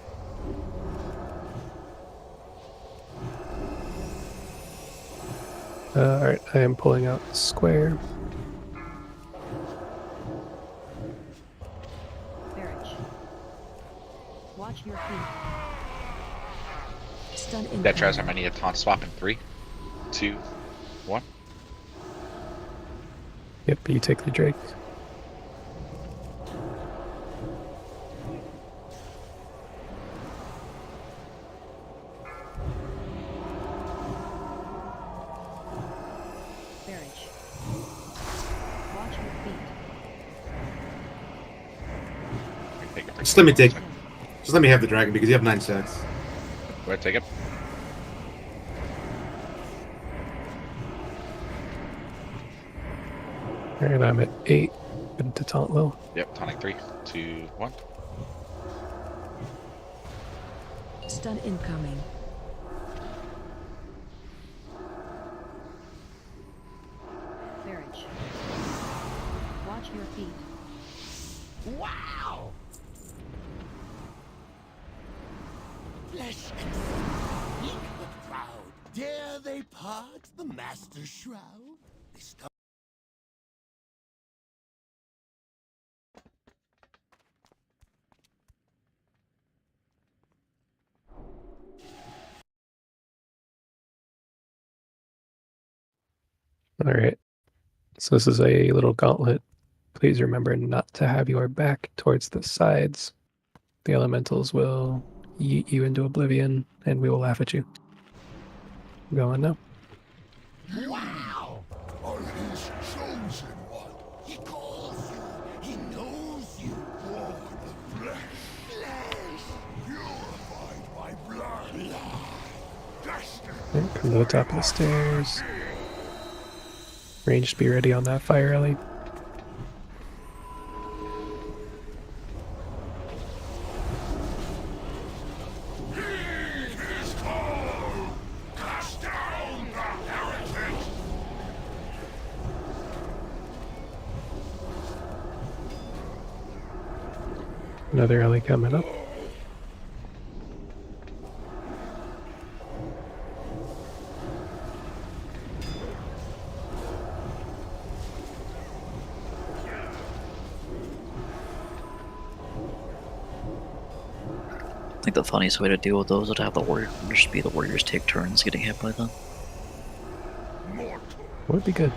Speaker 2: Alright, I am pulling out square.
Speaker 8: Barrage. Watch your feet. Stun incoming.
Speaker 10: That tries. I might need a taunt swap in 3, 2, 1.
Speaker 2: Yep, you take the Drake.
Speaker 8: Barrage. Watch your feet.
Speaker 13: Just let me take. Just let me have the dragon because you have 9 sets.
Speaker 10: Go ahead, take it.
Speaker 2: Alright, I'm at 8. Good to taunt low.
Speaker 10: Yep, taunting 3, 2, 1.
Speaker 8: Stun incoming. Barrage. Watch your feet.
Speaker 11: Wow! Flesh and ink the proud. Dare they part the master shroud? They start.
Speaker 2: Alright, so this is a little gauntlet. Please remember not to have your back towards the sides. The elementals will yeet you into oblivion, and we will laugh at you. Going now.
Speaker 11: Wow! Are his chosen one. He calls you. He knows you. Born of flesh. Flesh! Purified by blood.
Speaker 2: Come to the top of the stairs. Ranged, be ready on that fire alley. Another alley coming up.
Speaker 1: I think the funniest way to deal with those would have the warriors just be the warriors take turns getting hit by them.
Speaker 2: Would be good.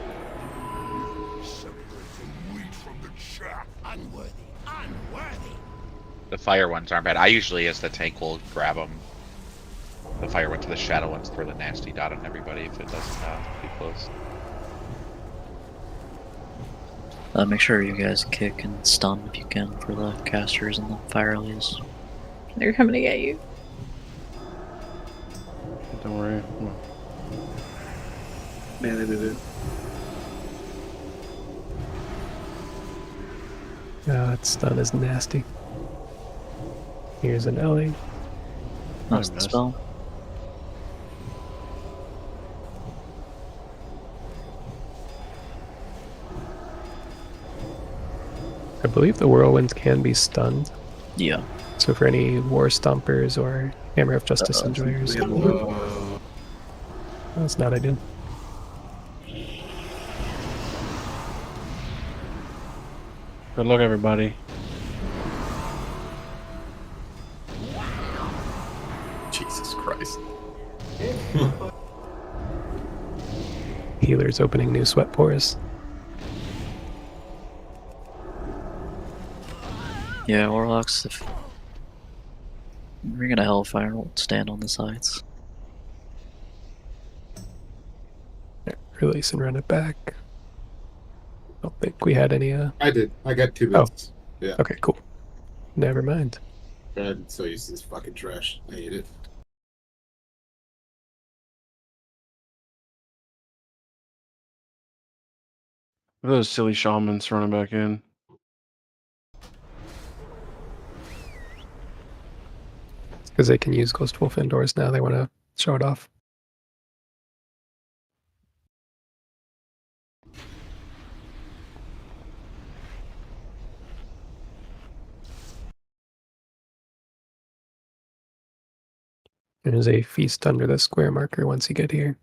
Speaker 11: Unworthy. Unworthy.
Speaker 10: The fire ones aren't bad. I usually, as the tank, will grab them. The fire ones to the shadow ones, throw the nasty dot on everybody if it doesn't be close.
Speaker 1: Make sure you guys kick and stun if you can for the casters and the fire alleys.
Speaker 4: They're coming to get you.
Speaker 5: Don't worry.
Speaker 6: Man, they did it.
Speaker 2: That stun is nasty. Here's an alley.
Speaker 1: That's the spell.
Speaker 2: I believe the whirlwinds can be stunned.
Speaker 1: Yeah.
Speaker 2: So for any war stompers or Hammer of Justice enjoyers, that's not ideal.
Speaker 5: Good luck, everybody.
Speaker 16: Jesus Christ.
Speaker 2: Healers opening new sweat pores.
Speaker 1: Yeah, warlocks, if you're gonna hellfire, won't stand on the sides.
Speaker 2: Release and run it back. Don't think we had any.
Speaker 13: I did. I got 2 bits. Yeah.
Speaker 2: Okay, cool. Never mind.
Speaker 13: I'm so used to this fucking trash. I hate it.
Speaker 5: Those silly shamans running back in.
Speaker 2: Because they can use Ghost Wolf indoors now. They want to show it off. There's a feast under the square marker once you get here.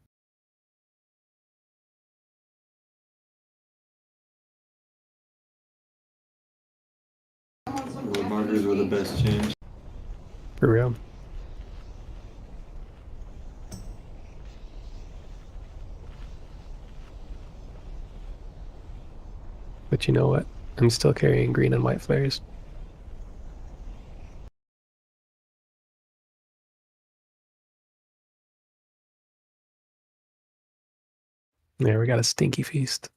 Speaker 16: The markers were the best change.
Speaker 2: For real. But you know what? I'm still carrying green and white flares. There, we got a stinky feast.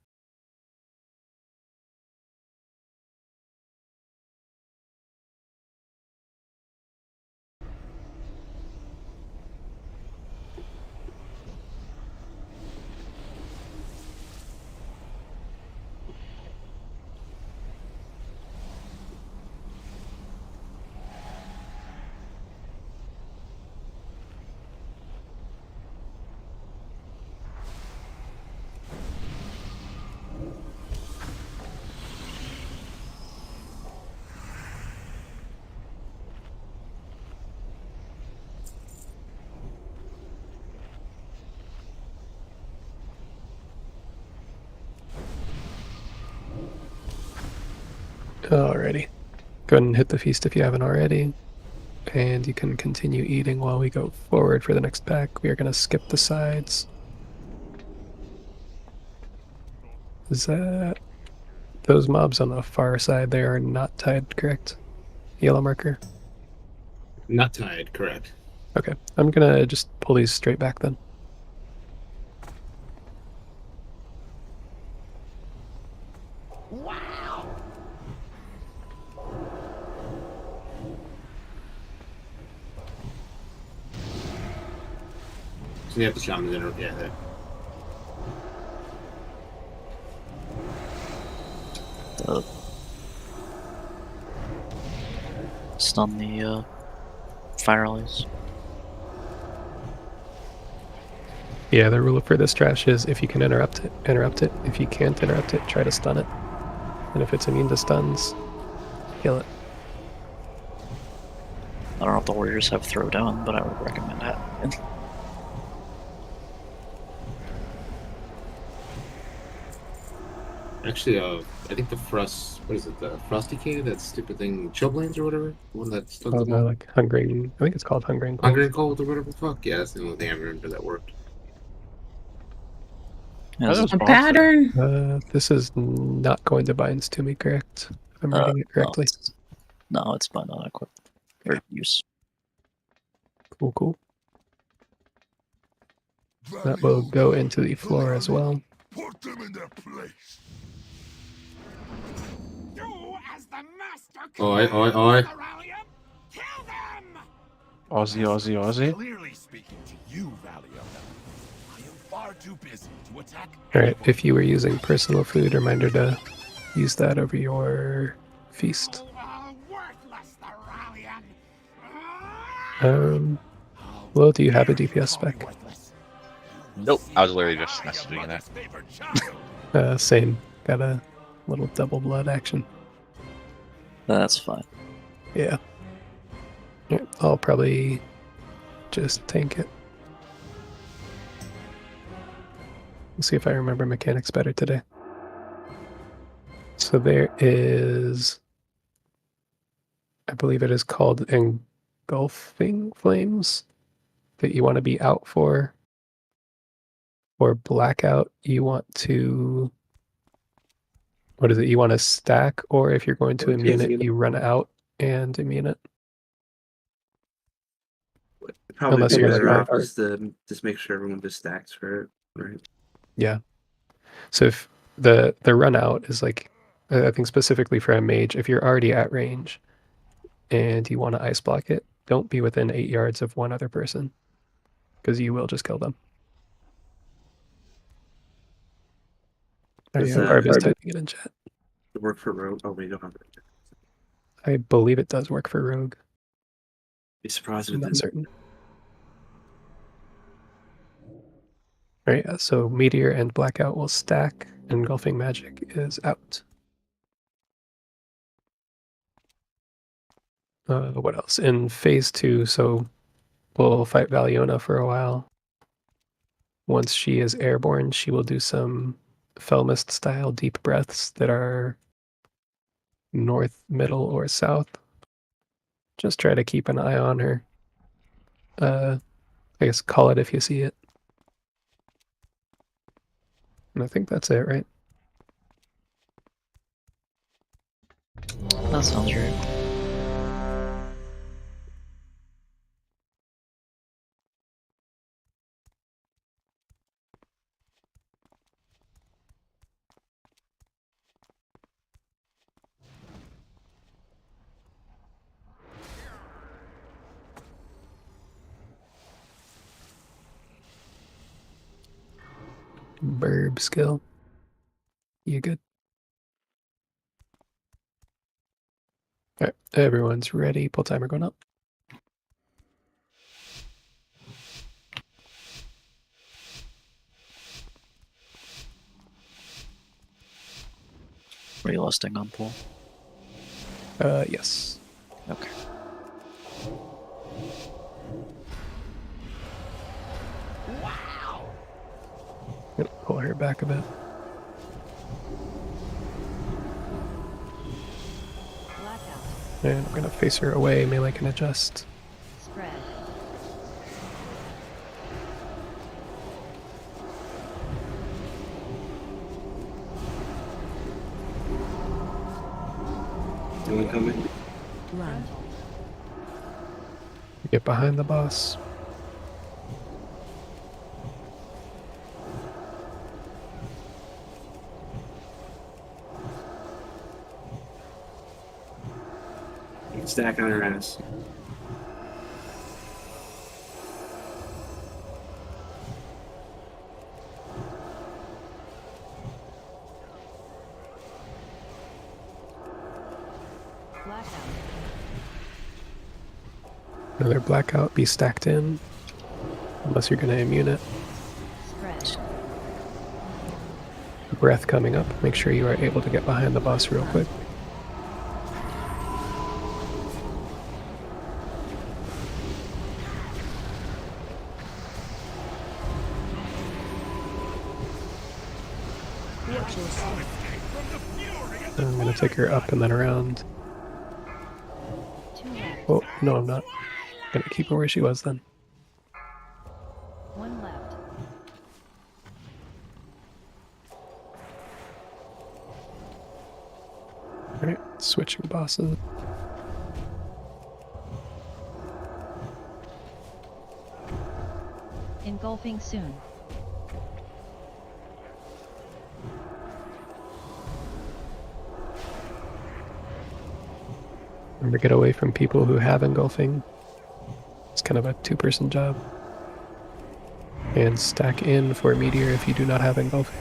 Speaker 2: Alrighty. Go ahead and hit the feast if you haven't already. And you can continue eating while we go forward for the next pack. We are going to skip the sides. Is that... Those mobs on the far side, they are not tied, correct? Yellow marker?
Speaker 13: Not tied, correct.
Speaker 2: Okay, I'm going to just pull these straight back then.
Speaker 13: So you have the shamans in, yeah.
Speaker 1: Stun the fire alleys.
Speaker 2: Yeah, the rule for this trash is if you can interrupt it, interrupt it. If you can't interrupt it, try to stun it. And if it's immune to stuns, kill it.
Speaker 1: I don't know if the warriors have throwdown, but I would recommend having it.
Speaker 13: Actually, I think the what is it, the Frosty Cave, that stupid thing, Chillblains or whatever? The one that stuns them all?
Speaker 2: Like Hungering, I think it's called Hungering Cold.
Speaker 13: Hungering Cold or whatever the fuck? Yeah, that's the only thing I remember that worked.
Speaker 4: A pattern?
Speaker 2: This is not going to binds to me, correct? If I'm reading it correctly.
Speaker 1: No, it's bind on equip. Or use.
Speaker 2: Cool, cool. That will go into the floor as well.
Speaker 9: Put them in their place. You as the master
Speaker 13: Oi, oi, oi.
Speaker 5: Aussie.
Speaker 9: Clearly speaking to you, Valio. I am far too busy to attack.
Speaker 2: Alright, if you were using personal food, reminder to use that over your feast. Will, do you have a DPS spec?
Speaker 10: Nope. I was literally just messaging that.
Speaker 2: Same. Got a little double blood action.
Speaker 1: That's fine.
Speaker 2: Yeah. Yeah, I'll probably just tank it. We'll see if I remember mechanics better today. So there is, I believe it is called engulfing flames that you want to be out for. For blackout, you want to, what is it? You want to stack, or if you're going to immune it, you run out and immune it.
Speaker 6: Probably
Speaker 2: Unless
Speaker 6: be
Speaker 2: you're
Speaker 6: better
Speaker 2: like,
Speaker 6: off just to just make sure everyone just stacks for it, right?
Speaker 2: Yeah. So if the run out is like, I think specifically for a mage, if you're already at range and you want to ice block it, don't be within 8 yards of one other person, because you will just kill them.
Speaker 6: Does
Speaker 2: Arvis typing it in chat.
Speaker 6: work for rogue? Oh, we don't have it.
Speaker 2: I believe it does work for rogue.
Speaker 6: Be surprised if
Speaker 2: I'm
Speaker 6: it
Speaker 2: not
Speaker 6: didn't.
Speaker 2: certain. Alright, so Meteor and Blackout will stack. Engulfing Magic is out. What else? In phase 2, so we'll fight Valiona for a while. Once she is airborne, she will do some Felmist style deep breaths that are north, middle, or south. Just try to keep an eye on her. I guess call it if you see it. And I think that's it, right?
Speaker 1: That sounds right.
Speaker 2: Burb skill. You good? Alright, everyone's ready. Pull timer going up.
Speaker 1: Are you listing on pool?
Speaker 2: Yes.
Speaker 1: Okay.
Speaker 2: Gonna pull her back a bit. And I'm gonna face her away, melee can adjust.
Speaker 8: Spread.
Speaker 6: Anyone coming?
Speaker 8: Run.
Speaker 2: Get behind the boss.
Speaker 6: You can stack on her ass.
Speaker 8: Blackout.
Speaker 2: Another blackout, be stacked in. Unless you're gonna immune it.
Speaker 8: Spread.
Speaker 2: Breath coming up. Make sure you are able to get behind the boss real quick. gonna take her up and then around. Oh, no, I'm not. I'm gonna keep her where she was then.
Speaker 8: 1 left.
Speaker 2: Alright, switching bosses.
Speaker 8: Engulfing soon.
Speaker 2: Remember, get away from people who have engulfing. It's kind of a two-person job. And stack in for meteor if you do not have engulfing.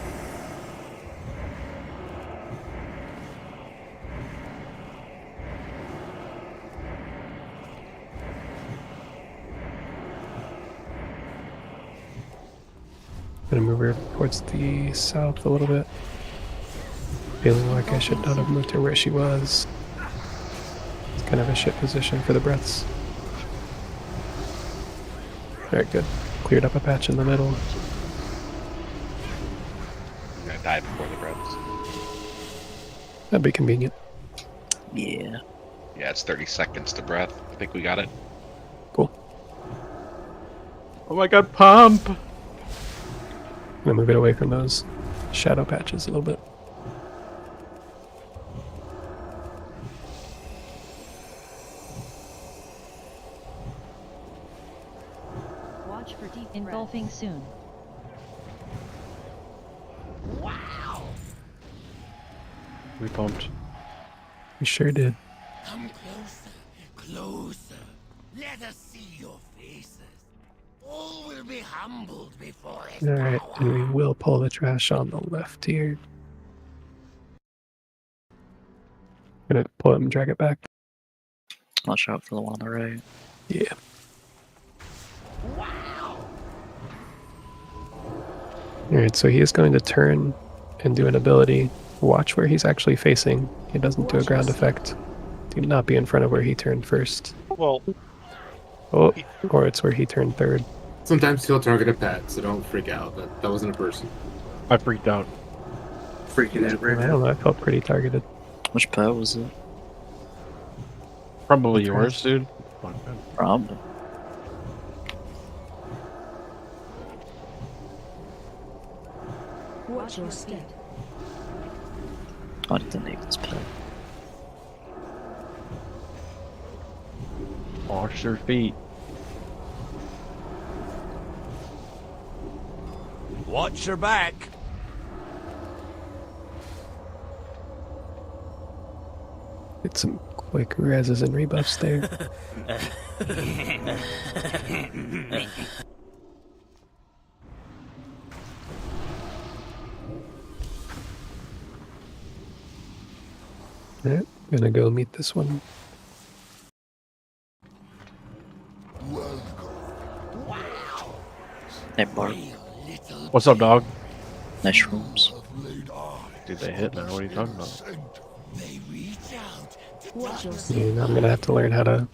Speaker 2: Gonna move her towards the south a little bit. Feeling like I should not have moved her where she was. It's kind of a shit position for the breaths. Alright, good. Cleared up a patch in the middle.
Speaker 10: I'm gonna die before the breaths.
Speaker 2: That'd be convenient.
Speaker 1: Yeah.
Speaker 10: Yeah, it's 30 seconds to breath. I think we got it.
Speaker 2: Cool.
Speaker 5: Oh my god, pump!
Speaker 2: I'm gonna move it away from those shadow patches a little bit.
Speaker 8: Watch for deep engulfing soon.
Speaker 11: Wow!
Speaker 5: We pumped.
Speaker 2: We sure did.
Speaker 11: Come closer, closer. Let us see your faces. All will be humbled before it.
Speaker 2: Alright, and we will pull the trash on the left here. Gonna pull it and drag it back.
Speaker 1: Watch out for the one on the right.
Speaker 2: Yeah. Alright, so he is going to turn and do an ability. Watch where he's actually facing. He doesn't do a ground effect. Do not be in front of where he turned first.
Speaker 15: Well,
Speaker 2: Oh, or it's where he turned third.
Speaker 13: Sometimes he'll target a pet, so don't freak out. That wasn't a person.
Speaker 5: I freaked out.
Speaker 6: Freaking out right
Speaker 2: I
Speaker 6: now.
Speaker 2: don't know, I felt pretty targeted.
Speaker 1: Which pet was it?
Speaker 5: Probably yours, dude.
Speaker 1: Probably.
Speaker 8: Watch your speed.
Speaker 1: I didn't need this pet.
Speaker 5: Wash your feet.
Speaker 11: Watch your back.
Speaker 2: Get some quick reses and rebuffs there. Alright, gonna go meet this one.
Speaker 1: Hey, Bart.
Speaker 5: What's up, dog?
Speaker 1: Nice rooms.
Speaker 5: Dude, they hit now. What are you talking about?
Speaker 8: Watch your
Speaker 2: Yeah,
Speaker 8: speed.
Speaker 2: I'm gonna have to learn how to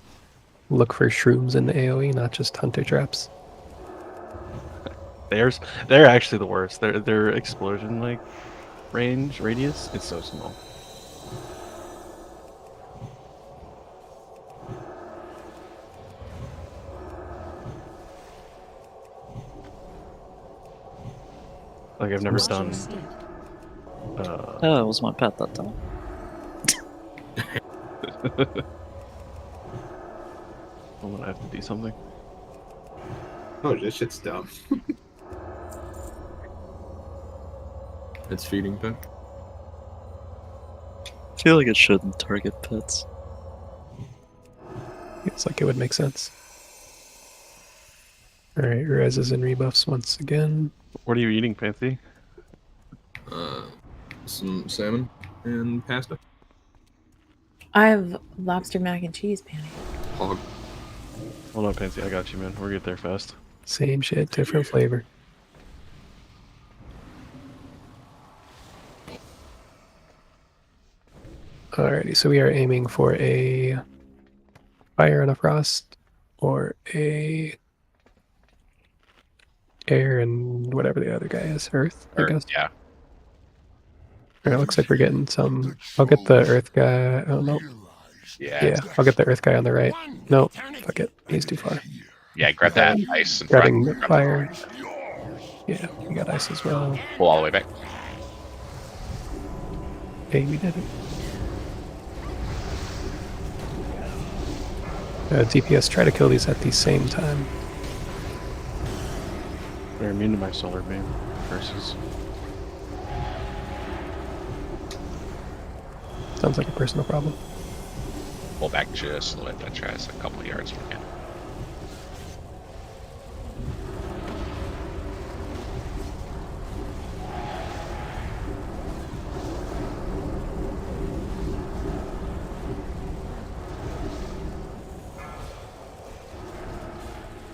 Speaker 2: look for shrooms in the AoE, not just hunter traps.
Speaker 5: They're actually the worst. Their explosion like radius, it's so small. Like I've never
Speaker 8: Watch your
Speaker 5: done.
Speaker 8: speed.
Speaker 1: Oh, it was my pet that time.
Speaker 5: I'm gonna have to do something.
Speaker 13: Oh, this shit's dumb.
Speaker 3: It's feeding pet.
Speaker 1: I feel like it shouldn't target pets.
Speaker 2: Feels like it would make sense. Alright, reses and rebuffs once again.
Speaker 5: What are you eating, Fancy?
Speaker 3: Some salmon and pasta.
Speaker 4: I have lobster mac and cheese, Panny.
Speaker 3: Hog.
Speaker 5: Hold on, Fancy. I got you, man. We'll get there fast.
Speaker 2: Same shit, different flavor. Alrighty, so we are aiming for a fire and a frost, or a air and whatever the other guy is, earth, I guess.
Speaker 10: Yeah.
Speaker 2: Alright, looks like we're getting some. I'll get the earth guy. Oh no.
Speaker 10: Yeah.
Speaker 2: I'll get the earth guy on the right. No, fuck it. He's too far.
Speaker 10: Yeah, grab that ice in
Speaker 2: Grabbing
Speaker 10: front.
Speaker 2: the fire. Yeah, we got ice as well.
Speaker 10: Pull all the way back.
Speaker 2: Hey, we did it. DPS, try to kill these at the same time.
Speaker 5: They're immune to my solar beam versus.
Speaker 2: Sounds like a personal problem.
Speaker 10: Pull back just a little bit. Try us a couple yards from you.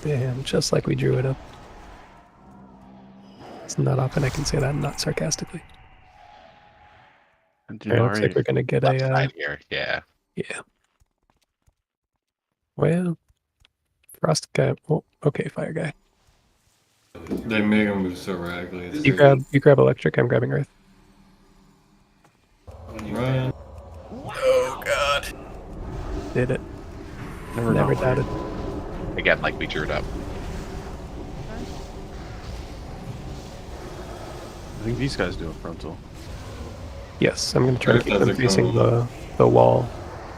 Speaker 2: Damn, just like we drew it up. It's not often I can say that, not sarcastically. Alright, looks like we're gonna get
Speaker 10: Left
Speaker 2: a
Speaker 10: side here. Yeah.
Speaker 2: yeah. Well, frost guy. Oh, okay, fire guy.
Speaker 16: They make them move so radically. It's
Speaker 2: You grab electric. I'm grabbing earth.
Speaker 16: Run.
Speaker 2: Oh god. Did it. Never doubted.
Speaker 10: Again, like we drew it up.
Speaker 5: I think these guys do a frontal.
Speaker 2: Yes, I'm gonna try to keep them facing the wall,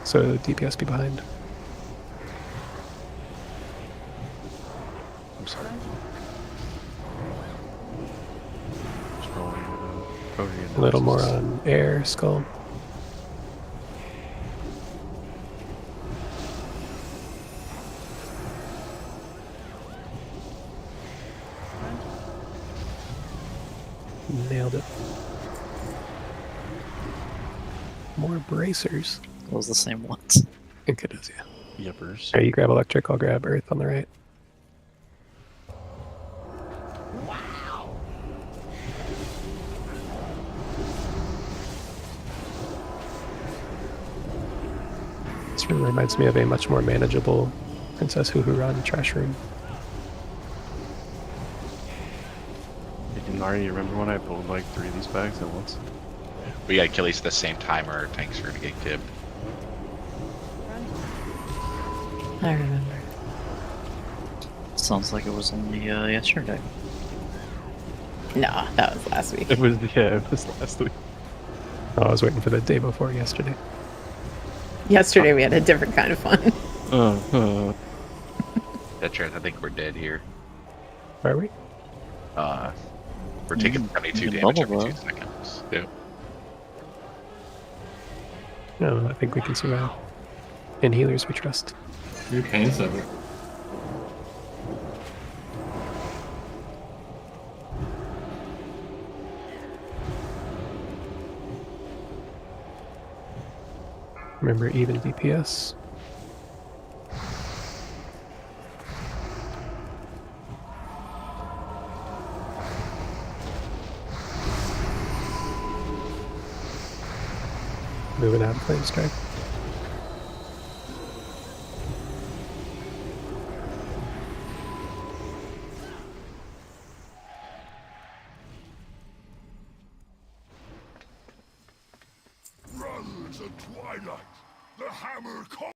Speaker 2: so DPS be behind.
Speaker 5: I'm sorry. Just rolling with
Speaker 2: A little more on air skull. Nailed it. More bracers.
Speaker 1: Those the same ones.
Speaker 2: I think it is, yeah.
Speaker 5: Yippers.
Speaker 2: Alright, you grab electric, I'll grab earth on the right. This room reminds me of a much more manageable Princess Huhuran trash room.
Speaker 5: Nari, you remember when I pulled like 3 of these bags at once?
Speaker 10: We gotta kill these at the same time or our tanks are gonna get kibbed.
Speaker 4: I remember.
Speaker 1: Sounds like it was only yesterday.
Speaker 4: No, that was last week.
Speaker 5: It was, yeah, it was last week.
Speaker 2: Oh, I was waiting for the day before yesterday.
Speaker 4: Yesterday we had a different kind of fun.
Speaker 10: That's right. I think we're dead here.
Speaker 2: Are we?
Speaker 10: We're taking 72 damage every 2 seconds. Yeah.
Speaker 2: No, I think we can survive. In healers we trust.
Speaker 16: You can save it.
Speaker 2: Remember even DPS. Moving out of flame strike.
Speaker 9: Brothers of Twilight, the hammer call.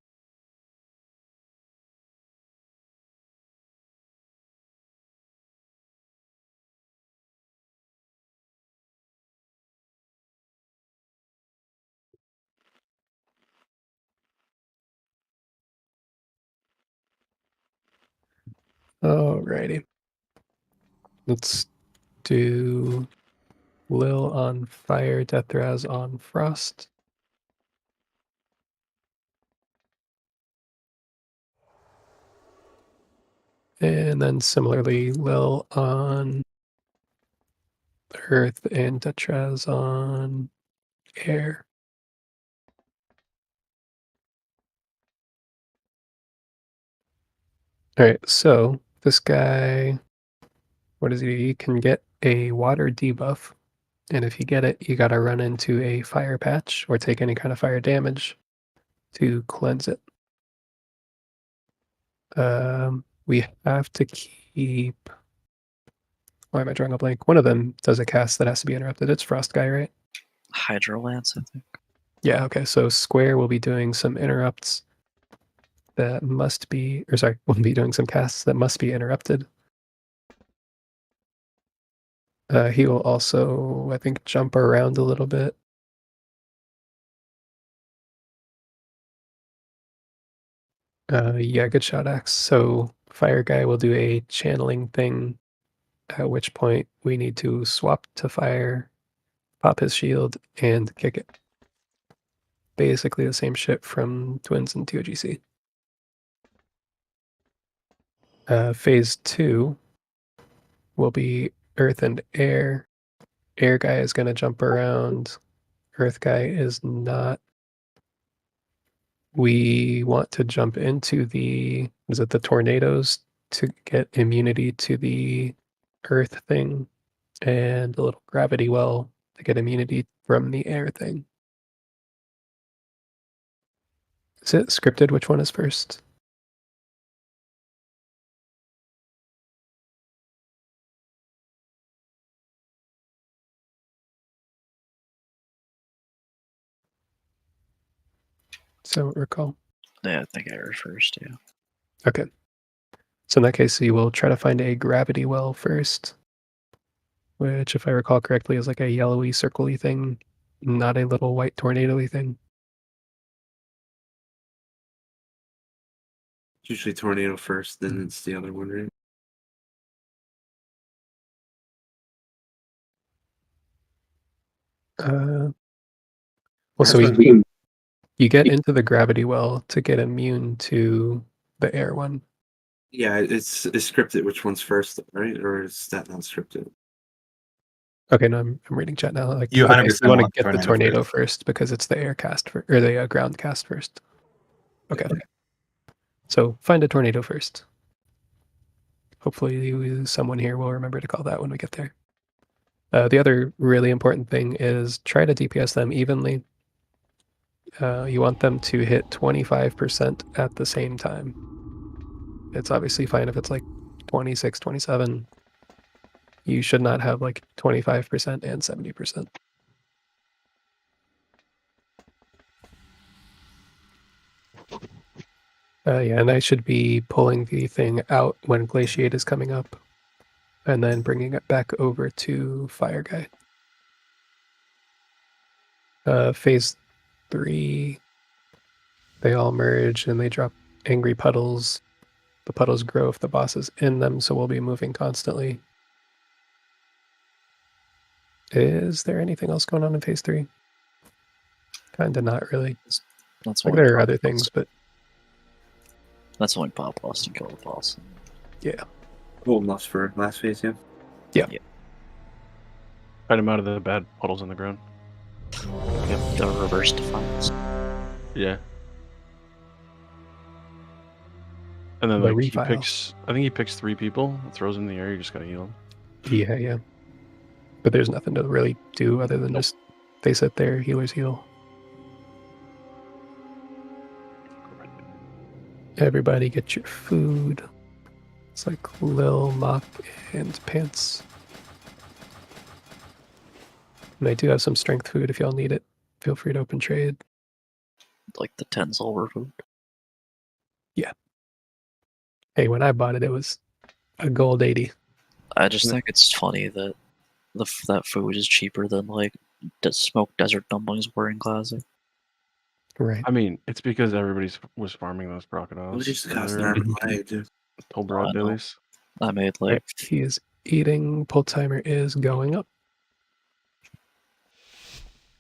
Speaker 2: Alrighty. Let's do Lil on fire, Deathraz on frost. And then similarly, Lil on earth and Deathraz on air. Alright, so this guy, what does he do? He can get a water debuff, and if you get it, you gotta run into a fire patch or take any kind of fire damage to cleanse it. We have to keep... Why am I drawing a blank? One of them does a cast that has to be interrupted. It's Frost Guy, right?
Speaker 1: Hydro Lance, I think.
Speaker 2: Yeah, okay, so square will be doing some interrupts that must be, or sorry, will be doing some casts that must be interrupted. He will also, I think, jump around a little bit. Yeah, good shot, Axe. So Fire Guy will do a channeling thing, at which point we need to swap to fire, pop his shield, and kick it. Basically the same shit from Twins and TOGC. Phase 2 will be Earth and Air. Air Guy is going to jump around. Earth Guy is not. We want to jump into the tornadoes to get immunity to the Earth thing, and a little gravity well to get immunity from the air thing. Is it scripted? Which one is first? So I don't recall.
Speaker 1: Yeah, I think air first, yeah.
Speaker 2: Okay. So in that case, you will try to find a gravity well first, which, if I recall correctly, is like a yellowy, circle-y thing, not a little white tornado-y thing.
Speaker 6: Usually tornado first, then it's the other one, right?
Speaker 2: Well, so you get into the gravity well to get immune to the air one.
Speaker 6: Yeah, it's scripted which one's first, right? Or is that not scripted?
Speaker 2: Okay, no, I'm reading chat now. Like,
Speaker 12: You
Speaker 2: okay,
Speaker 12: 100%
Speaker 2: so you want to
Speaker 12: want
Speaker 2: get the tornado first because it's the air cast or the ground cast first. Okay. So find a tornado first. Hopefully someone here will remember to call that when we get there. The other really important thing is try to DPS them evenly. You want them to hit 25% at the same time. It's obviously fine if it's like 26, 27. You should not have like 25% and 70%. Yeah, and I should be pulling the thing out when Glaciate is coming up, and then bringing it back over to Fire Guy. Phase 3, they all merge and they drop angry puddles. The puddles grow if the boss is in them, so we'll be moving constantly. Is there anything else going on in Phase 3? Kinda not really.
Speaker 1: That's
Speaker 2: like
Speaker 1: when
Speaker 2: there are other things, but
Speaker 1: that's when Pop lost and killed the boss.
Speaker 2: yeah.
Speaker 6: Golden lost for last phase, yeah.
Speaker 2: Yeah.
Speaker 5: Fight him out of the bad puddles on the ground.
Speaker 1: Yep, the reverse defiance.
Speaker 5: Yeah. And then
Speaker 2: The
Speaker 5: like he
Speaker 2: refile.
Speaker 5: picks, I think he picks 3 people, throws them in the air. You just gotta heal them.
Speaker 2: Yeah, yeah. But there's nothing to really do other than just they sit there, healers heal. Everybody get your food. It's like Lil, Mop, and Pants. And I do have some strength food if y'all need it. Feel free to open trade.
Speaker 1: Like the 10 silver food.
Speaker 2: Yeah. Hey, when I bought it, it was a gold 80.
Speaker 1: I just think it's funny that that food is cheaper than like smoked desert dumplings were in Classic.
Speaker 2: Right.
Speaker 5: I mean, it's because everybody was farming those crocodiles.
Speaker 6: It just cost an arm and a leg, dude.
Speaker 5: Whole broad dailies.
Speaker 1: I made like
Speaker 2: He is eating. Pull timer is going up.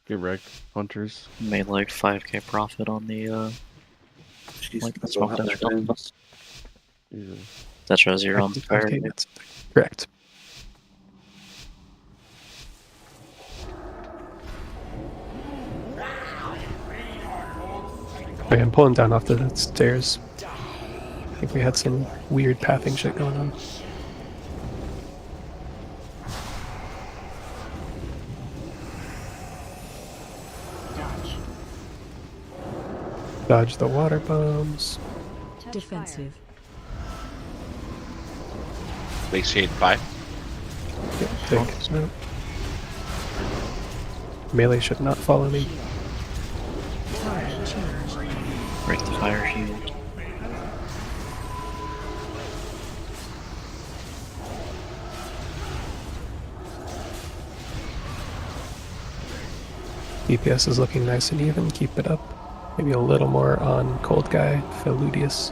Speaker 5: Get wrecked, hunters.
Speaker 1: Made like 5k profit on the like the smoked desert dumplings. That shows you're on fire.
Speaker 2: Correct. Okay, I'm pulling down off the stairs. I think we had some weird pathing shit going on. Dodge the water bombs.
Speaker 8: Defensive.
Speaker 10: Base shade 5.
Speaker 2: Yeah, take. Melee should not follow me.
Speaker 1: Break the fire shield.
Speaker 2: DPS is looking nice and even. Keep it up. Maybe a little more on Cold Guy, Philudius.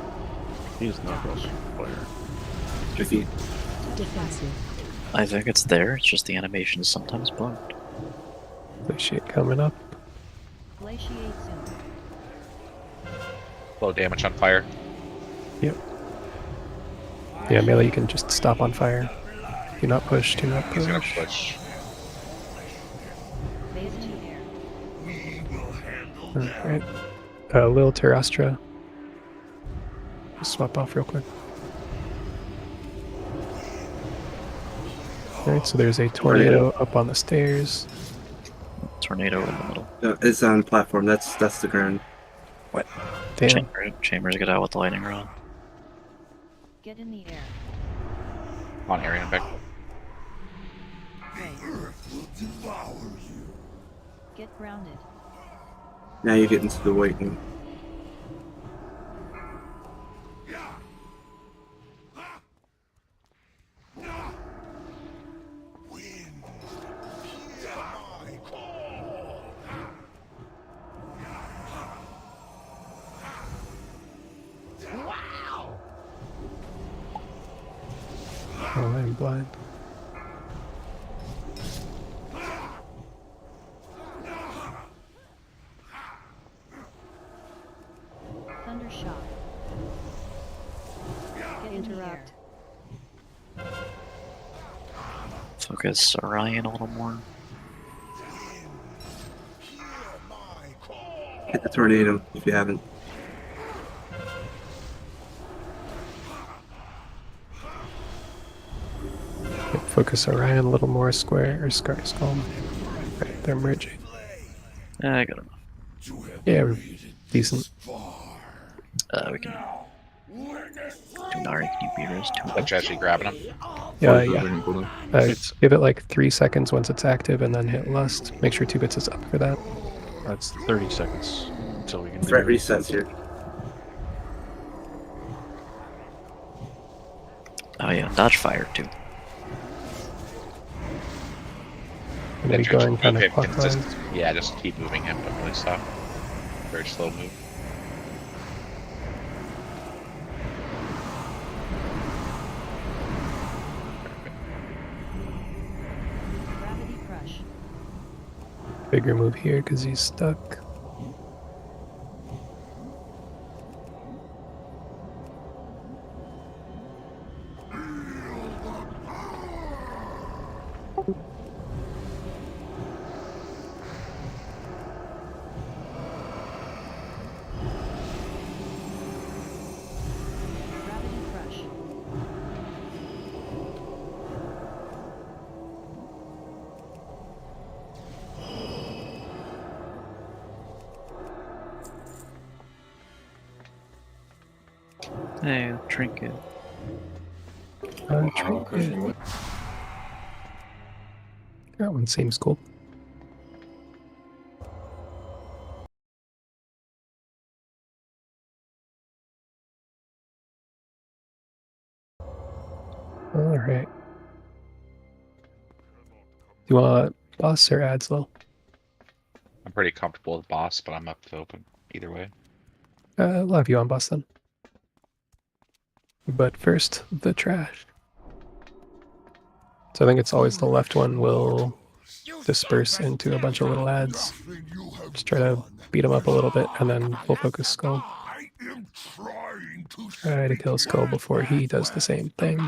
Speaker 5: He's not broken fire.
Speaker 6: Defeat.
Speaker 8: Defensive.
Speaker 1: I think it's there, it's just the animation is sometimes bugged.
Speaker 2: Glaciate coming up.
Speaker 8: Glaciate soon.
Speaker 10: Low damage on fire.
Speaker 2: Yep. Yeah, melee you can just stop on fire. Do not push, do not push.
Speaker 10: He's gonna push.
Speaker 8: Phase 2 air.
Speaker 2: Alright. Lil Terrastra. Just swap off real quick. Alright, so there's a tornado up on the stairs.
Speaker 1: Tornado in the middle.
Speaker 6: It's on platform. That's the ground.
Speaker 1: What?
Speaker 2: Damn.
Speaker 1: Chambers get out with the lightning rod.
Speaker 8: Get in the air.
Speaker 10: On area back.
Speaker 8: Get grounded.
Speaker 6: Now you get into the waiting.
Speaker 2: Oh, I'm blind.
Speaker 8: Thundershock. Get interrupt.
Speaker 1: Focus Orion a little more.
Speaker 6: Hit the tornado if you haven't.
Speaker 2: Focus Orion a little more square or skull. Right, they're merging.
Speaker 1: I got enough.
Speaker 2: Yeah, we're decent.
Speaker 1: We can. Dunari, can you beat us?
Speaker 10: That's actually grabbing him.
Speaker 2: Yeah. Give it like 3 seconds once it's active and then hit Lust. Make sure 2 bits is up for that.
Speaker 5: That's 30 seconds until we can
Speaker 6: Threat resets here.
Speaker 1: Oh yeah, dodge fire too.
Speaker 2: Maybe going kind of clockwise.
Speaker 10: Yeah, just keep moving him. Don't really stop. Very slow move.
Speaker 8: Gravity crush.
Speaker 2: Bigger move here because he's stuck.
Speaker 8: Gravity crush.
Speaker 1: Hey, trinket.
Speaker 2: Trinket. That one seems cool. Alright. Do you want boss or Adslow?
Speaker 10: I'm pretty comfortable with boss, but I'm up to open either way.
Speaker 2: I'll have you on boss then. But first, the trash. So I think it's always the left one will disperse into a bunch of little ads. Just try to beat them up a little bit and then full focus Skull. Try to kill Skull before he does the same thing.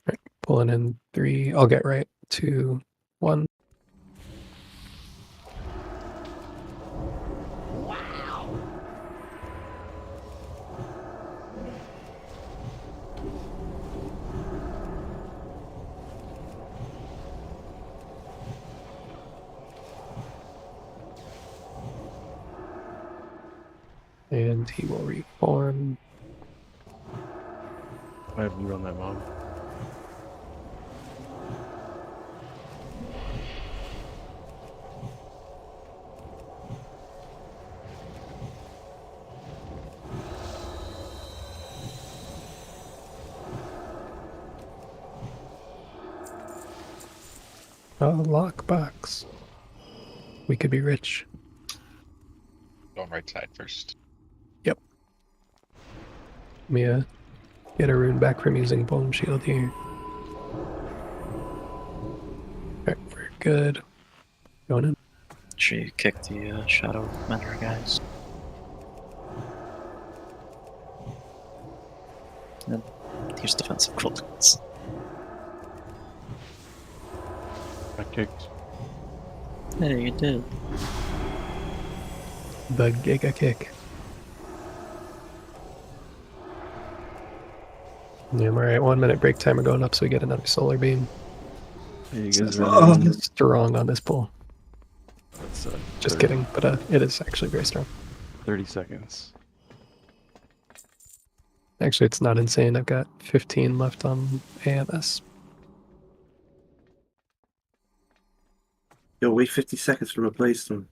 Speaker 2: Right, pulling in 3. I'll get right. 2, 1. And he will reform.
Speaker 5: I have you on that mob.
Speaker 2: A lockbox. We could be rich.
Speaker 10: Going right side first.
Speaker 2: Yep. Let me get a rune back from using Bone Shield here. Alright, we're good. Going in.
Speaker 1: She kicked the Shadow Mender guys. And use defensive cooldowns.
Speaker 5: I kicked.
Speaker 1: Hey, you did.
Speaker 2: The Giga Kick. Yeah, I'm alright. 1 minute break timer going up so we get another solar beam.
Speaker 5: You guys
Speaker 2: Strong on this pull.
Speaker 5: That's,
Speaker 2: Just
Speaker 5: 30
Speaker 2: kidding, but it is actually very strong.
Speaker 5: 30 seconds.
Speaker 2: Actually, it's not insane. I've got 15 left on AMS.
Speaker 6: Yo, wait 50 seconds to replace them.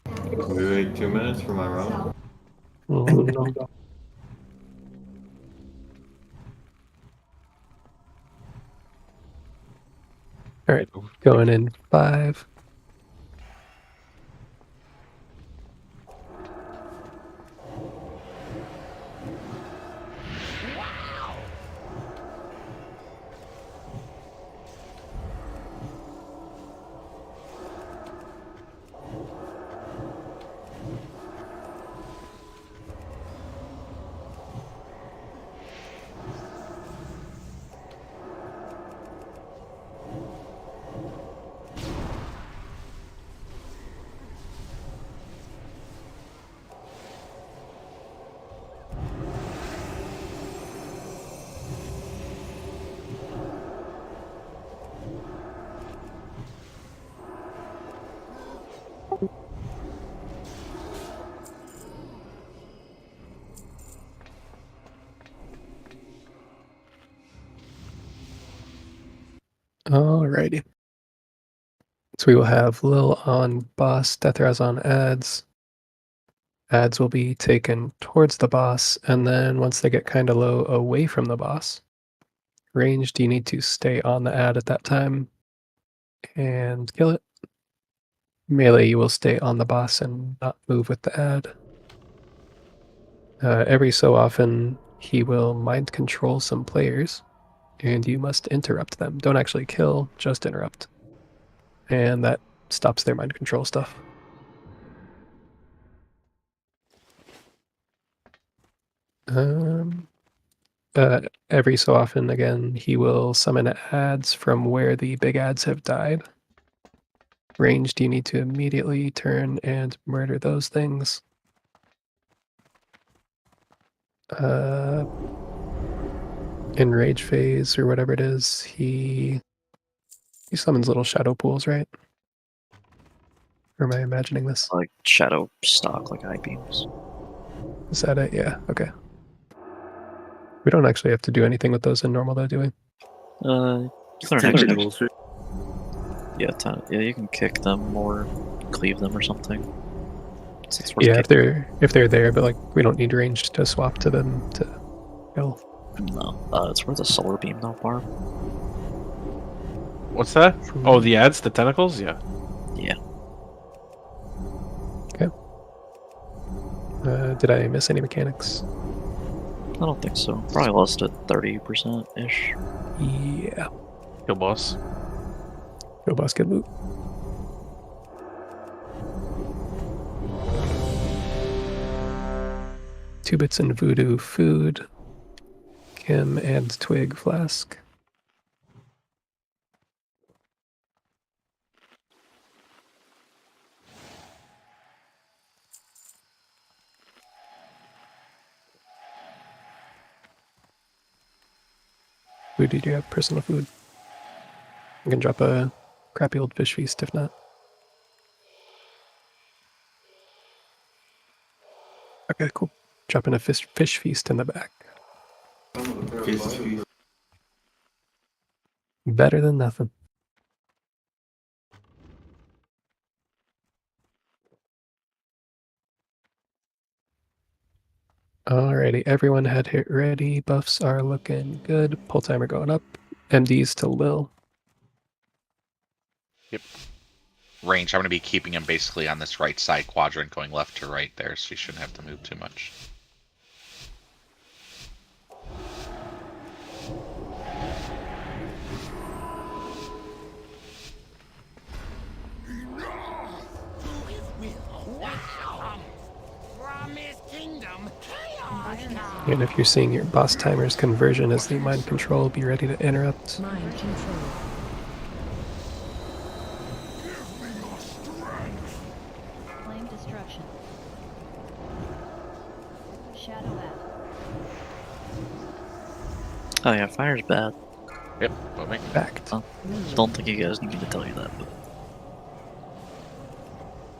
Speaker 16: Can we wait 2 minutes for my round?
Speaker 2: Alright, going in 5. Alrighty. So we will have Lil on boss, Deathraz on ads. Ads will be taken towards the boss, and then once they get kind of low away from the boss, ranged, you need to stay on the ad at that time and kill it. Melee, you will stay on the boss and not move with the ad. Every so often, he will mind control some players, and you must interrupt them. Don't actually kill, just interrupt. And that stops their mind control stuff. Every so often, again, he will summon ads from where the big ads have died. Ranged, you need to immediately turn and murder those things. In rage phase or whatever it is, he summons little shadow pools, right? Or am I imagining this?
Speaker 1: Like shadow stock, like eye beams.
Speaker 2: Is that it? Yeah, okay. We don't actually have to do anything with those in normal though, do we?
Speaker 1: Tentacles. Yeah, you can kick them or cleave them or something.
Speaker 2: Yeah, if they're there, but like we don't need range to swap to them to kill.
Speaker 1: No, it's worth a solar beam though, Barb.
Speaker 5: What's that? Oh, the ads, the tentacles? Yeah.
Speaker 1: Yeah.
Speaker 2: Okay. Did I miss any mechanics?
Speaker 1: I don't think so. Probably lost at 30%-ish.
Speaker 2: Yeah.
Speaker 5: Kill boss.
Speaker 2: Kill boss, get loot. Two bits in voodoo food. Kim and twig flask. Voodoo, do you have personal food? I can drop a crappy old fish feast if not. Okay, cool. Dropping a fish feast in the back. Better than nothing. Alrighty, everyone had hit ready. Buffs are looking good. Pull timer going up. MDs to Lil.
Speaker 10: Yep. Range, I'm going to be keeping him basically on this right side quadrant going left to right there, so he shouldn't have to move too much.
Speaker 2: And if you're seeing your boss timer's conversion as the mind control, be ready to interrupt.
Speaker 8: Mind control. Flame destruction. Shadow F.
Speaker 1: Oh yeah, fire's bad.
Speaker 10: Yep, but
Speaker 2: Backed.
Speaker 1: Don't think you guys need me to tell you that, but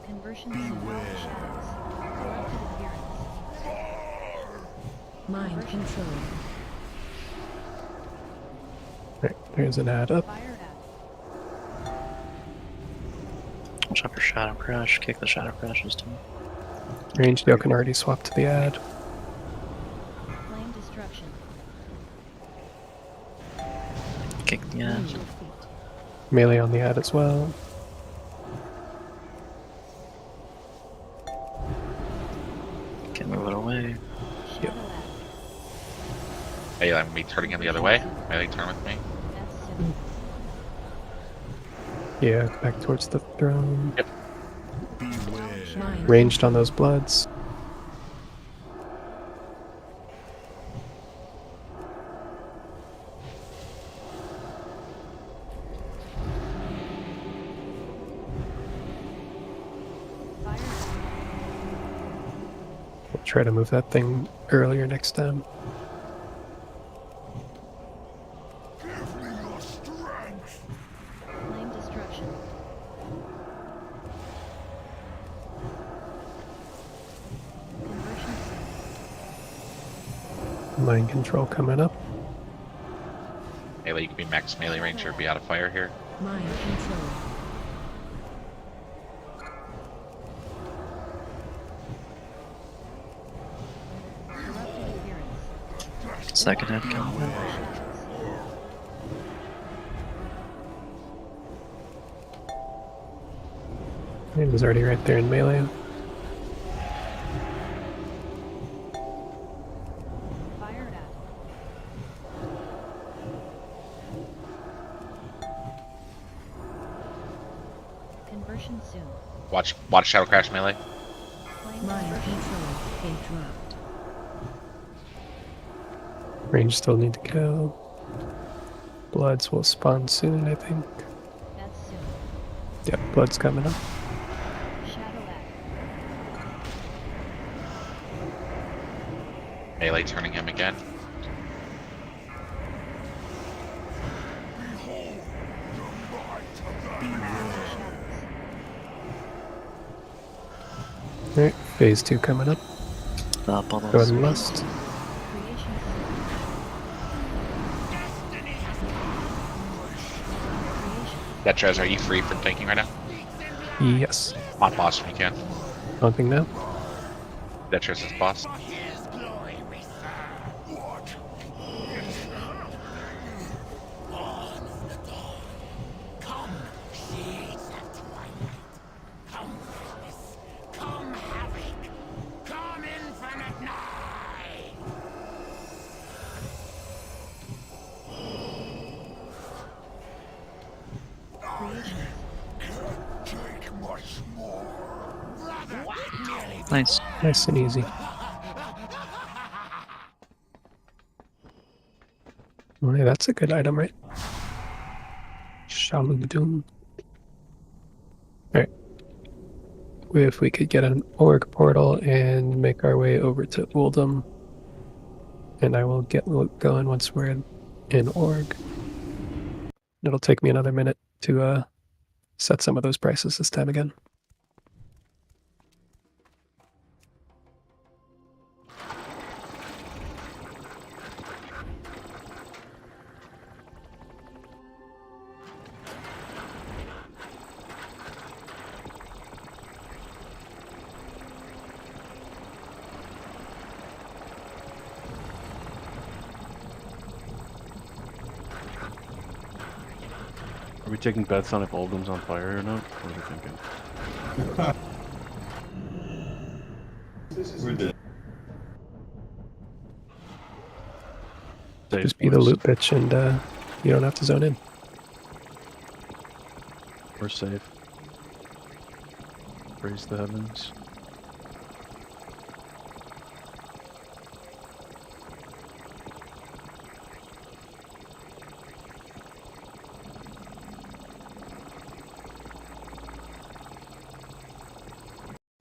Speaker 8: Conversion shadows. Corrupted appearance. Mind control.
Speaker 2: Right, there's an ad up.
Speaker 8: Fire at.
Speaker 1: watch out for shadow crash. Kick the shadow crashes too.
Speaker 2: Ranged Yo can already swap to the ad.
Speaker 8: Flame destruction.
Speaker 1: Kick the ad.
Speaker 2: Melee on the ad as well.
Speaker 1: Can move it away.
Speaker 2: Yep.
Speaker 10: Hey, I'm be turning him the other way. Melee, turn with me.
Speaker 2: Yeah, back towards the throne.
Speaker 10: Yep.
Speaker 2: Ranged on those bloods. We'll try to move that thing earlier next time.
Speaker 8: Flame destruction. Conversion
Speaker 2: Mind control coming up.
Speaker 10: Melee, you can be max melee range or be out of fire here.
Speaker 8: Mind control. Corrupted appearance.
Speaker 1: Second head coming.
Speaker 2: It was already right there in melee.
Speaker 8: Fired at. Conversion soon.
Speaker 10: Watch shadow crash melee.
Speaker 8: Mind control interrupt.
Speaker 2: Range still need to go. Bloods will spawn soon, I think.
Speaker 8: That's soon.
Speaker 2: Yep, blood's coming up.
Speaker 8: Shadow F.
Speaker 10: Melee turning him again.
Speaker 2: Alright, phase 2 coming up.
Speaker 1: Stop all
Speaker 2: Go
Speaker 1: those.
Speaker 2: ahead and lust.
Speaker 10: Detrez, are you free from tanking right now?
Speaker 2: Yes.
Speaker 10: On boss when you can.
Speaker 2: Pumping now.
Speaker 10: Detrez is boss.
Speaker 1: Nice.
Speaker 2: Nice and easy. Well, hey, that's a good item, right? Shalu Doom. Alright. If we could get an org portal and make our way over to Uldum. And I will get going once we're in org. It'll take me another minute to set some of those prices this time again.
Speaker 5: we taking bets on if Oldham's on fire or not? What are we thinking?
Speaker 16: We're dead.
Speaker 2: Just be the loot bitch and you don't have to zone in.
Speaker 5: We're safe. Praise the heavens.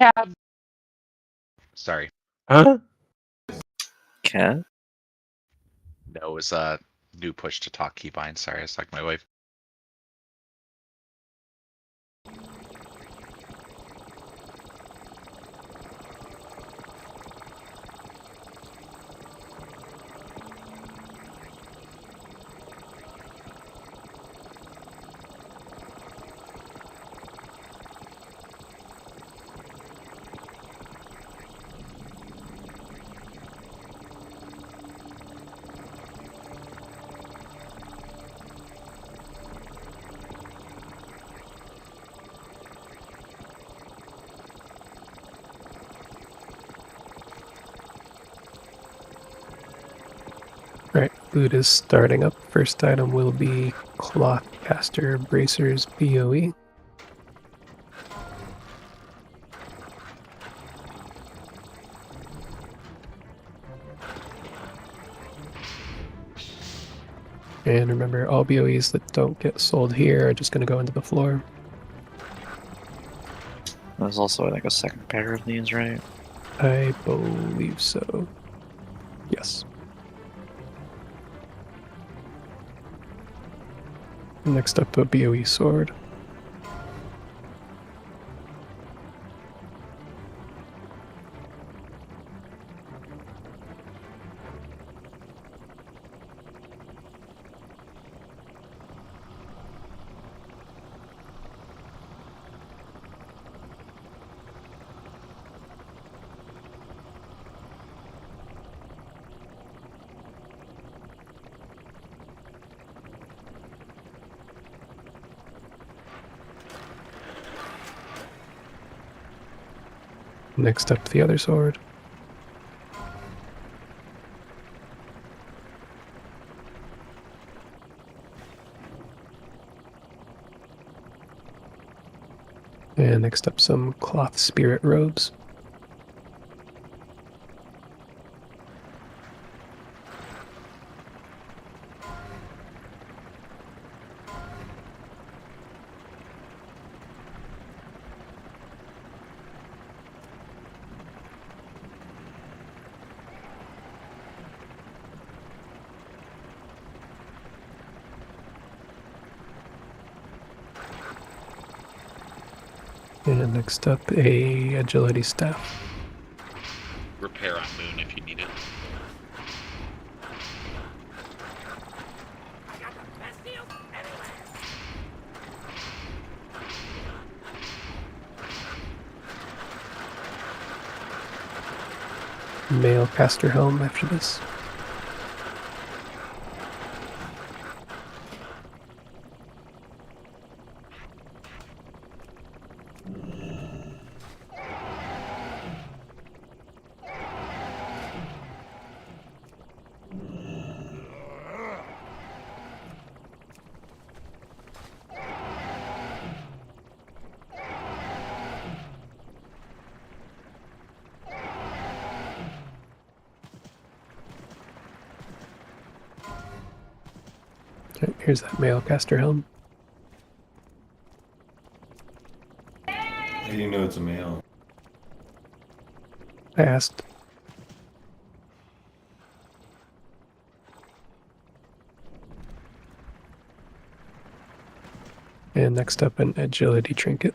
Speaker 10: Cab. Sorry.
Speaker 5: Huh?
Speaker 1: Cat?
Speaker 10: No, it was a new push to talk keybind. Sorry, I was talking to my wife.
Speaker 2: Alright, loot is starting up. First item will be Cloth Caster Bracers BOE. And remember, all BOEs that don't get sold here are just going to go into the floor.
Speaker 1: There's also, I think, a second pair of these, right?
Speaker 2: I believe so. Yes. Next up, a BOE sword. Next up, the other sword. And next up, some cloth spirit robes. And next up, a agility staff.
Speaker 10: Repair on Moon if you need it.
Speaker 2: Mail caster helm after this. Okay, here's that mail caster helm.
Speaker 16: How do you know it's a male?
Speaker 2: I asked. And next up, an agility trinket.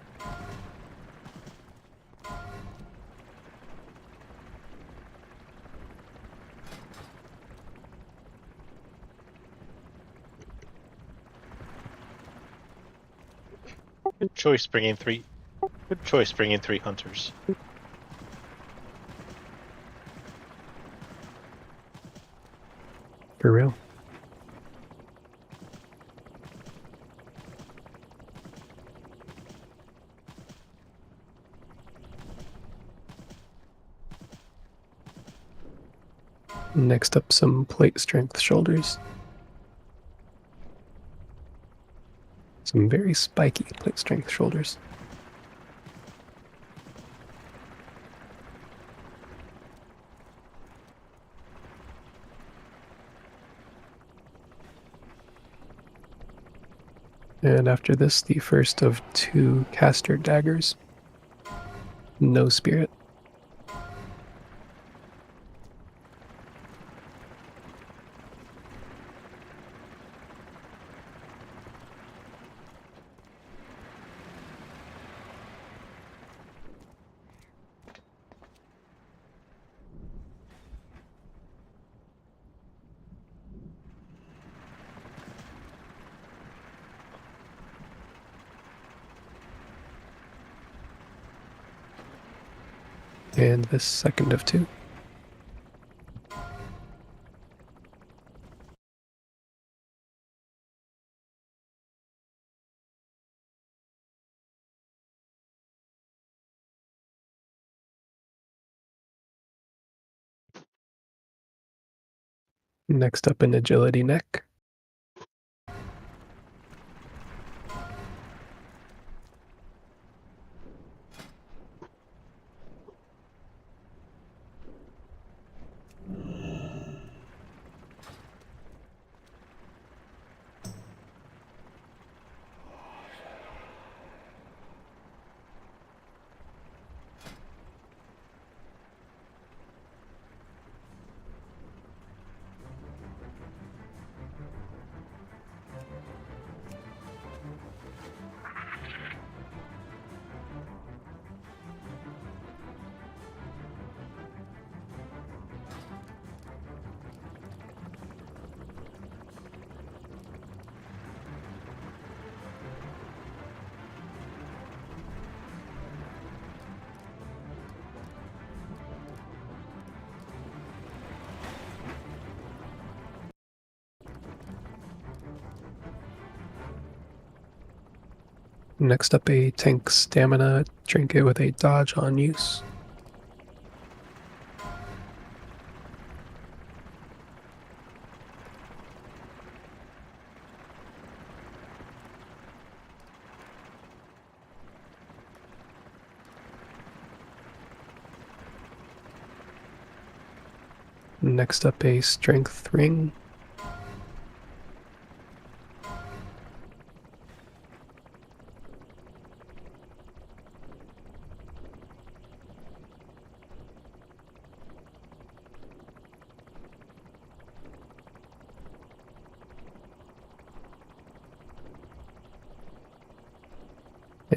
Speaker 15: Good choice bringing three. Good choice bringing 3 hunters.
Speaker 2: For real. Next up, some plate strength shoulders. Some very spiky plate strength shoulders. And after this, the first of 2 caster daggers. No spirit. And this second of 2. Next up, an agility neck. Next up, a tank stamina trinket with a dodge on use. Next up, a strength ring.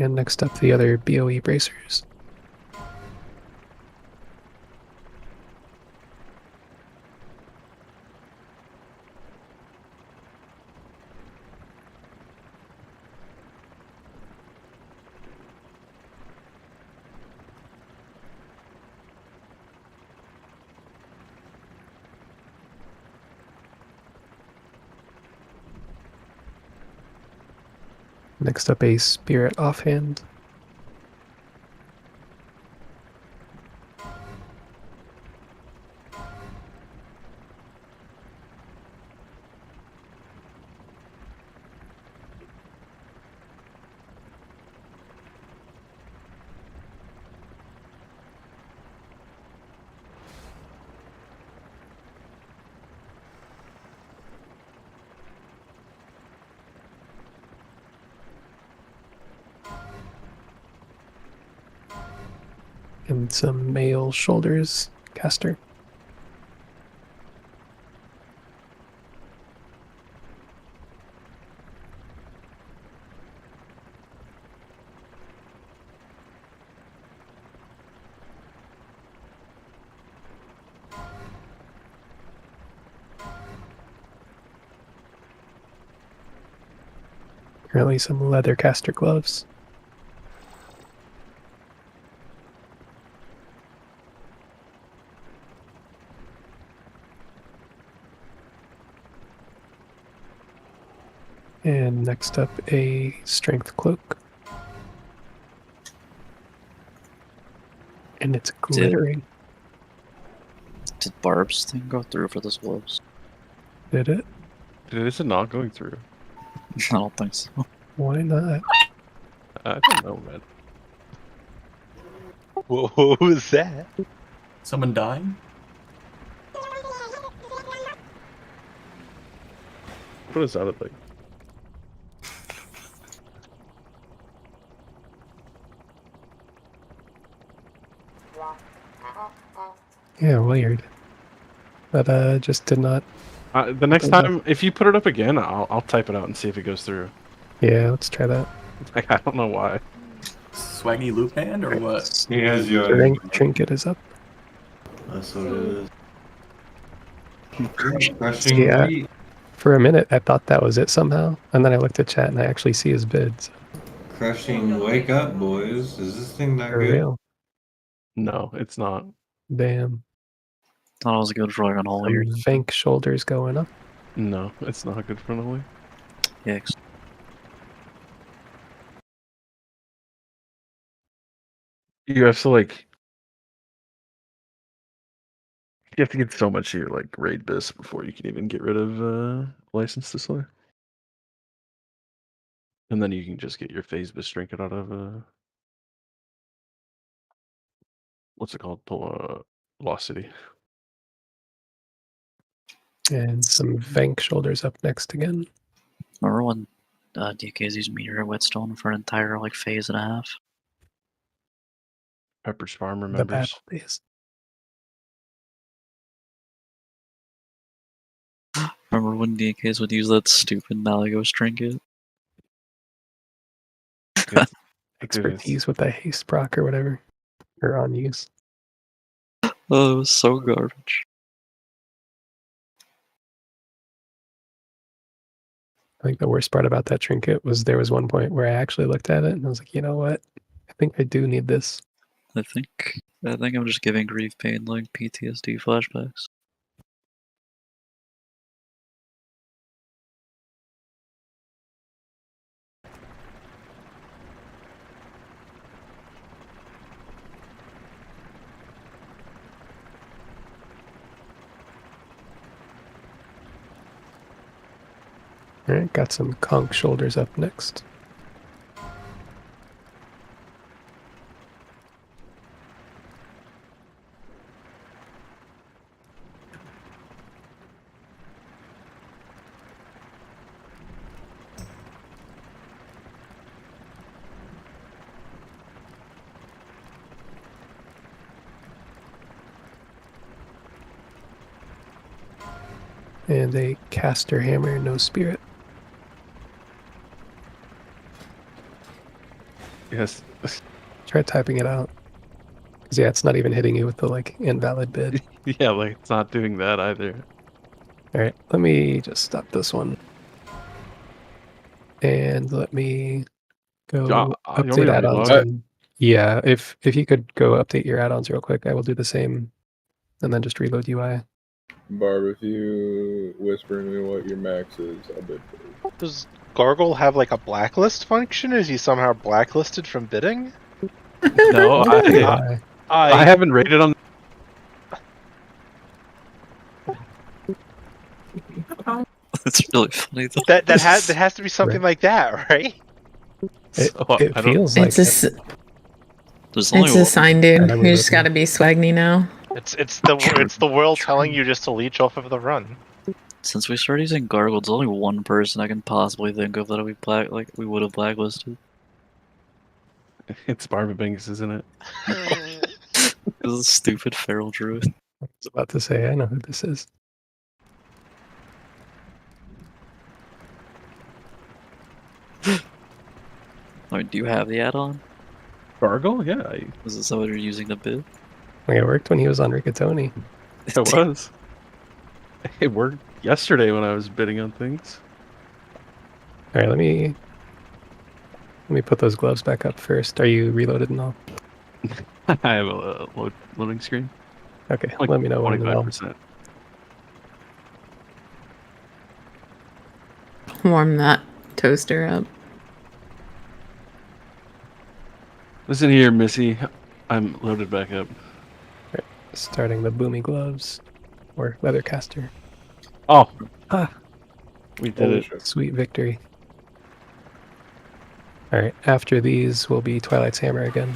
Speaker 2: And next up, the other BOE bracers. Next up, a spirit offhand. And some mail shoulders caster. Currently some leather caster gloves. And next up, a strength cloak. And it's glittering.
Speaker 1: Did Barb's thing go through for this wolves?
Speaker 2: Did it?
Speaker 5: Dude, is it not going through?
Speaker 1: I don't think so.
Speaker 2: Why not?
Speaker 5: I don't know, man.
Speaker 15: What was that?
Speaker 12: Someone dying?
Speaker 5: What does that look like?
Speaker 2: Yeah, weird. But just did not.
Speaker 5: The next time, if you put it up again, I'll type it out and see if it goes through.
Speaker 2: Yeah, let's try that.
Speaker 5: Like, I don't know why.
Speaker 12: Swaggy loop band or what?
Speaker 16: He has you.
Speaker 2: The rank trinket is up.
Speaker 16: That's what it is. Crushing
Speaker 2: Yeah.
Speaker 16: weight.
Speaker 2: For a minute, I thought that was it somehow, and then I looked at chat and I actually see his bids.
Speaker 16: Crushing, wake up, boys. Is this thing that
Speaker 2: For
Speaker 16: good?
Speaker 2: real.
Speaker 5: No, it's not.
Speaker 2: Damn.
Speaker 1: Thought it was a good for like an whole
Speaker 2: Some
Speaker 1: year.
Speaker 2: Vank shoulders going up.
Speaker 5: No, it's not good for Noli.
Speaker 1: Yikes.
Speaker 5: You have to like. You have to get so much of your like raid bis before you can even get rid of license to slay. And then you can just get your phase bis trinket out of what's it called? Lost City.
Speaker 2: And some Vank shoulders up next again.
Speaker 1: Remember when DKs used meteor whetstone for an entire like phase and a half?
Speaker 5: Pepper's Farm
Speaker 2: The
Speaker 5: remembers.
Speaker 2: battle days.
Speaker 1: Remember when DKs would use that stupid Malagos trinket?
Speaker 2: Expertise with the haste proc or whatever. Or on use.
Speaker 1: Oh, it was so garbage.
Speaker 2: I think the worst part about that trinket was there was one point where I actually looked at it and I was like, you know what? I think I do need this.
Speaker 1: I think I'm just giving grief pain like PTSD flashbacks.
Speaker 2: Alright, got some conch shoulders up next. And a caster hammer, no spirit.
Speaker 5: Yes.
Speaker 2: Try typing it out. Because yeah, it's not even hitting you with the like invalid bid.
Speaker 5: Yeah, like it's not doing that either.
Speaker 2: Alright, let me just stop this one. And let me go
Speaker 5: You want me
Speaker 2: update
Speaker 5: to
Speaker 2: add-ons.
Speaker 5: reload?
Speaker 2: And yeah, if you could go update your add-ons real quick, I will do the same. And then just reload UI.
Speaker 19: Barb, if you whisper to me what your max is, I'll bid for you.
Speaker 15: Does Gargle have like a blacklist function? Is he somehow blacklisted from bidding?
Speaker 5: No, I haven't rated on.
Speaker 1: It's really funny though.
Speaker 15: That has to be something like that, right?
Speaker 2: It feels like
Speaker 4: It's
Speaker 2: it.
Speaker 1: There's
Speaker 4: It's a sign, dude.
Speaker 2: And then we
Speaker 4: You just
Speaker 2: live in-
Speaker 4: gotta be swaggy now.
Speaker 15: It's the world telling you just to leech off of the run.
Speaker 1: Since we started using Gargle, there's only one person I can possibly think of that we would have blacklisted.
Speaker 5: It's Barbabingus, isn't it?
Speaker 1: It's a stupid feral druid.
Speaker 2: I was about to say, I know who this is.
Speaker 1: I mean, do you have the add-on?
Speaker 5: Gargle? Yeah.
Speaker 1: Is this how you're using the bid?
Speaker 2: Like it worked when he was on Riccatoni.
Speaker 5: It was. It worked yesterday when I was bidding on things.
Speaker 2: Alright, let me put those gloves back up first. Are you reloaded and all?
Speaker 5: I have a loading screen.
Speaker 2: Okay,
Speaker 5: Like
Speaker 2: let me know when
Speaker 5: 25%.
Speaker 4: Warm that toaster up.
Speaker 5: Listen here, Missy. I'm loaded back up.
Speaker 2: Starting the boomy gloves. or Leathercaster.
Speaker 5: Oh,
Speaker 2: Ah,
Speaker 5: we did
Speaker 19: Holy
Speaker 5: it.
Speaker 19: shit.
Speaker 2: sweet victory. All right, after these will be Twilight's Hammer again.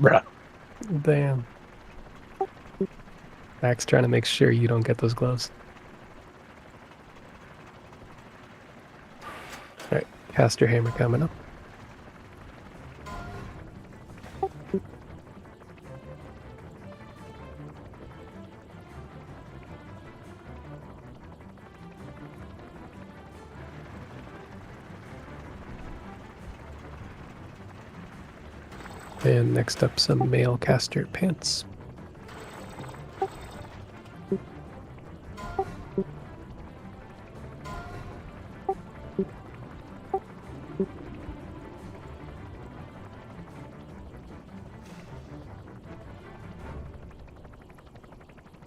Speaker 5: Bruh.
Speaker 2: Damn. Max trying to make sure you don't get those gloves. All right, cast your hammer coming up. And next up, some male caster pants.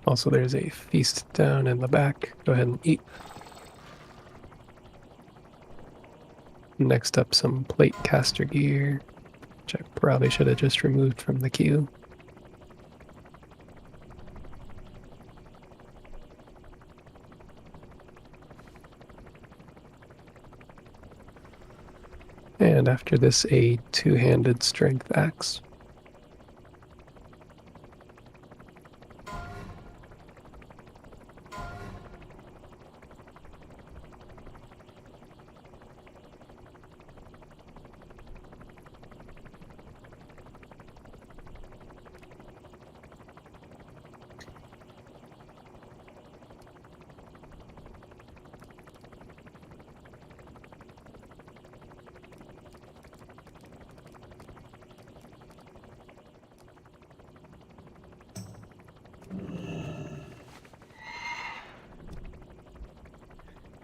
Speaker 2: Also, there's a feast down in the back. Go ahead and eat. Next up, some plate caster gear, which I probably should have just removed from the queue. And after this, a two-handed strength axe.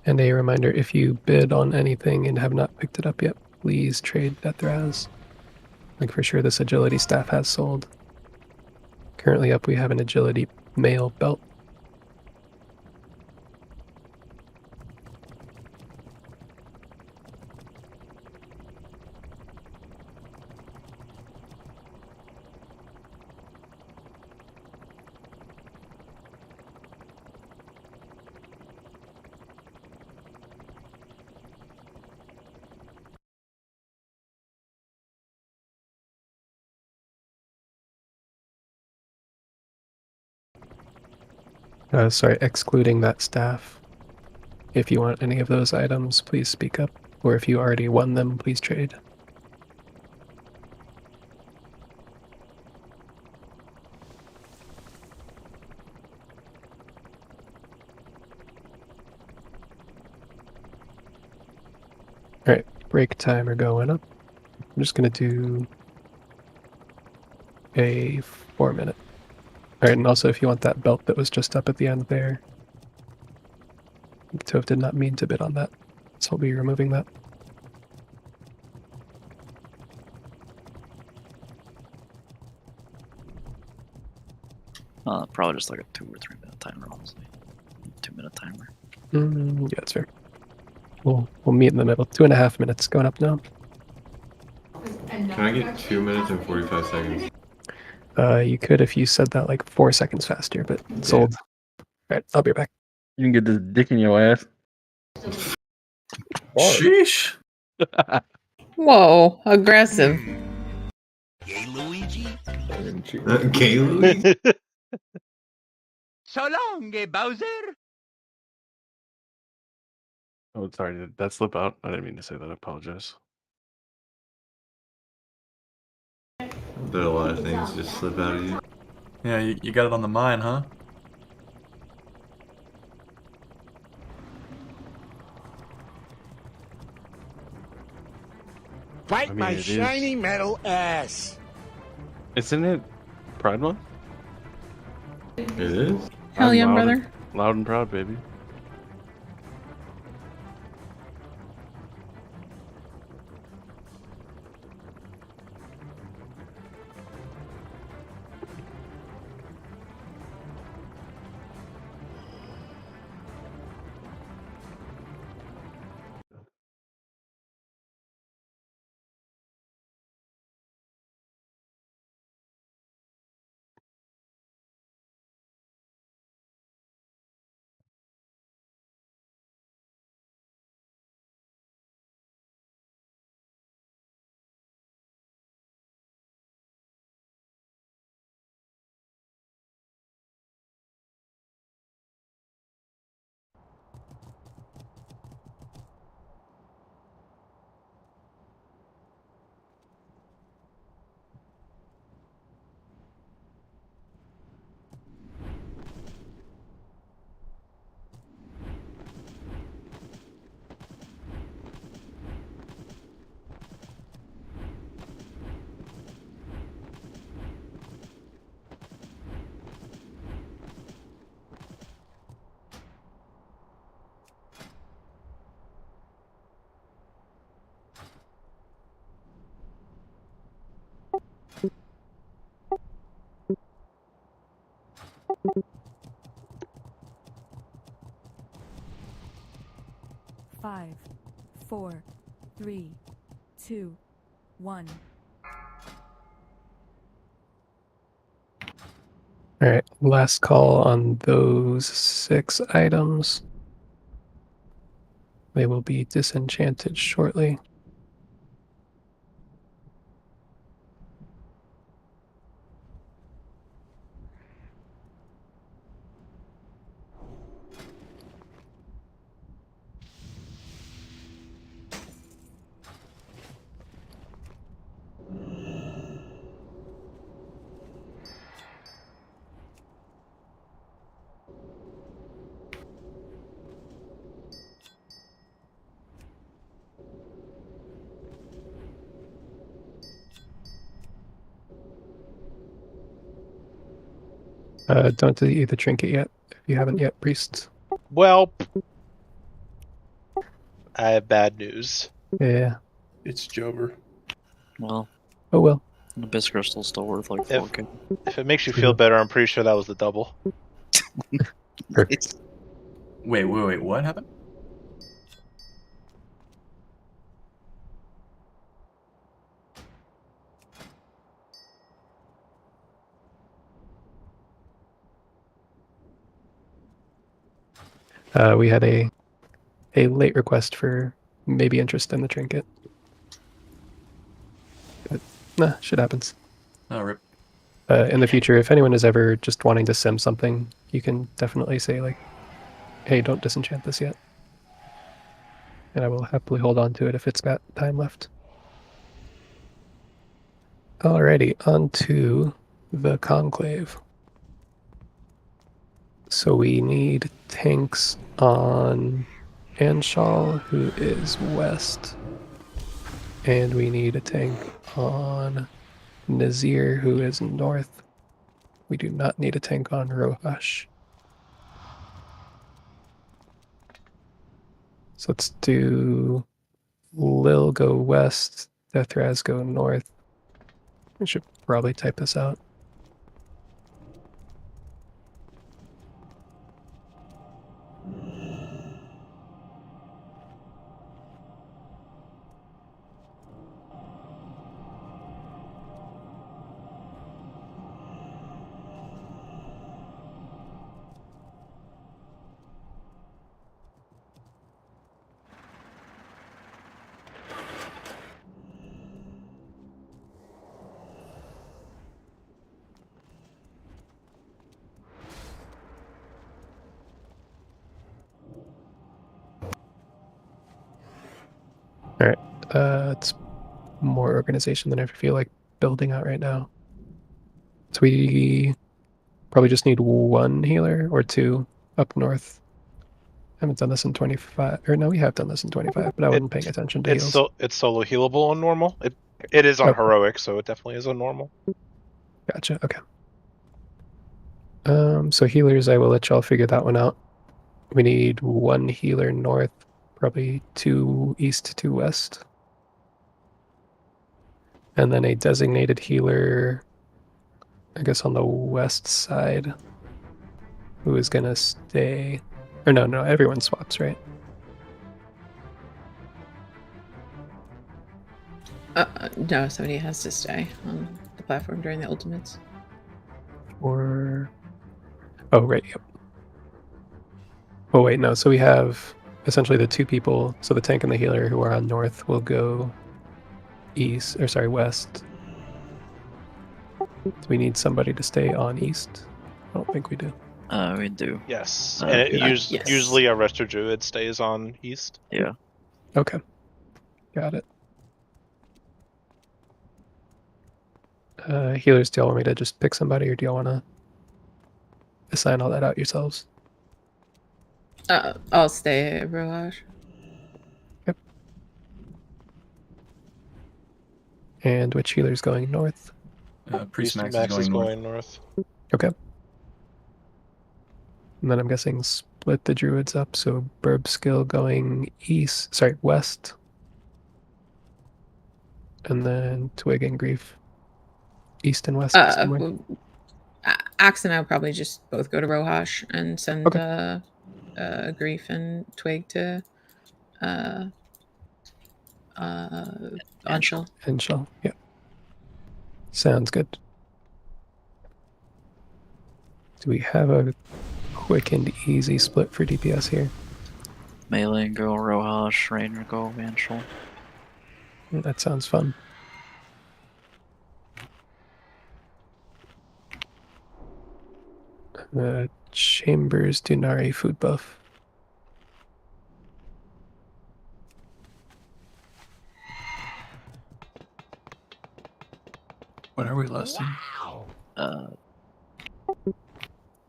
Speaker 2: And a reminder, if you bid on anything and have not picked it up yet, please trade Dethraz. Like for sure this agility staff has sold. Currently up we have an agility mail belt. Sorry, excluding that staff. If you want any of those items, please speak up. Or if you already won them, please trade. Alright, break timer going up. I'm just going to do a 4-minute. Alright, and also if you want that belt that was just up at the end there, Tove did not mean to bid on that, so I'll be removing that.
Speaker 1: Probably just like a 2 or 3 minute timer, honestly. 2-minute timer.
Speaker 2: Yeah, that's fair. We'll meet in the middle. 2.5 minutes going up now.
Speaker 16: Can I get 2 minutes and 45 seconds?
Speaker 2: You could if you said that like 4 seconds faster, but sold. Alright, I'll be back.
Speaker 5: You can get this dick in your ass.
Speaker 6: Sheesh.
Speaker 4: Whoa, aggressive.
Speaker 11: Gay Luigi?
Speaker 16: Gay Luigi?
Speaker 11: So long, gay Bowser.
Speaker 5: Oh, sorry, did that slip out? I didn't mean to say that. I apologize.
Speaker 16: There are a lot of things just slip out of you.
Speaker 20: Yeah, you got it on the mind, huh?
Speaker 11: Fight
Speaker 5: I mean,
Speaker 11: my
Speaker 5: it is-
Speaker 11: shiny metal ass.
Speaker 5: Isn't it Pride Month?
Speaker 16: It is?
Speaker 4: Hell yeah,
Speaker 5: loud
Speaker 4: brother.
Speaker 5: Loud and proud, baby.
Speaker 21: 5, 4, 3, 2, 1.
Speaker 2: All right, last call on those 6 items. They will be disenchanted shortly. Don't delete the trinket yet if you haven't yet, priests.
Speaker 15: Well, I have bad news.
Speaker 2: Yeah.
Speaker 18: It's Jover.
Speaker 1: Well.
Speaker 2: Oh well.
Speaker 1: The Abyss Crystal's still worth like 4K.
Speaker 15: If it makes you feel better, I'm pretty sure that was the double.
Speaker 2: Perfect.
Speaker 12: Wait, what happened?
Speaker 2: We had a late request for maybe interest in the trinket. But, nah, shit happens.
Speaker 12: Oh, rip.
Speaker 2: In the future, if anyone is ever just wanting to sim something, you can definitely say like, hey, don't disenchant this yet. And I will happily hold on to it if it's got time left. Alrighty, on to the Conclave. So we need tanks on Anshal, who is west. And we need a tank on Nazir, who is north. We do not need a tank on Rohash. So let's do Lil go west, Deathraz go north. We should probably type this out. All right, it's more organization than I feel like building out right now. So we probably just need 1 healer or 2 up north. Haven't done this in 25, or no, we have done this in 25, but I wasn't paying attention to heals.
Speaker 15: It's solo healable on normal. It is on
Speaker 2: Okay.
Speaker 15: heroic, so it definitely is on normal.
Speaker 2: Gotcha. Okay. So healers, I will let y'all figure that one out. We need 1 healer north, probably 2 east, 2 west. And then a designated healer, I guess on the west side, who is gonna stay. Or no, everyone swaps, right?
Speaker 4: No, somebody has to stay on the platform during the ultimates.
Speaker 2: Or oh right, yep. Oh wait, no. So we have essentially the 2 people. So the tank and the healer who are on north will go east, or sorry, west. Do we need somebody to stay on east? I don't think we do.
Speaker 1: We do.
Speaker 15: Yes, and it
Speaker 4: yes.
Speaker 15: usually a Resto Druid stays on east.
Speaker 1: Yeah.
Speaker 2: Okay, got it. Healers, do y'all want me to just pick somebody, or do y'all want to assign all that out yourselves?
Speaker 4: I'll stay at Rohash.
Speaker 2: Yep. And which healer's going north?
Speaker 12: Priest Max
Speaker 15: is
Speaker 12: going north.
Speaker 2: Okay. And then I'm guessing split the druids up, so Burb Skill going west. And then Twig and Grief east and west somewhere.
Speaker 4: Axe and I will probably just both go to Rohash and send Grief and Twig to Onshell.
Speaker 2: Inshall. Yeah. Sounds good. Do we have a quick and easy split for DPS here?
Speaker 1: Melee go Rohash, Ranger go Manchel.
Speaker 2: That sounds fun. Chambers Dunari food buff.
Speaker 12: What are we lusting?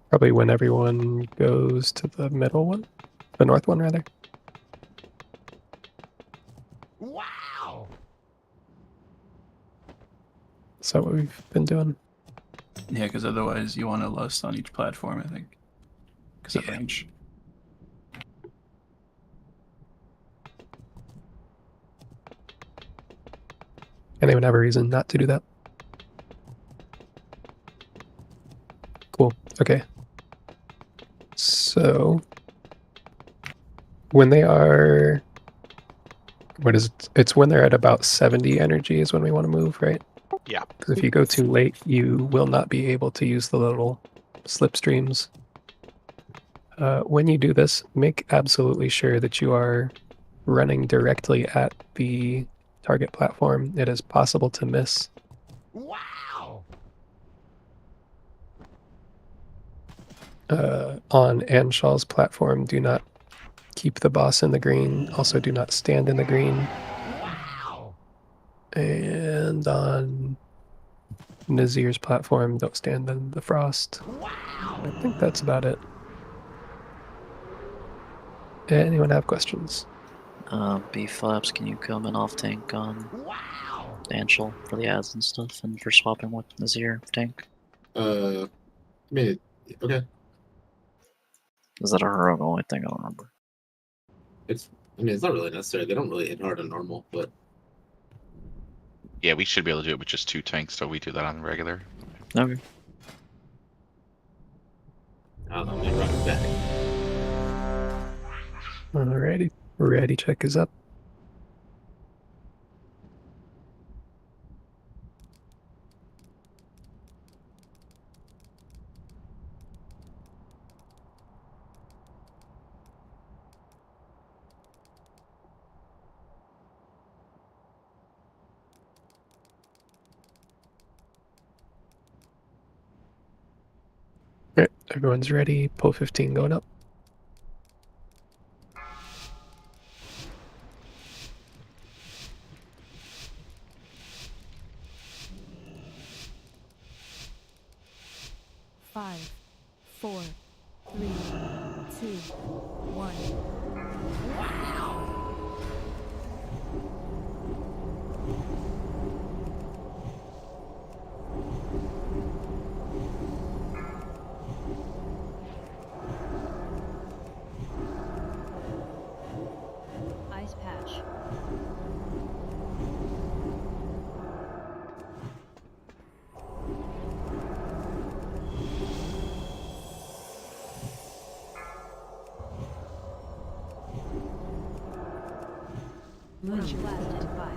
Speaker 2: Probably when everyone goes to the middle one, the north one rather.
Speaker 11: Wow!
Speaker 2: Is that what we've been doing?
Speaker 12: Yeah, because otherwise you want to lust on each platform, I think. Because of range.
Speaker 2: Anyone have a reason not to do that? Cool. Okay. So when they are, what is it? It's when they're at about 70 energy is when we want to move, right?
Speaker 15: Yeah.
Speaker 2: Because if you go too late, you will not be able to use the little slipstreams. When you do this, make absolutely sure that you are running directly at the target platform. It is possible to miss.
Speaker 11: Wow!
Speaker 2: On Anshaw's platform, do not keep the boss in the green. Also, do not stand in the green.
Speaker 11: Wow!
Speaker 2: And on Nazir's platform, don't stand in the frost. I think that's about it. Anyone have questions?
Speaker 1: B Flaps, can you come in off tank on Anshel for the ads and stuff, and for swapping with Nazir tank?
Speaker 13: I mean, okay.
Speaker 1: Is that a heroic only thing? I don't remember.
Speaker 13: It's. I mean, it's not really necessary. They don't really hit hard on normal, but
Speaker 10: Yeah, we should be able to do it with just 2 tanks, so we do that on regular.
Speaker 1: Okay.
Speaker 13: I don't know. Maybe run it back.
Speaker 2: Alrighty. Ready check is up. Alright, everyone's ready. Pull 15 going up.
Speaker 21: Five, 4, 3, 2, 1.
Speaker 8: Ice patch. Punch blast in 5.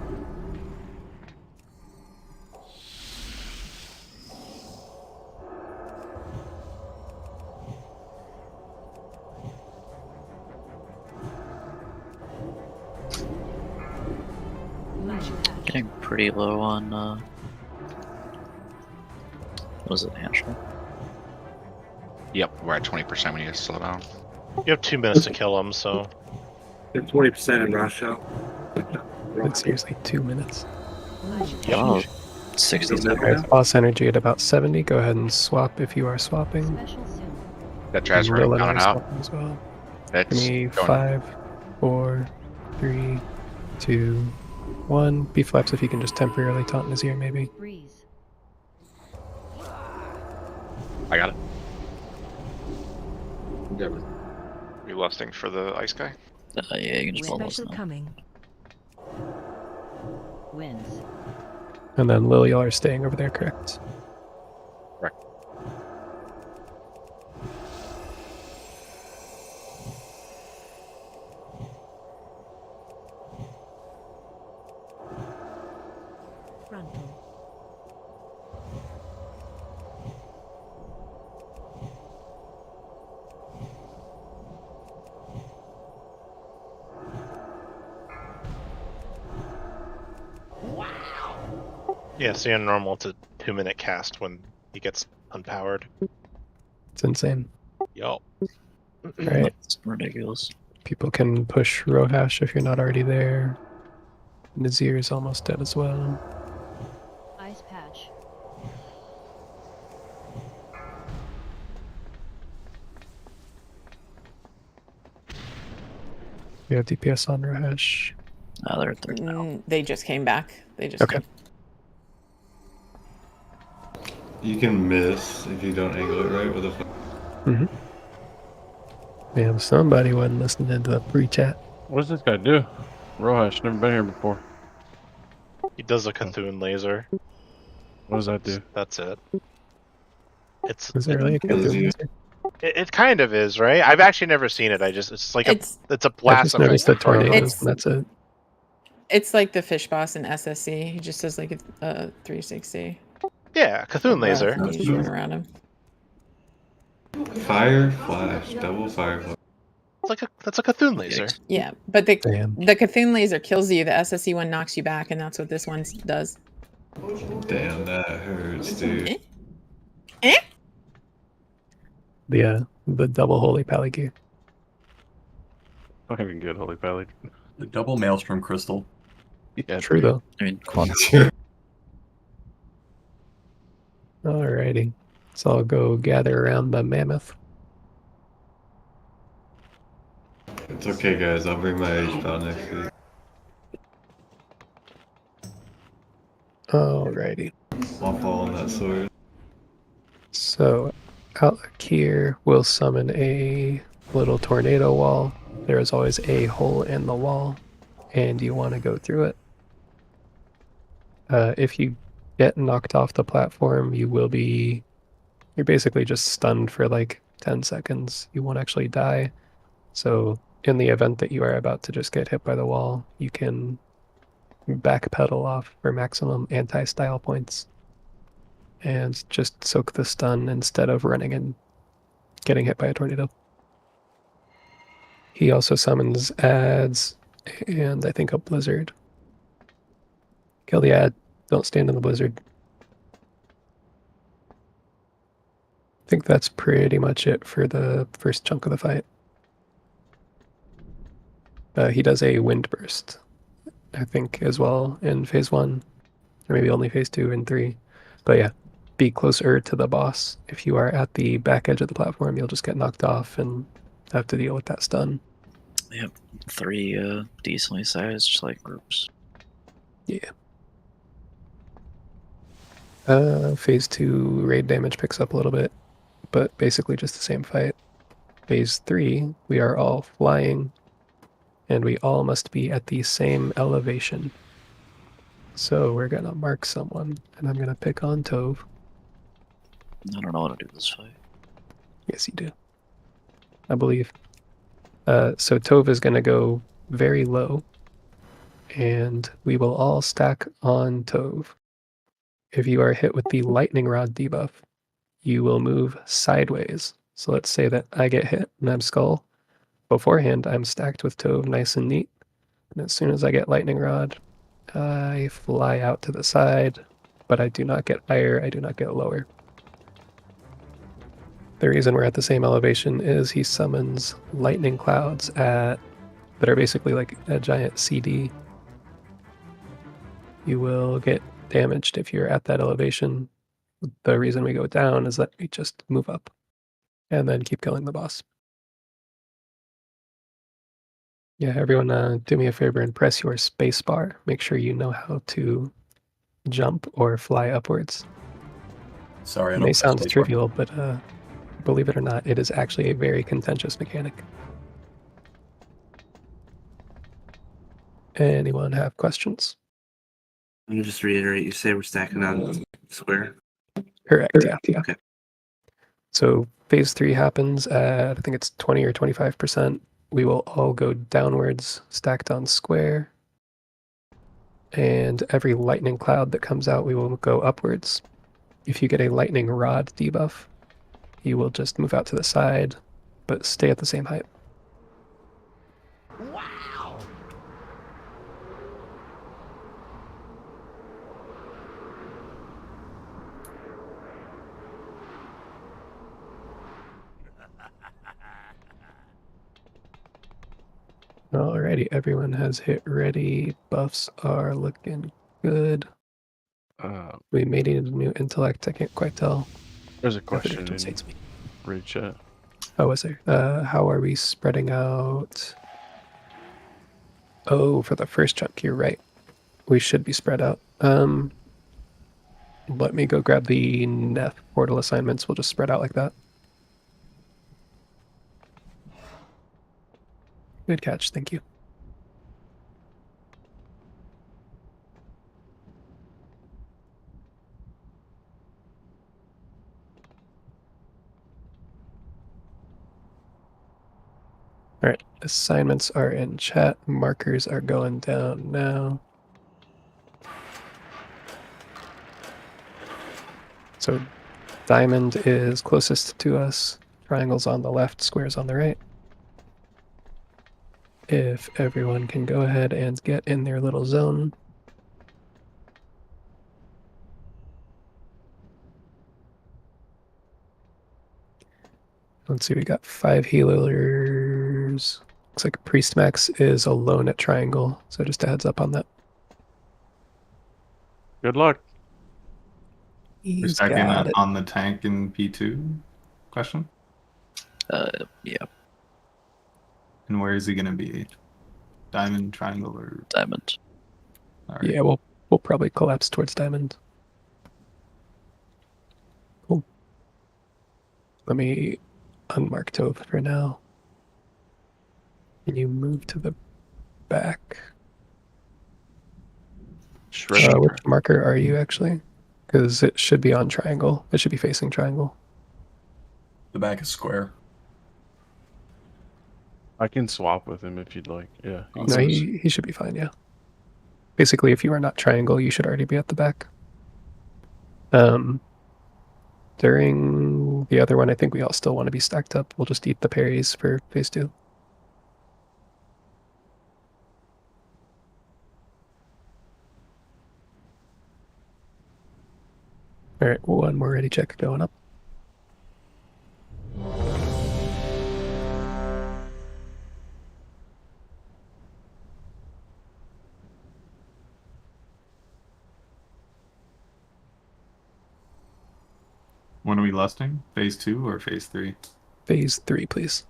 Speaker 1: Getting pretty low on what was it, Anshel?
Speaker 10: Yep, we're at 20% when you guys slow down.
Speaker 15: You have 2 minutes to kill them, so.
Speaker 6: They're 20% in rush out.
Speaker 2: It's seriously 2 minutes.
Speaker 1: Oh, 60
Speaker 2: Alright, boss energy at about 70. Go ahead and swap if you are swapping.
Speaker 8: Special soon.
Speaker 10: That Draz
Speaker 2: Lil
Speaker 10: running
Speaker 2: and
Speaker 10: down
Speaker 2: I
Speaker 10: and out.
Speaker 2: swapping as well.
Speaker 10: That's
Speaker 2: Give me
Speaker 10: going-
Speaker 2: 5, 4, 3, 2, 1. B flaps if you can just temporarily taunt Nazir maybe.
Speaker 8: Breeze.
Speaker 10: I got it.
Speaker 13: Endeavor.
Speaker 7: You lusting for the ice guy?
Speaker 1: Yeah, you can just follow
Speaker 21: Special
Speaker 1: us now.
Speaker 21: coming.
Speaker 8: Wins.
Speaker 2: And then Lil, y'all are staying over there, correct?
Speaker 10: Correct.
Speaker 15: Yeah, so normal, it's a 2-minute cast when he gets unpowered.
Speaker 2: It's insane.
Speaker 15: Yo.
Speaker 2: Alright.
Speaker 1: It's ridiculous.
Speaker 2: People can push Rohash if you're not already there. Nazir is almost dead as well.
Speaker 8: Ice patch.
Speaker 2: We have DPS on Rohash.
Speaker 1: They're at 30 now.
Speaker 4: They just came back. They just
Speaker 2: Okay.
Speaker 16: You can miss if you don't angle it right with a.
Speaker 2: Mm-hmm. Man, somebody wasn't listening to the pre-chat.
Speaker 5: What does this guy do? Rohash, never been here before.
Speaker 15: He does a Cthulhu laser.
Speaker 5: What does that do?
Speaker 15: That's it. It's
Speaker 2: Is it really a Cthulhu laser?
Speaker 15: It kind of is, right? I've actually never seen it. It's like it's a
Speaker 2: I
Speaker 15: blast
Speaker 2: just
Speaker 15: of
Speaker 2: noticed the
Speaker 15: like,
Speaker 2: tornadoes, and that's it.
Speaker 4: It's like the fish boss in SSC. He just does like a 360.
Speaker 15: Yeah, Cthulhu laser.
Speaker 4: You shoot around him.
Speaker 16: Fire flash, double fire flash.
Speaker 15: That's a Cthulhu laser.
Speaker 4: Yeah, but the
Speaker 2: Damn.
Speaker 4: Cthulhu laser kills you. The SSC one knocks you back, and that's what this one does.
Speaker 16: Damn, that hurts, dude.
Speaker 2: The double holy pally gear.
Speaker 5: Fucking good, Holy Pally.
Speaker 20: The double maelstrom crystal.
Speaker 5: Yeah,
Speaker 2: True though.
Speaker 1: I mean, quad.
Speaker 2: Alrighty. So I'll go gather around the mammoth.
Speaker 16: It's okay, guys. I'll bring my H-Bound next week.
Speaker 2: Alrighty.
Speaker 16: I'll fall on that sword.
Speaker 2: So Outlook here will summon a little tornado wall. There is always a hole in the wall, and you want to go through it. If you get knocked off the platform, you're basically just stunned for like 10 seconds. You won't actually die. So in the event that you are about to just get hit by the wall, you can backpedal off for maximum anti-style points and just soak the stun instead of running and getting hit by a tornado. He also summons ads and I think a blizzard. Kill the ad. Don't stand in the blizzard. I think that's pretty much it for the first chunk of the fight. He does a wind burst, I think, as well in phase 1, or maybe only phase 2 and 3. But yeah, be closer to the boss. If you are at the back edge of the platform, you'll just get knocked off and have to deal with that stun.
Speaker 1: Yep, 3 decently sized like groups.
Speaker 2: Yeah. Phase 2 raid damage picks up a little bit, but basically just the same fight. Phase 3, we are all flying, and we all must be at the same elevation. So we're gonna mark someone, and I'm gonna pick on Tove.
Speaker 1: I don't know how to do this fight.
Speaker 2: Yes, you do. I believe. So Tove is gonna go very low, and we will all stack on Tove. If you are hit with the lightning rod debuff, you will move sideways. So let's say that I get hit and I'm skull. Beforehand, I'm stacked with Tove nice and neat. And as soon as I get lightning rod, I fly out to the side, but I do not get higher, I do not get lower. The reason we're at the same elevation is he summons lightning clouds that are basically like a giant CD. You will get damaged if you're at that elevation. The reason we go down is that we just move up and then keep killing the boss. Yeah, everyone do me a favor and press your space bar. Make sure you know how to jump or fly upwards.
Speaker 20: Sorry, I
Speaker 2: It
Speaker 20: don't
Speaker 2: may
Speaker 20: press
Speaker 2: sound
Speaker 20: space bar.
Speaker 2: trivial, but believe it or not, it is actually a very contentious mechanic. Anyone have questions?
Speaker 6: Let me just reiterate, you say we're stacking on square?
Speaker 2: Correct, yeah.
Speaker 6: Okay.
Speaker 2: So phase 3 happens at, I think it's 20 or 25%. We will all go downwards, stacked on square. And every lightning cloud that comes out, we will go upwards. If you get a lightning rod debuff, you will just move out to the side, but stay at the same height. Alrighty, everyone has hit ready. Buffs are looking good. We made it into new intellect. I can't quite tell.
Speaker 5: There's a
Speaker 2: if the
Speaker 5: question
Speaker 2: difference
Speaker 5: in
Speaker 2: hates me.
Speaker 5: Raid chat.
Speaker 2: Oh, was there? How are we spreading out? Oh, for the first chunk, you're right. We should be spread out. Let me go grab the Neth portal assignments. We'll just spread out like that. Good catch, thank you. All right, assignments are in chat. Markers are going down now. So diamond is closest to us. Triangles on the left, squares on the right. If everyone can go ahead and get in their little zone. Let's see, we got 5 healers. Looks like Priest Max is alone at Triangle, so just a heads up on that.
Speaker 5: Good luck.
Speaker 2: He's
Speaker 16: second
Speaker 2: got it.
Speaker 16: on the tank in P2 question?
Speaker 1: Yeah.
Speaker 16: And where is he going to be? Diamond, triangle, or
Speaker 1: diamond?
Speaker 16: All right.
Speaker 2: Yeah, we'll probably collapse towards diamond. Cool. Let me unmark Tove for now. Can you move to the back? Which marker are you actually? Because it should be on triangle. It should be facing triangle.
Speaker 20: The back is square.
Speaker 5: I can swap with him if you'd like. Yeah.
Speaker 2: No, he should be fine, yeah. Basically, if you are not triangle, you should already be at the back. During the other one, I think we all still want to be stacked up. We'll just eat the parries for phase 2. Alright, one more ready check going up.
Speaker 16: when are we lusting? Phase 2 or phase 3?
Speaker 2: Phase 3, please.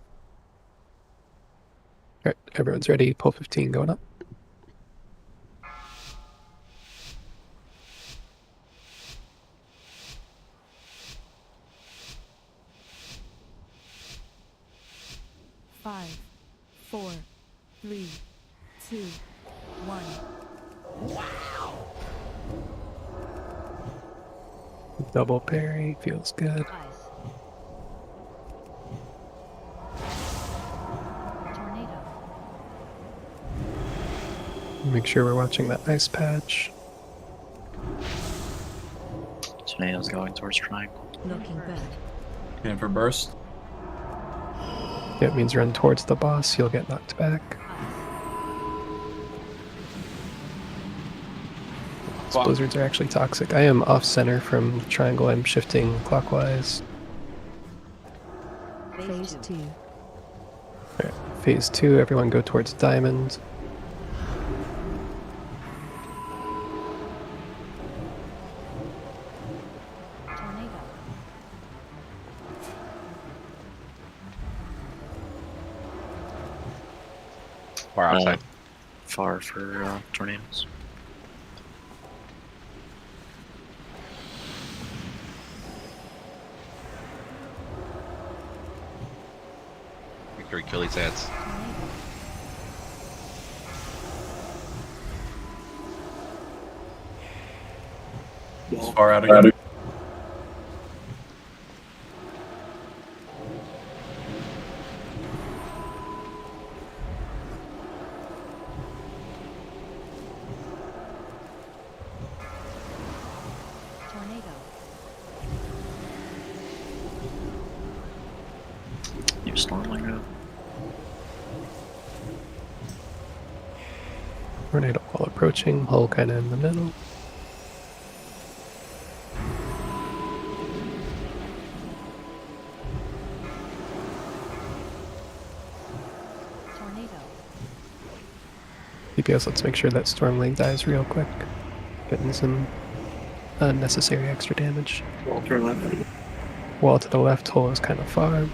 Speaker 2: Alright, everyone's ready. Pull 15 going up.
Speaker 21: Five, 4, 3, 2, 1. Wow!
Speaker 2: Double parry feels good.
Speaker 8: Tornado.
Speaker 2: Make sure we're watching that ice patch.
Speaker 1: Tornado's going towards triangle.
Speaker 8: Looking bad.
Speaker 20: Getting for burst.
Speaker 2: Yeah, it means run towards the boss. You'll get knocked back. These blizzards are actually toxic. I am off center from triangle. I'm shifting clockwise.
Speaker 21: Phase 2.
Speaker 2: Alright, phase 2, everyone go towards diamond.
Speaker 8: Tornado.
Speaker 10: Far outside.
Speaker 1: Far for tornadoes.
Speaker 10: Victory kill these ads.
Speaker 20: It's far out again.
Speaker 8: Tornado.
Speaker 1: You storming out.
Speaker 2: Tornado while approaching, hull kind of in the middle.
Speaker 8: Tornado.
Speaker 2: DPS, let's make sure that Stormling dies real quick. Getting some unnecessary extra damage.
Speaker 6: Wall to left.
Speaker 2: Wall to the left, hole is kind of far.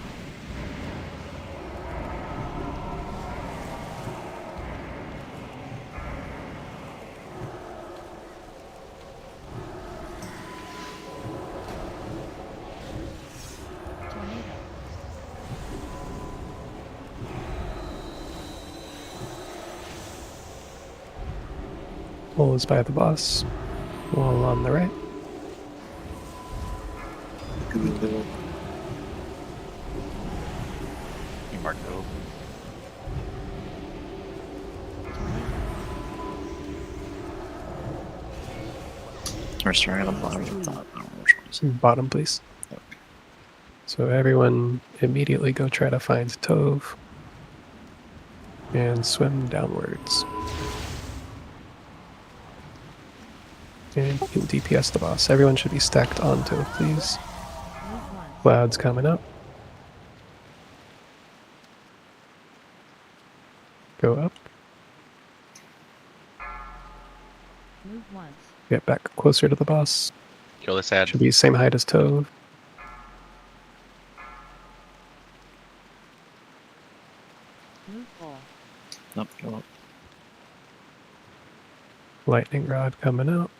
Speaker 2: Hole is by the boss. Wall on the right.
Speaker 10: You marked it open.
Speaker 1: We're starting at the bottom of the top. I don't know which one is it.
Speaker 2: Bottom, please. So everyone immediately go try to find Tove and swim downwards. And you can DPS the boss. Everyone should be stacked on Tove, please. Cloud's coming up. Go up.
Speaker 8: Move once.
Speaker 2: Get back closer to the boss.
Speaker 10: Kill this ad.
Speaker 2: Should be same height as Tove.
Speaker 8: Move all.
Speaker 1: Nope, go up.
Speaker 2: Lightning rod coming out.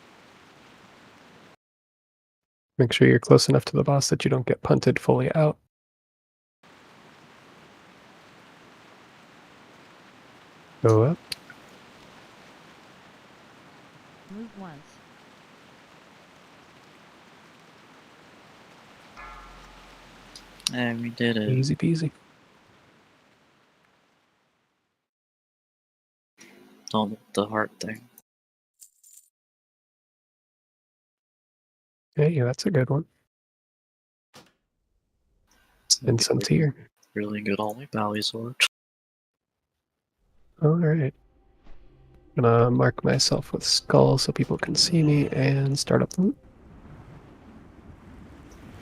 Speaker 2: Make sure you're close enough to the boss that you don't get punted fully out. Go up.
Speaker 8: Move once.
Speaker 1: And we did it.
Speaker 2: Easy peasy.
Speaker 1: Oh, the heart thing.
Speaker 2: Hey, that's a good one. And some tier.
Speaker 1: Really good only Valley Sword.
Speaker 2: Alright. Gonna mark myself with skull so people can see me and start up loot.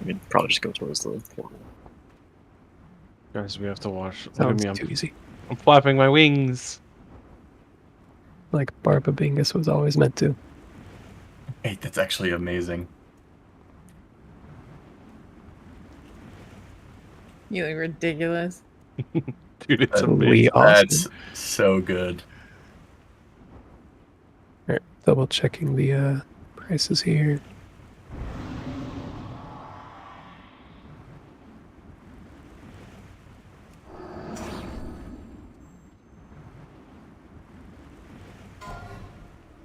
Speaker 1: We could probably just go towards the portal.
Speaker 5: Guys, we have to watch. Look at
Speaker 2: Sounds
Speaker 5: me,
Speaker 2: too easy.
Speaker 5: I'm flapping my wings.
Speaker 2: Like Barba Bingus was always meant to.
Speaker 20: Hey, that's actually amazing.
Speaker 4: You look ridiculous.
Speaker 5: Dude, it's
Speaker 2: Totally
Speaker 5: amazing.
Speaker 20: That's so good.
Speaker 2: Alright, double checking the prices here.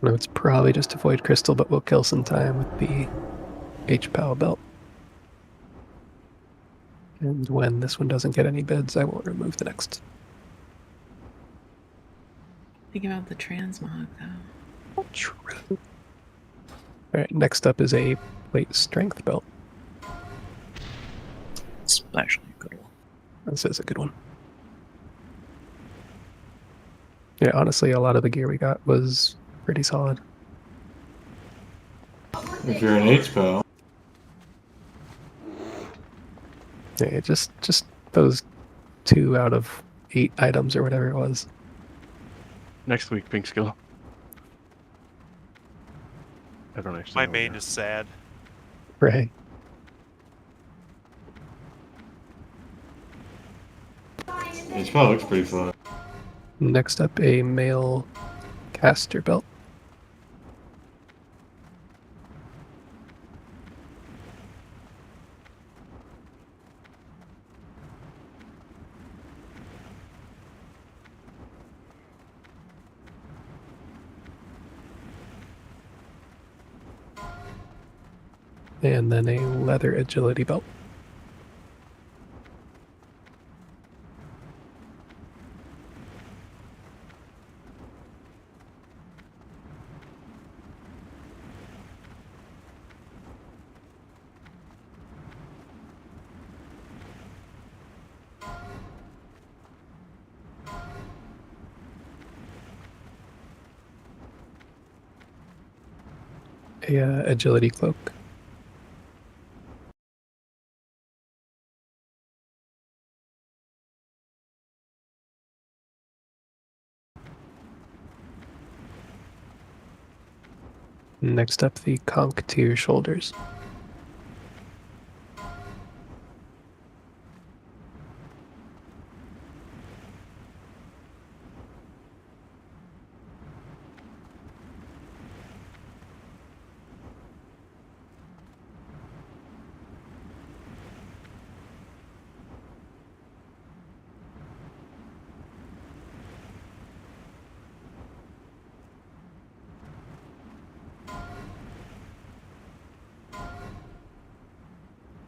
Speaker 2: No, it's probably just a Void Crystal, but we'll kill some time with the H-Pal belt. And when this one doesn't get any bids, I will remove the next.
Speaker 4: Think about the transmog, though.
Speaker 2: True. Alright, next up is a plate strength belt.
Speaker 1: It's actually a good one.
Speaker 2: This is a good one. Yeah, honestly, a lot of the gear we got was pretty solid.
Speaker 16: If you're an H-Pal.
Speaker 2: Yeah, just those 2 out of 8 items or whatever it was.
Speaker 5: Next week, Pink Skill. I don't actually
Speaker 14: My
Speaker 5: know
Speaker 14: main
Speaker 5: yet.
Speaker 14: is sad.
Speaker 2: Right.
Speaker 16: H-Pal looks pretty fun.
Speaker 2: Next up, a male caster belt. And then a leather agility belt. A agility cloak. Next up, the conch to your shoulders.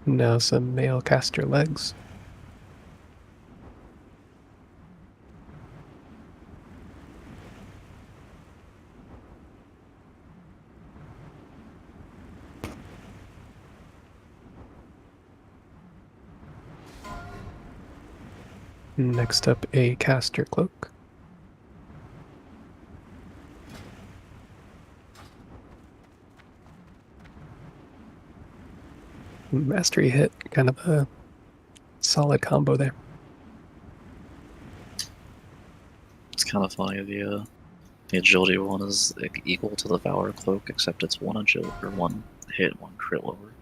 Speaker 2: Now some male caster legs. Next up, a caster cloak. Mastery hit, kind of a solid combo there.
Speaker 1: It's kind of funny. The agility one is equal to the Valor cloak, except it's one agility or one hit, one crit lower.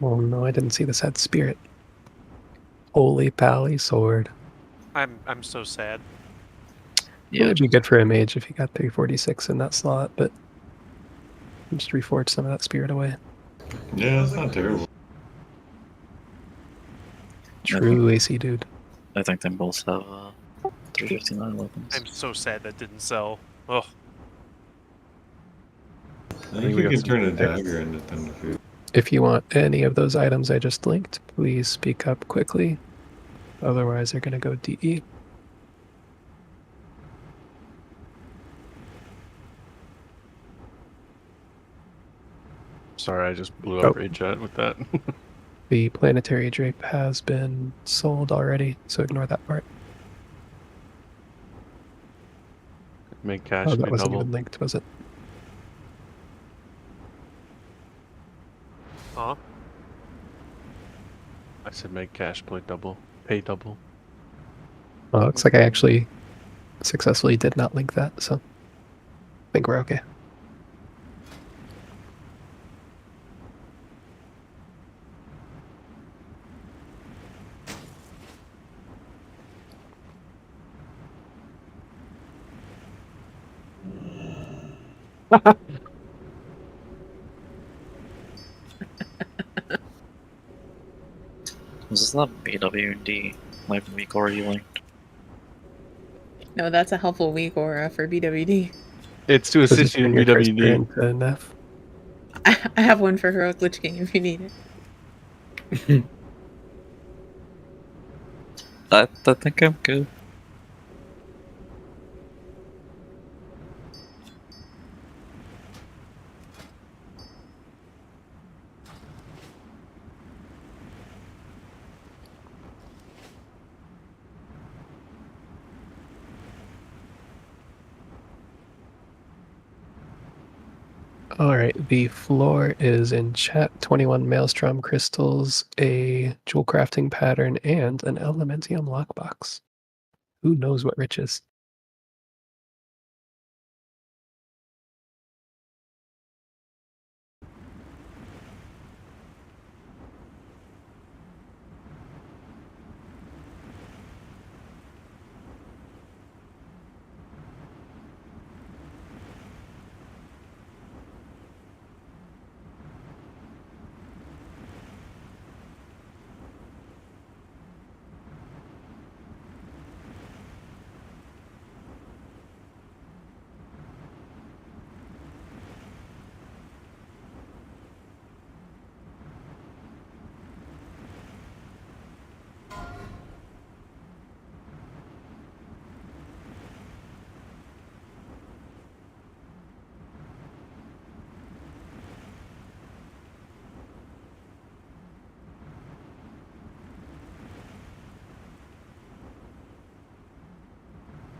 Speaker 2: Oh no, I didn't see this had spirit. Holy pally sword.
Speaker 14: I'm so sad.
Speaker 2: Yeah, it'd be good for a mage if you got 346 in that slot, but just reforge some of that spirit away.
Speaker 19: Yeah, it's not terrible.
Speaker 2: True AC dude.
Speaker 1: I think they both have 359 weapons.
Speaker 14: I'm so sad that didn't sell. Ugh.
Speaker 19: I think you can turn a dagger into Thunderfield.
Speaker 2: If you want any of those items I just linked, please speak up quickly. Otherwise, they're going to go DE.
Speaker 5: Sorry, I just blew up Raid Chat with that.
Speaker 2: The planetary drape has been sold already, so ignore that part.
Speaker 5: Make cash.
Speaker 2: Oh, that
Speaker 5: Pay
Speaker 2: wasn't
Speaker 5: double.
Speaker 2: even linked, was it?
Speaker 14: Huh?
Speaker 5: I said make cash, play double, pay double.
Speaker 2: Well, it looks like I actually successfully did not link that, so I think we're okay.
Speaker 1: Was this not BWD life week or you linked?
Speaker 4: No, that's a helpful weak aura for BWD.
Speaker 5: It's to assist you in BWD.
Speaker 2: Neff.
Speaker 4: I have one for Heroic Lich King if you need it.
Speaker 1: I think I'm good.
Speaker 2: Alright, the floor is in chat. 21 Maelstrom crystals, a jewel crafting pattern, and an Elementium lockbox. Who knows what rich is?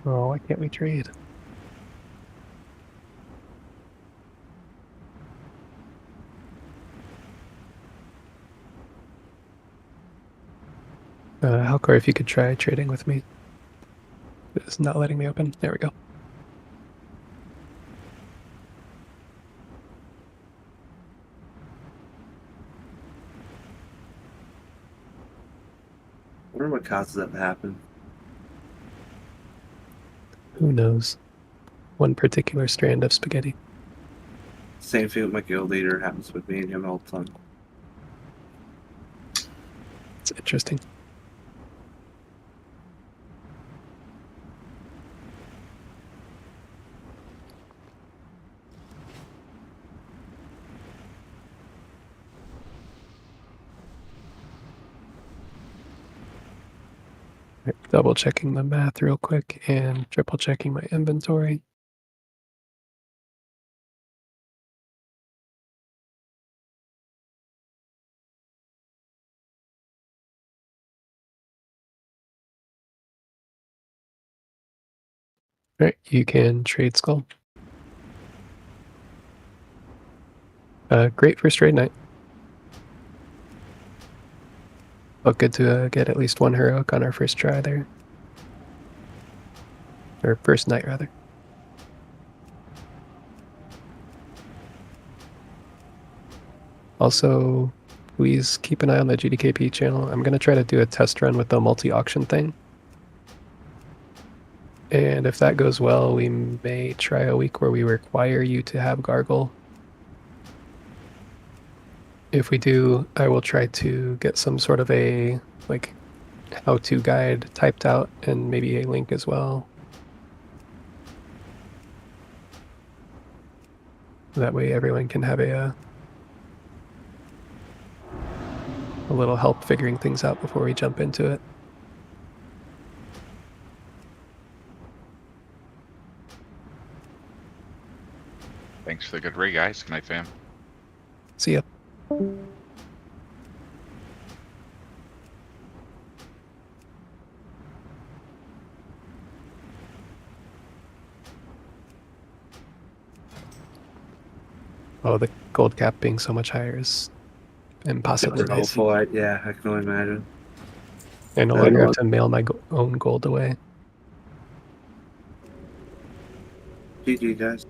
Speaker 2: Oh, why can't we trade? Halcor, if you could try trading with me. It's not letting me open. There we go.
Speaker 6: wonder what causes that to happen.
Speaker 2: Who knows? One particular strand of spaghetti.
Speaker 6: Same thing with my guild leader. Happens with me and him all the time.
Speaker 2: It's interesting. Double checking the math real quick and triple checking my inventory. All right, you can trade skull. Great first trade night. But good to get at least one heroic on our first try there. Or first night, rather. Also, please keep an eye on the GDKP channel. I'm going to try to do a test run with the multi-auction thing. And if that goes well, we may try a week where we require you to have Gargle. If we do, I will try to get some sort of a like how-to guide typed out and maybe a link as well. That way everyone can have a little help figuring things out before we jump into it.
Speaker 10: Thanks for the good rig, guys. Good night, fam.
Speaker 2: See ya. Oh, the gold cap being so much higher is impossibly
Speaker 6: Super
Speaker 2: nice.
Speaker 6: helpful. Yeah, I can only imagine.
Speaker 2: I no longer have to mail my own gold away.
Speaker 6: GG, guys.